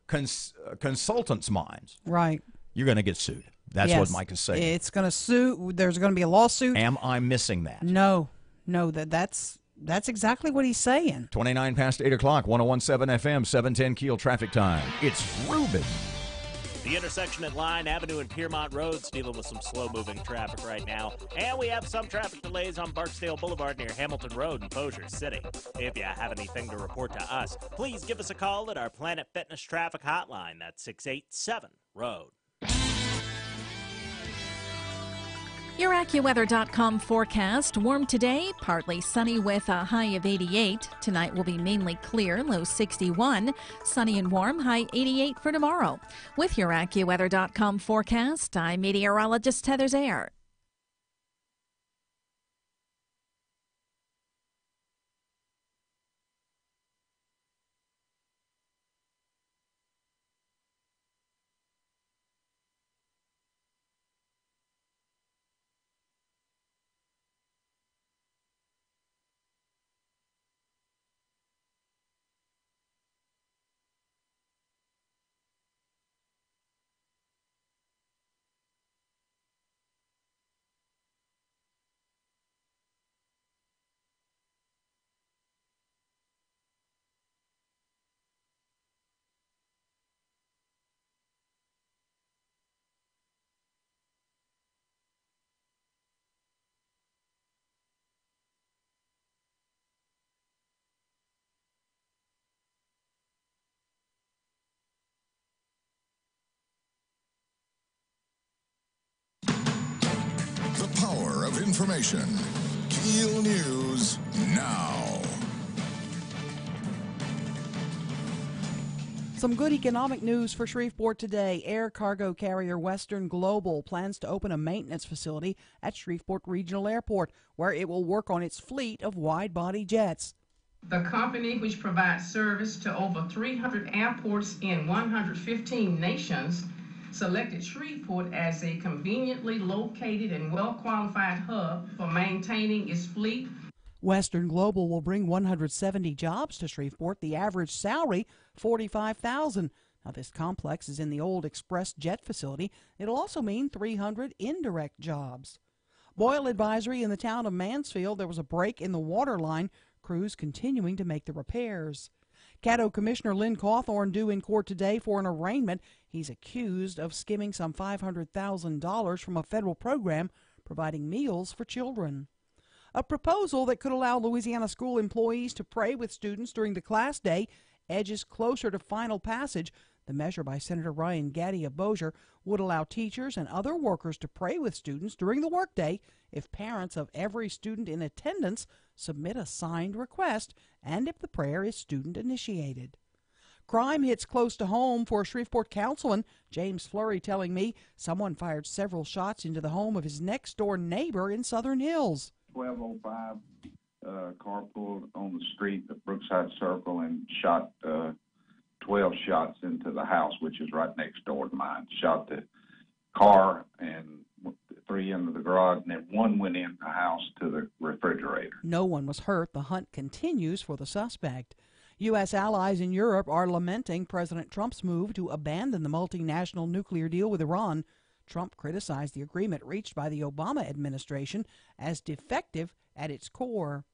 A: consultants' minds,
B: right,
A: you're going to get sued. That's what Mike is saying.
B: It's going to sue. There's going to be a lawsuit.
A: Am I missing that?
B: No, that's exactly what he's saying.
A: 29 past 8 o'clock, 101.7 FM, 710 Keel traffic time. It's Ruben.
H: The intersection at Line Avenue and Piermont Roads dealing with some slow-moving traffic right now. And we have some traffic delays on Barksdale Boulevard near Hamilton Road in Bossier City. If you have anything to report to us, please give us a call at our Planet Fitness traffic hotline. That's 687-ROAD.
I: Your AccuWeather.com forecast. Warm today, partly sunny with a high of 88. Tonight will be mainly clear, low 61. Sunny and warm, high 88 for tomorrow. With your AccuWeather.com forecast, I'm meteorologist Heather Zayer.
C: power of information. KEEL News now.
B: Some good economic news for Shreveport today. Air cargo carrier Western Global plans to open a maintenance facility at Shreveport Regional Airport where it will work on its fleet of wide-body jets.
G: The company, which provides service to over 300 airports in 115 nations, selected Shreveport as a conveniently located and well-qualified hub for maintaining its fleet.
B: Western Global will bring 170 jobs to Shreveport, the average salary $45,000. Now, this complex is in the old Express Jet facility. It'll also mean 300 indirect jobs. Boil advisory in the town of Mansfield. There was a break in the water line. Crews continuing to make the repairs. Caddo Commissioner Lynn Cawthorn due in court today for an arraignment. He's accused of skimming some $500,000 from a federal program providing meals for children. A proposal that could allow Louisiana school employees to pray with students during the class day edges closer to final passage. The measure by Senator Ryan Gaddy of Bossier would allow teachers and other workers to pray with students during the workday if parents of every student in attendance submit a signed request and if the prayer is student-initiated. Crime hits close to home for a Shreveport councilman. James Flurry telling me someone fired several shots into the home of his next-door neighbor in Southern Hills.
K: 1205, car pulled on the street at Brookside Circle and shot 12 shots into the house, which is right next door to mine. Shot the car and 3 into the garage, and then 1 went in the house to the refrigerator.
B: No one was hurt. The hunt continues for the suspect. U.S. allies in Europe are lamenting President Trump's move to abandon the multinational nuclear deal with Iran. Trump criticized the agreement reached by the Obama administration as defective at its core.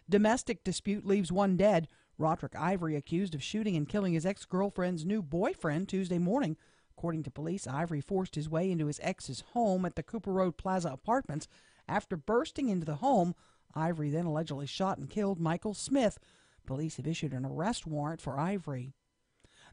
B: Domestic dispute leaves 1 dead. Roderick Ivory accused of shooting and killing his ex-girlfriend's new boyfriend Tuesday morning. According to police, Ivory forced his way into his ex's home at the Cooper Road Plaza Apartments. After bursting into the home, Ivory then allegedly shot and killed Michael Smith. Police have issued an arrest warrant for Ivory.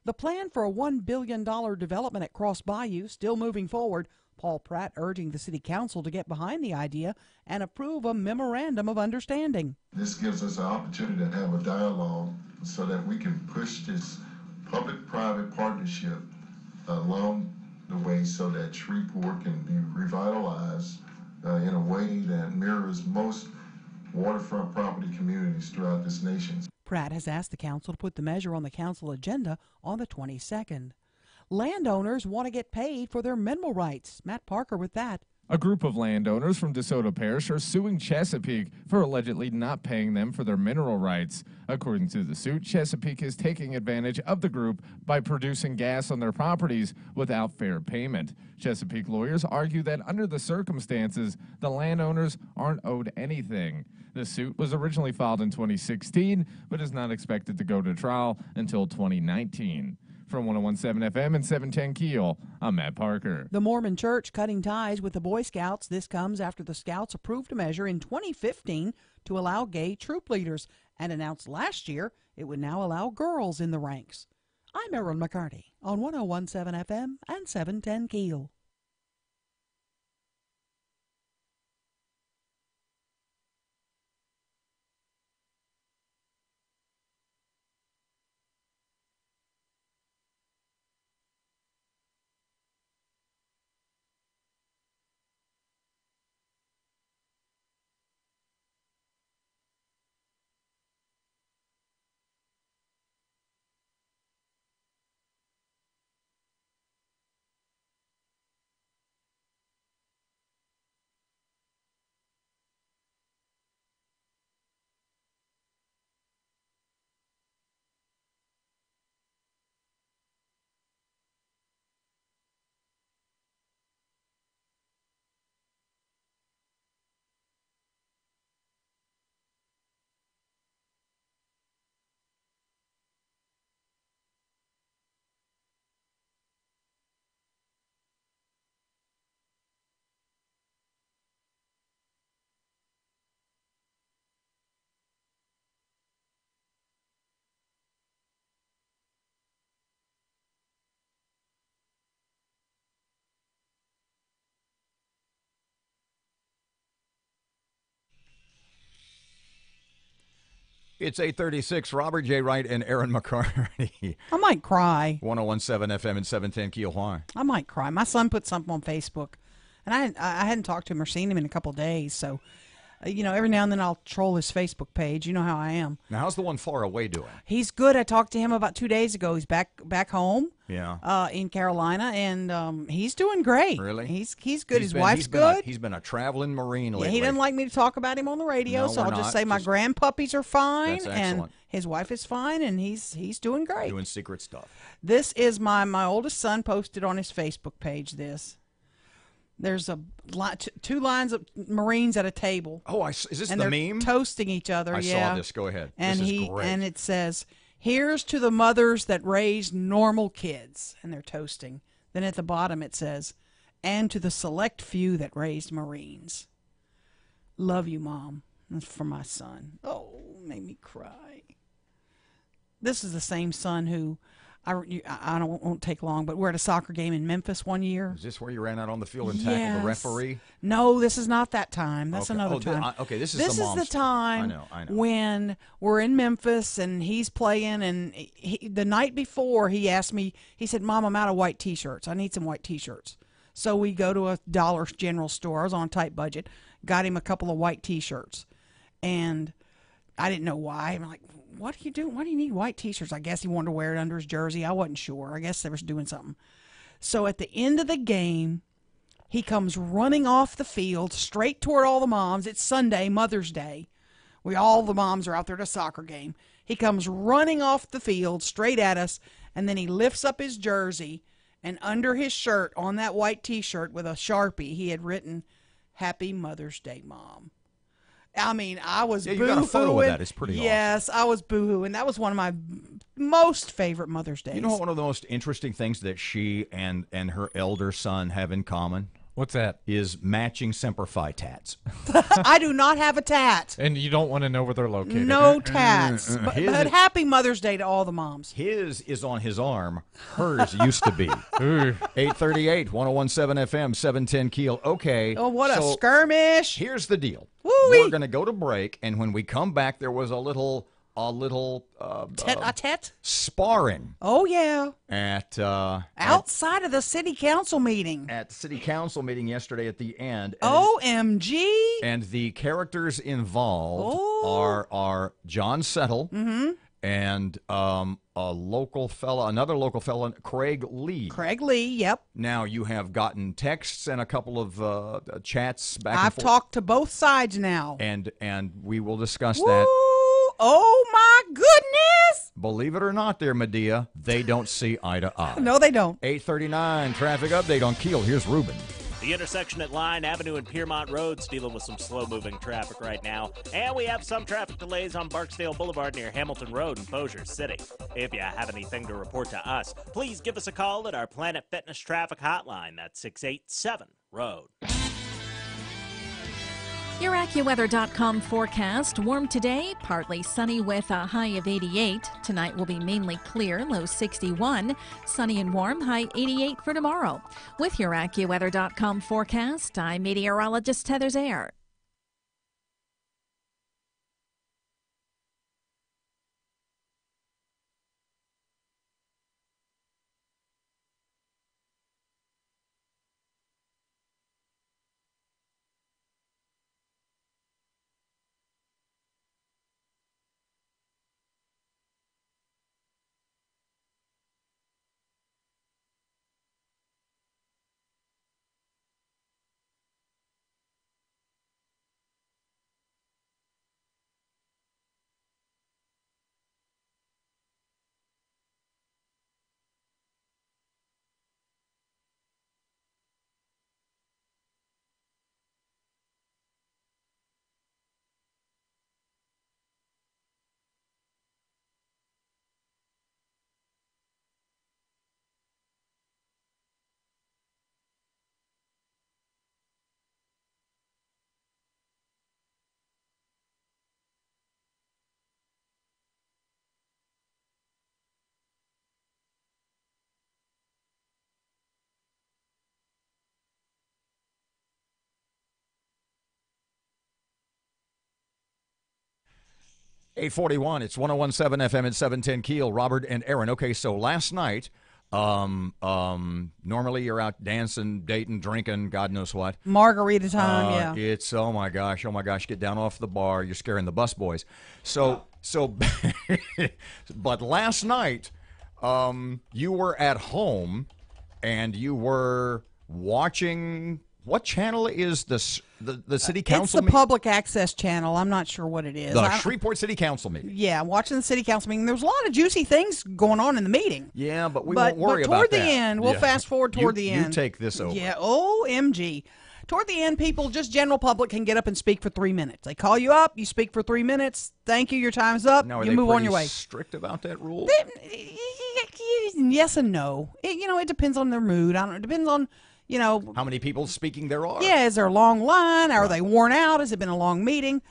B: The plan for a $1 billion development at Cross Bayou still moving forward. Paul Pratt urging the city council to get behind the idea and approve a memorandum of understanding.
D: This gives us an opportunity to have a dialogue so that we can push this public-private partnership along the way so that Shreveport can be revitalized in a way that mirrors most waterfront property communities throughout this nation.
B: Pratt has asked the council to put the measure on the council agenda on the 22nd. Landowners want to get paid for their mineral rights. Matt Parker with that.
E: A group of landowners from DeSoto Parish are suing Chesapeake for allegedly not paying them for their mineral rights. According to the suit, Chesapeake is taking advantage of the group by producing gas on their properties without fair payment. Chesapeake lawyers argue that under the circumstances, the landowners aren't owed anything. The suit was originally filed in 2016, but is not expected to go to trial until 2019. From 101.7 FM and 710 KEEL, I'm Matt Parker.
B: The Mormon Church cutting ties with the Boy Scouts. This comes after the Scouts approved a measure in 2015 to allow gay troop leaders and announced last year it would now allow girls in the ranks. I'm Erin McCarty on 101.7 FM and 710 KEEL.
A: It's 8:36. Robert J. Wright and Erin McCarty.
B: I might cry.
A: 101.7 FM and 710 Keel. Why?
B: I might cry. My son put something on Facebook, and I hadn't talked to him or seen him in a couple of days. So, every now and then I'll troll his Facebook page. You know how I am.
A: Now, how's the one far away doing?
B: He's good. I talked to him about 2 days ago. He's back home.
A: Yeah.
B: In Carolina, and he's doing great.
A: Really?
B: He's good. His wife's good.
A: He's been a traveling Marine lately.
B: Yeah, he doesn't like me to talk about him on the radio,
A: No,
B: so
A: we're
B: I'll just
A: not.
B: say my grandpuppies are fine,
A: That's
B: and
A: excellent.
B: his wife is fine, and he's doing great.
A: Doing secret stuff.
B: This is my oldest son posted on his Facebook page. There's two lines of Marines at a table.
A: Oh, is this
B: and
A: the
B: they're
A: meme?
B: Toasting each other.
A: I
B: yeah.
A: saw this. Go ahead.
B: And
A: this is great.
B: and it says, "Here's to the mothers that raised normal kids," and they're toasting. Then at the bottom it says, "And to the select few that raised Marines. Love you, Mom." That's for my son. Oh, made me cry. This is the same son who, I won't take long, but we're at a soccer game in Memphis one year.
A: Is this where you ran out on the field and tackled the referee?
B: No, this is not that time. That's
A: Okay.
B: another time.
A: This is
B: This
A: the
B: is
A: mom's
B: the time
A: I know.
B: when we're in Memphis and he's playing. And the night before, he asked me, he said, "Mom, I'm out of white T-shirts. I need some white T-shirts." So we go to a Dollar General store. I was on a tight budget. Got him a couple of white T-shirts. And I didn't know why. I'm like, "What are you doing? Why do you need white T-shirts?" I guess he wanted to wear it under his jersey. I wasn't sure. I guess they were doing something. So at the end of the game, he comes running off the field straight toward all the moms. It's Sunday, Mother's Day. All the moms are out there at a soccer game. He comes running off the field straight at us, and then he lifts up his jersey, and under his shirt, on that white T-shirt with a Sharpie, he had written, "Happy Mother's Day, Mom." I mean, I was boo-hooing.
A: You got a photo of that. It's pretty awesome.
B: Yes, I was boo-hooing. That was one of my most favorite Mother's Days.
A: You know what one of the most interesting things that she and her elder son have in common?
L: What's that?
A: Is matching Semper Fi tats.
B: I do not have a tat.
L: And you don't want to know where they're located.
B: No tats. But happy Mother's Day to all the moms.
A: His is on his arm. Hers used to be. 838, 101.7 FM, 710 Keel. Okay.
B: Oh, what a skirmish.
A: Here's the deal.
B: Woo-wee.
A: We're going to go to break, and when we come back, there was a little
B: tete-a-tete?
A: Sparring.
B: Oh, yeah.
A: Outside
B: of the city council meeting.
A: At the city council meeting yesterday at the end.
B: OMG.
A: And the characters involved
B: Oh.
A: are John Settle and another local fella, Craig Lee.
B: Craig Lee, yep.
A: Now, you have gotten texts and a couple of chats back and
B: I've
A: forth.
B: talked to both sides now.
A: And we will discuss
B: Woo!
A: that.
B: Oh, my goodness.
A: Believe it or not there, Medea, they don't see eye to eye.
B: No, they don't.
A: 8:39, traffic update on Keel. Here's Ruben.
H: The intersection at Line Avenue and Piermont Roads dealing with some slow-moving traffic right now. And we have some traffic delays on Barksdale Boulevard near Hamilton Road in Bossier City. If you have anything to report to us, please give us a call at our Planet Fitness traffic hotline. That's 687-ROAD.
I: Your AccuWeather.com forecast. Warm today, partly sunny with a high of 88. Tonight will be mainly clear, low 61. Sunny and warm, high 88 for tomorrow. With your AccuWeather.com forecast, I'm meteorologist Heather Zayer.
A: 841, it's 101.7 FM at 710 Keel. Robert and Erin. Okay, so last night, normally you're out dancing, dating, drinking, God knows what.
B: Margarita time, yeah.
A: It's, oh my gosh, get down off the bar. You're scaring the busboys. So, but last night, you were at home and you were watching. What channel is this? The city council?
B: It's the public access channel. I'm not sure what it is.
A: The Shreveport City Council meeting.
B: Yeah, watching the city council meeting. There was a lot of juicy things going on in the meeting.
A: Yeah, but we won't worry about that.
B: Toward the end, we'll fast forward toward the end.
A: You take this over.
B: Yeah, OMG. Toward the end, people, just general public, can get up and speak for 3 minutes. They call you up, you speak for 3 minutes. Thank you, your time's up.
A: Now,
B: you move on your way.
A: Strict about that rule?
B: Yes and no. It depends on their mood. I don't know. It depends on,
A: how many people speaking there are.
B: Yeah, is there a long line? Are they worn out? Has it been a long meeting?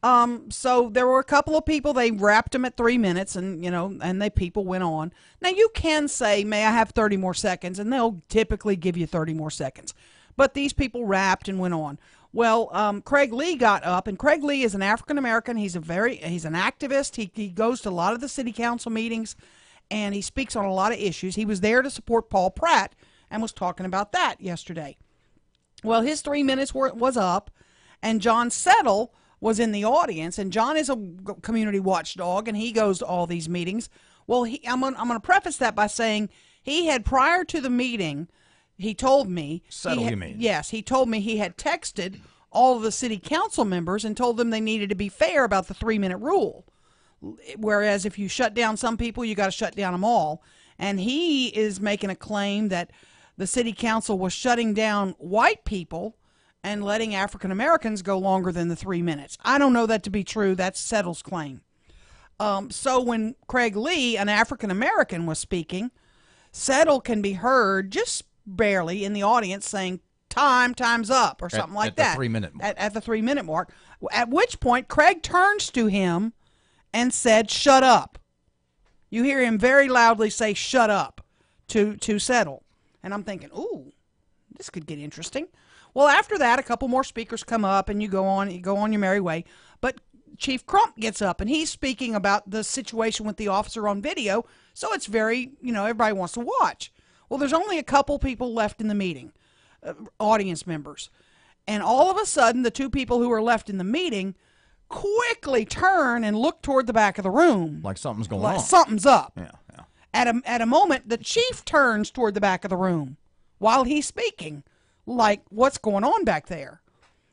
B: So there were a couple of people, they wrapped them at 3 minutes, and people went on. Now, you can say, may I have 30 more seconds? And they'll typically give you 30 more seconds. But these people wrapped and went on. Well, Craig Lee got up, and Craig Lee is an African-American. He's an activist. He goes to a lot of the city council meetings, and he speaks on a lot of issues. He was there to support Paul Pratt and was talking about that yesterday. Well, his 3 minutes was up, and John Settle was in the audience, and John is a community watchdog, and he goes to all these meetings. Well, I'm going to preface that by saying he had, prior to the meeting, he told me.
A: Settle, you mean?
B: Yes, he told me he had texted all of the city council members and told them they needed to be fair about the 3-minute rule. Whereas if you shut down some people, you got to shut down them all. And he is making a claim that the city council was shutting down white people and letting African Americans go longer than the 3 minutes. I don't know that to be true. That's Settle's claim. So when Craig Lee, an African American, was speaking, Settle can be heard just barely in the audience saying, time's up, or something like that.
A: At the 3 minute mark.
B: At the 3 minute mark. At which point, Craig turns to him and said, shut up. You hear him very loudly say, shut up, to Settle. And I'm thinking, ooh, this could get interesting. Well, after that, a couple more speakers come up, and you go on your merry way. But Chief Crump gets up, and he's speaking about the situation with the officer on video, so it's very, everybody wants to watch. Well, there's only a couple people left in the meeting, audience members. And all of a sudden, the two people who are left in the meeting quickly turn and look toward the back of the room.
A: Like something's going on.
B: Something's up.
A: Yeah.
B: At a moment, the chief turns toward the back of the room while he's speaking, like, what's going on back there?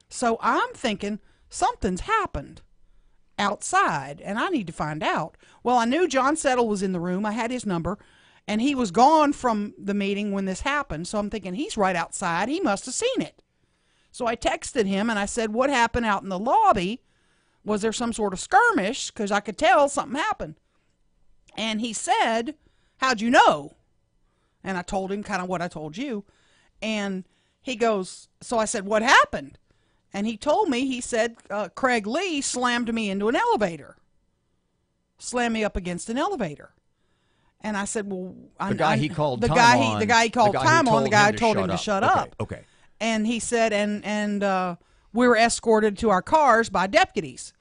B: So I'm thinking something's happened outside, and I need to find out. Well, I knew John Settle was in the room. I had his number. And he was gone from the meeting when this happened, so I'm thinking he's right outside. He must have seen it. So I texted him, and I said, what happened out in the lobby? Was there some sort of skirmish? Because I could tell something happened. And he said, how'd you know? And I told him kind of what I told you. And he goes, so I said, what happened? And he told me, he said, Craig Lee slammed me into an elevator. Slammed me up against an elevator. And I said, well,
A: the guy he called
B: who told him to shut up.
A: Okay.
B: And he said, and we were escorted to our cars by deputies.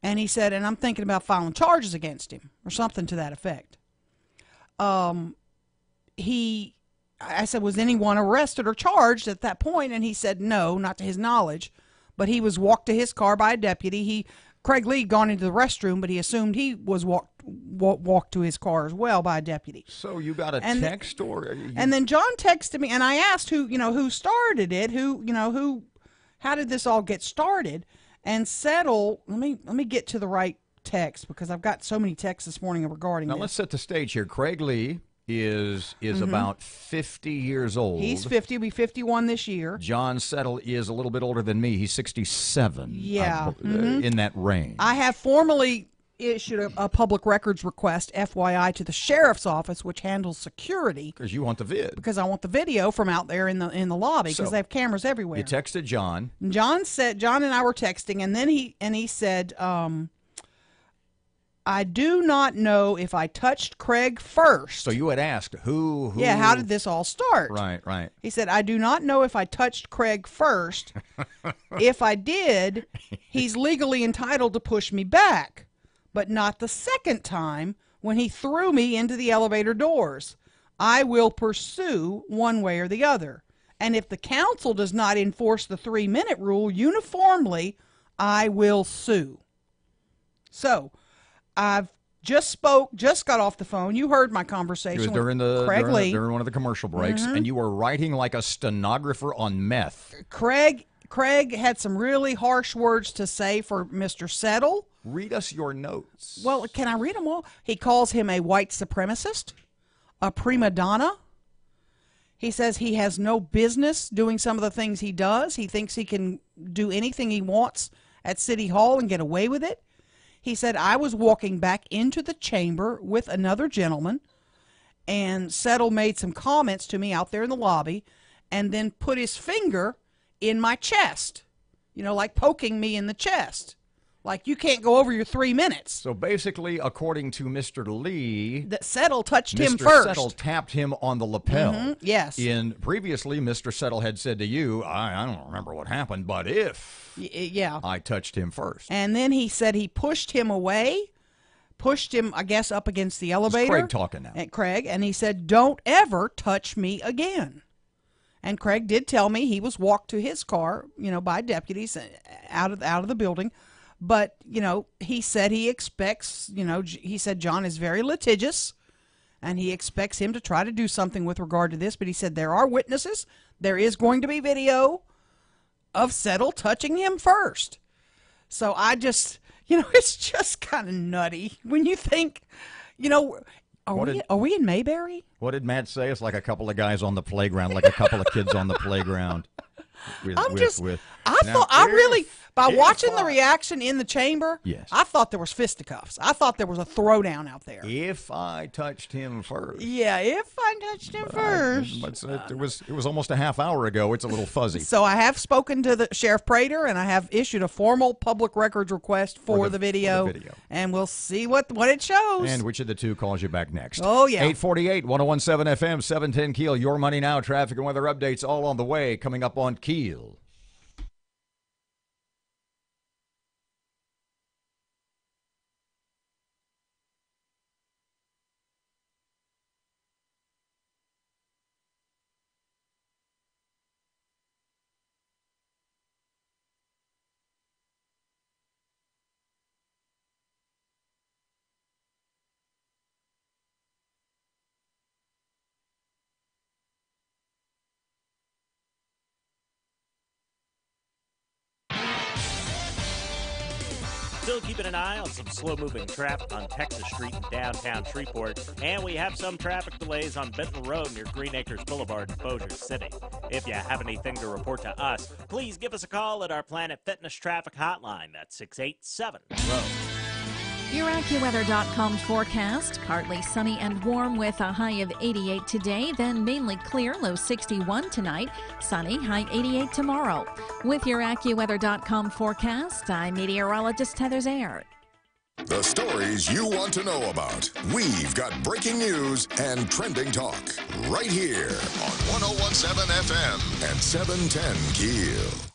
B: And he said, and I'm thinking about filing charges against him or something to that effect. I said, was anyone arrested or charged at that point? And he said, no, not to his knowledge. But he was walked to his car by a deputy. Craig Lee had gone into the restroom, but he assumed he was walked to his car as well by a deputy.
A: So you got a text, or?
B: And then John texted me, and I asked who started it, how did this all get started? And Settle, let me get to the right text, because I've got so many texts this morning regarding this.
A: Now let's set the stage here. Craig Lee is about 50 years old.
B: He's 50. He'll be 51 this year.
A: John Settle is a little bit older than me. He's 67.
B: Yeah.
A: In that range.
B: I have formally issued a public records request, FYI, to the sheriff's office, which handles security.
A: Because you want the vid.
B: Because I want the video from out there in the lobby, because they have cameras everywhere.
A: You texted John.
B: John and I were texting, and then he said, I do not know if I touched Craig first.
A: So you had asked who?
B: Yeah, how did this all start?
A: Right.
B: He said, I do not know if I touched Craig first. If I did, he's legally entitled to push me back. but not the second time when he threw me into the elevator doors. I will pursue one way or the other. And if the council does not enforce the 3-minute rule uniformly, I will sue. So, I've just got off the phone. You heard my conversation
A: It was during
B: with Craig Lee.
A: during one of the commercial breaks, and you were writing like a stenographer on meth.
B: Craig had some really harsh words to say for Mr. Settle.
A: Read us your notes.
B: Well, can I read them all? He calls him a white supremacist, a prima donna. He says he has no business doing some of the things he does. He thinks he can do anything he wants at City Hall and get away with it. He said, I was walking back into the chamber with another gentleman, and Settle made some comments to me out there in the lobby, and then put his finger in my chest, like poking me in the chest. Like, you can't go over your 3 minutes.
A: So basically, according to Mr. Lee,
B: that Settle touched him
A: Mr.
B: first.
A: Settle tapped him on the lapel.
B: Yes.
A: Previously, Mr. Settle had said to you, I don't remember what happened, but if I touched him first.
B: And then he said he pushed him away, pushed him, I guess, up against the elevator.
A: It's Craig talking now.
B: And he said, don't ever touch me again. And Craig did tell me he was walked to his car, by deputies out of the building. But, he said he expects, he said John is very litigious, and he expects him to try to do something with regard to this. But he said there are witnesses. There is going to be video of Settle touching him first. So I just, it's just kind of nutty when you think, are we in Mayberry?
A: What did Matt say? It's like a couple of guys on the playground, like a couple of kids on the playground.
B: Watching the reaction in the chamber,
A: yes,
B: I thought there was fisticuffs. I thought there was a throwdown out there.
A: If I touched him first.
B: Yeah, if I touched him first.
A: But it was almost a half hour ago. It's a little fuzzy.
B: So I have spoken to the Sheriff Prater, and I have issued a formal public records request for the video. And we'll see what it shows.
A: And which of the two calls you back next?
B: Oh, yeah.
A: 848, 1017 FM, 710 KEEL. Your Money Now, traffic and weather updates all on the way. Coming up on KEEL.
H: Still keeping an eye on some slow-moving traffic on Texas Street in downtown Shreveport, and we have some traffic delays on Benton Road near Green Acres Boulevard in Bossier City. If you have anything to report to us, please give us a call at our Planet Fitness traffic hotline. That's 687-ROAD.
I: Your AccuWeather.com forecast, partly sunny and warm with a high of 88 today, then mainly clear, low 61 tonight, sunny, high 88 tomorrow. With your AccuWeather.com forecast, I'm meteorologist Heather Zaire.
C: The stories you want to know about. We've got breaking news and trending talk right here on 1017 FM and 710 KEEL.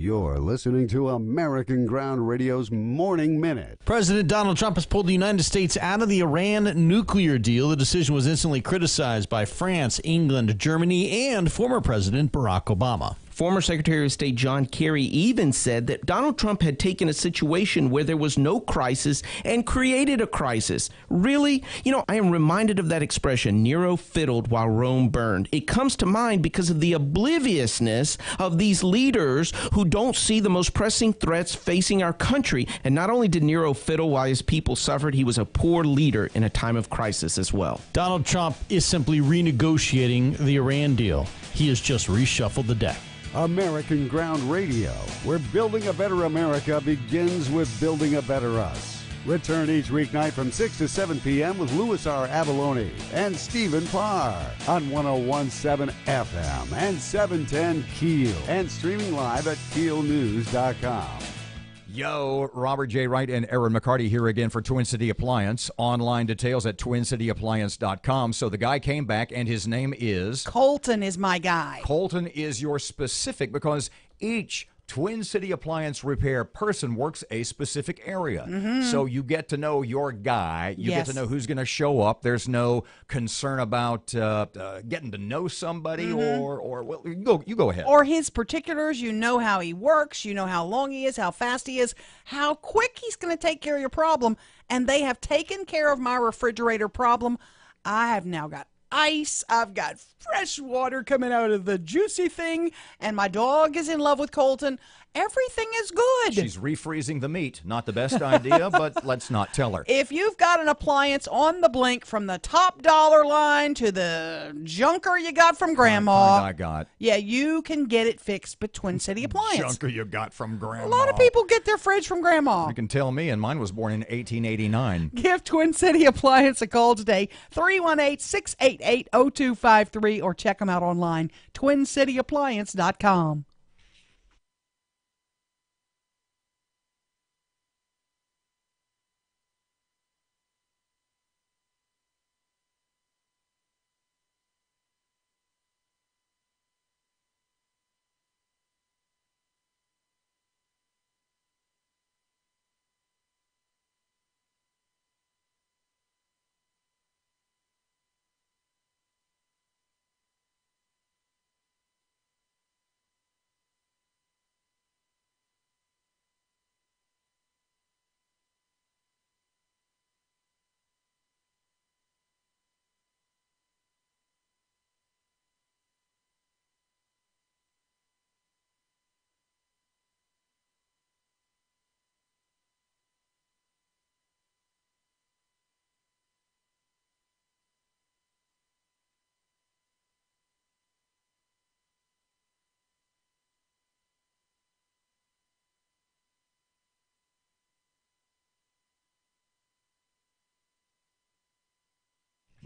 U: You're listening to American Ground Radio's Morning Minute.
V: President Donald Trump has pulled the United States out of the Iran nuclear deal. The decision was instantly criticized by France, England, Germany, and former President Barack Obama.
W: Former Secretary of State John Kerry even said that Donald Trump had taken a situation where there was no crisis and created a crisis. Really? I am reminded of that expression, Nero fiddled while Rome burned. It comes to mind because of the obliviousness of these leaders who don't see the most pressing threats facing our country. And not only did Nero fiddle while his people suffered, he was a poor leader in a time of crisis as well.
V: Donald Trump is simply renegotiating the Iran deal. He has just reshuffled the deck.
U: American Ground Radio, where building a better America begins with building a better us. Return each weeknight from 6 to 7 p.m. with Louis R. Avalone and Stephen Parr on 101.7 FM and 710 KEEL and streaming live at KEELnews.com.
A: Yo, Robert J. Wright and Erin McCarty here again for Twin City Appliance. Online details at twincityappliance.com. So the guy came back, and his name is...
B: Colton is my guy.
A: Colton is your specific, because each Twin City Appliance repair person works a specific area.
B: Mm-hmm.
A: So you get to know your guy. You
B: Yes.
A: get to know who's going to show up. There's no concern about getting to know somebody or well, you go ahead.
B: Or his particulars. You know how he works. You know how long he is, how fast he is, how quick he's going to take care of your problem. And they have taken care of my refrigerator problem. I have now got ice. I've got fresh water coming out of the juicy thing. And my dog is in love with Colton. Everything is good.
A: She's refreezing the meat. Not the best idea, but let's not tell her.
B: If you've got an appliance on the blink from the top dollar line to the junker you got from Grandma,
A: I got.
B: yeah, you can get it fixed with Twin City Appliance.
A: Junker you got from Grandma.
B: A lot of people get their fridge from Grandma.
A: You can tell me, and mine was born in 1889.
B: Give Twin City Appliance a call today, 318-688-0253, or check them out online, twincityappliance.com.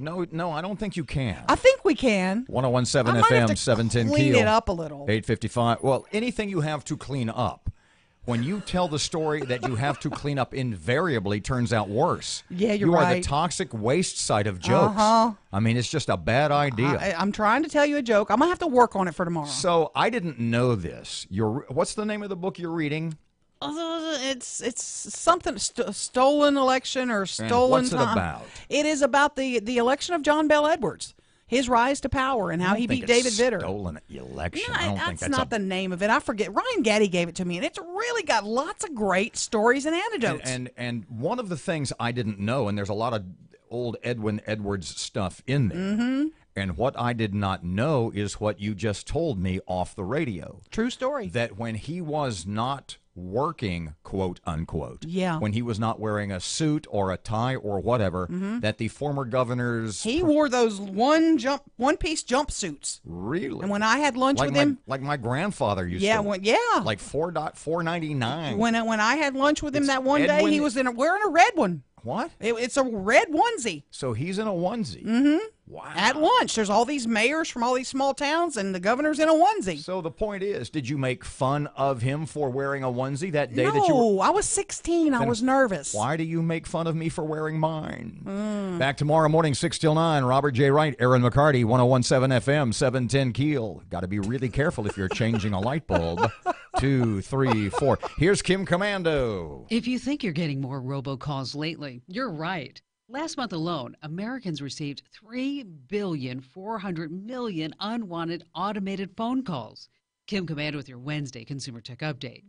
A: No, I don't think you can.
B: I think we can.
A: 101.7
B: I might have
A: FM,
B: to
A: 710
B: clean
A: KEEL.
B: it up a little.
A: 855. Well, anything you have to clean up. When you tell the story that you have to clean up, invariably turns out worse.
B: Yeah, you're
A: You are the
B: right.
A: toxic waste side of jokes.
B: Uh-huh.
A: I mean, it's just a bad idea.
B: I'm trying to tell you a joke. I'm going to have to work on it for tomorrow.
A: So I didn't know this. What's the name of the book you're reading?
B: It's something stolen election or stolen
A: what's it
B: time.
A: about?
B: It is about the election of John Bell Edwards, his rise to power, and how he beat David Vitter.
A: Stolen election.
B: No,
A: I don't think
B: that's not the name of it. I forget. Ryan Gaddy gave it to me, and it's really got lots of great stories and anecdotes.
A: And one of the things I didn't know, and there's a lot of old Edwin Edwards stuff in there.
B: Mm-hmm.
A: And what I did not know is what you just told me off the radio.
B: True story.
A: That when he was not working, quote unquote, when he was not wearing a suit or a tie or whatever, that the former governor's...
B: He wore those one-piece jumpsuits.
A: Really?
B: And when I had lunch with him...
A: Like my grandfather used to. Like $4.99.
B: When I had lunch with him that one day,
A: Edwin-
B: he was wearing a red one.
A: What?
B: It's a red onesie.
A: So he's in a onesie.
B: Mm-hmm.
A: Wow.
B: At lunch, there's all these mayors from all these small towns, and the governor's in a onesie.
A: So the point is, did you make fun of him for wearing a onesie that day
B: No,
A: that you were...
B: I was 16. I was nervous.
A: Why do you make fun of me for wearing mine? Back tomorrow morning, 6 till 9. Robert J. Wright, Erin McCarty, 101.7 FM, 710 KEEL. Got to be really careful if you're changing a light bulb. 2, 3, 4. Here's Kim Commando.
M: If you think you're getting more robocalls lately, you're right. Last month alone, Americans received 3,400,000,000 unwanted automated phone calls. Kim Commando with your Wednesday Consumer Tech Update.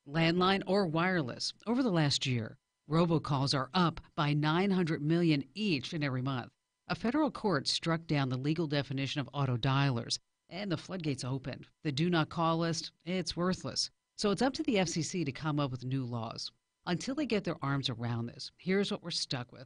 M: Landline or wireless, over the last year, robocalls are up by 900 million each and every month. A federal court struck down the legal definition of auto dialers, and the floodgates opened. The do not call list, it's worthless. So it's up to the FCC to come up with new laws. Until they get their arms around this, here's what we're stuck with.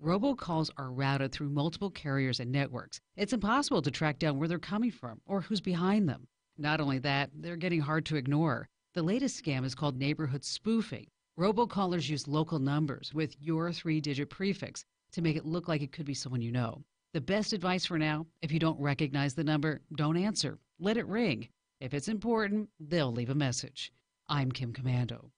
M: Robocalls are routed through multiple carriers and networks. It's impossible to track down where they're coming from or who's behind them. Not only that, they're getting hard to ignore. The latest scam is called neighborhood spoofing. Robocallers use local numbers with your 3-digit prefix to make it look like it could be someone you know. The best advice for now, if you don't recognize the number, don't answer. Let it ring. If it's important, they'll leave a message. I'm Kim Commando.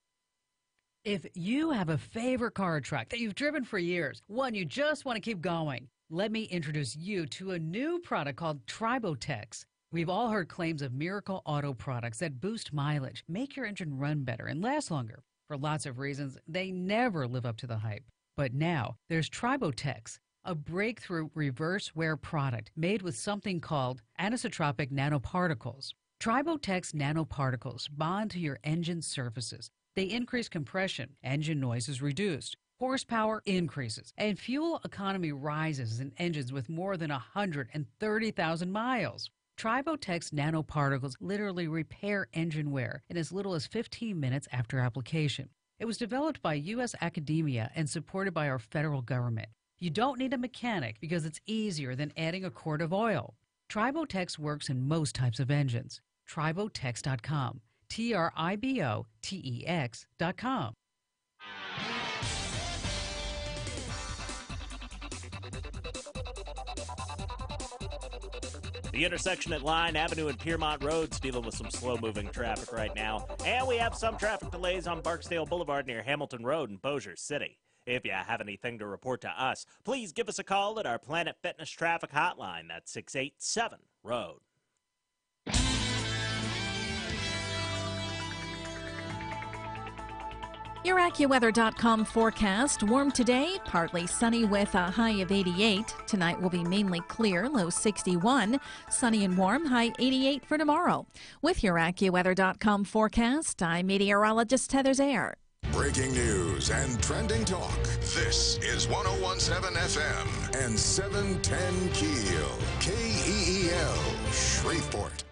M: If you have a favorite car or truck that you've driven for years, one you just want to keep going, let me introduce you to a new product called Tribotex. We've all heard claims of miracle auto products that boost mileage, make your engine run better, and last longer. For lots of reasons, they never live up to the hype. But now, there's Tribotex, a breakthrough reverse wear product made with something called anisotropic nanoparticles. Tribotex nanoparticles bond to your engine surfaces. They increase compression, engine noise is reduced, horsepower increases, and fuel economy rises in engines with more than 130,000 miles. Tribotex nanoparticles literally repair engine wear in as little as 15 minutes after application. It was developed by U.S. academia and supported by our federal government. You don't need a mechanic because it's easier than adding a quart of oil. Tribotex works in most types of engines. Tribotex.com. Tribotex.com.
H: The intersection at Line Avenue and Piermont Roads dealing with some slow-moving traffic right now. And we have some traffic delays on Barksdale Boulevard near Hamilton Road in Bossier City. If you have anything to report to us, please give us a call at our Planet Fitness traffic hotline. That's 687-ROAD.
I: Your AccuWeather.com forecast. Warm today, partly sunny with a high of 88. Tonight will be mainly clear, low 61. Sunny and warm, high 88 for tomorrow. With your AccuWeather.com forecast, I'm meteorologist Heather Zayer.
C: Breaking news and trending talk. This is 101.7 FM and 710 KEEL. KEEL, Shreveport.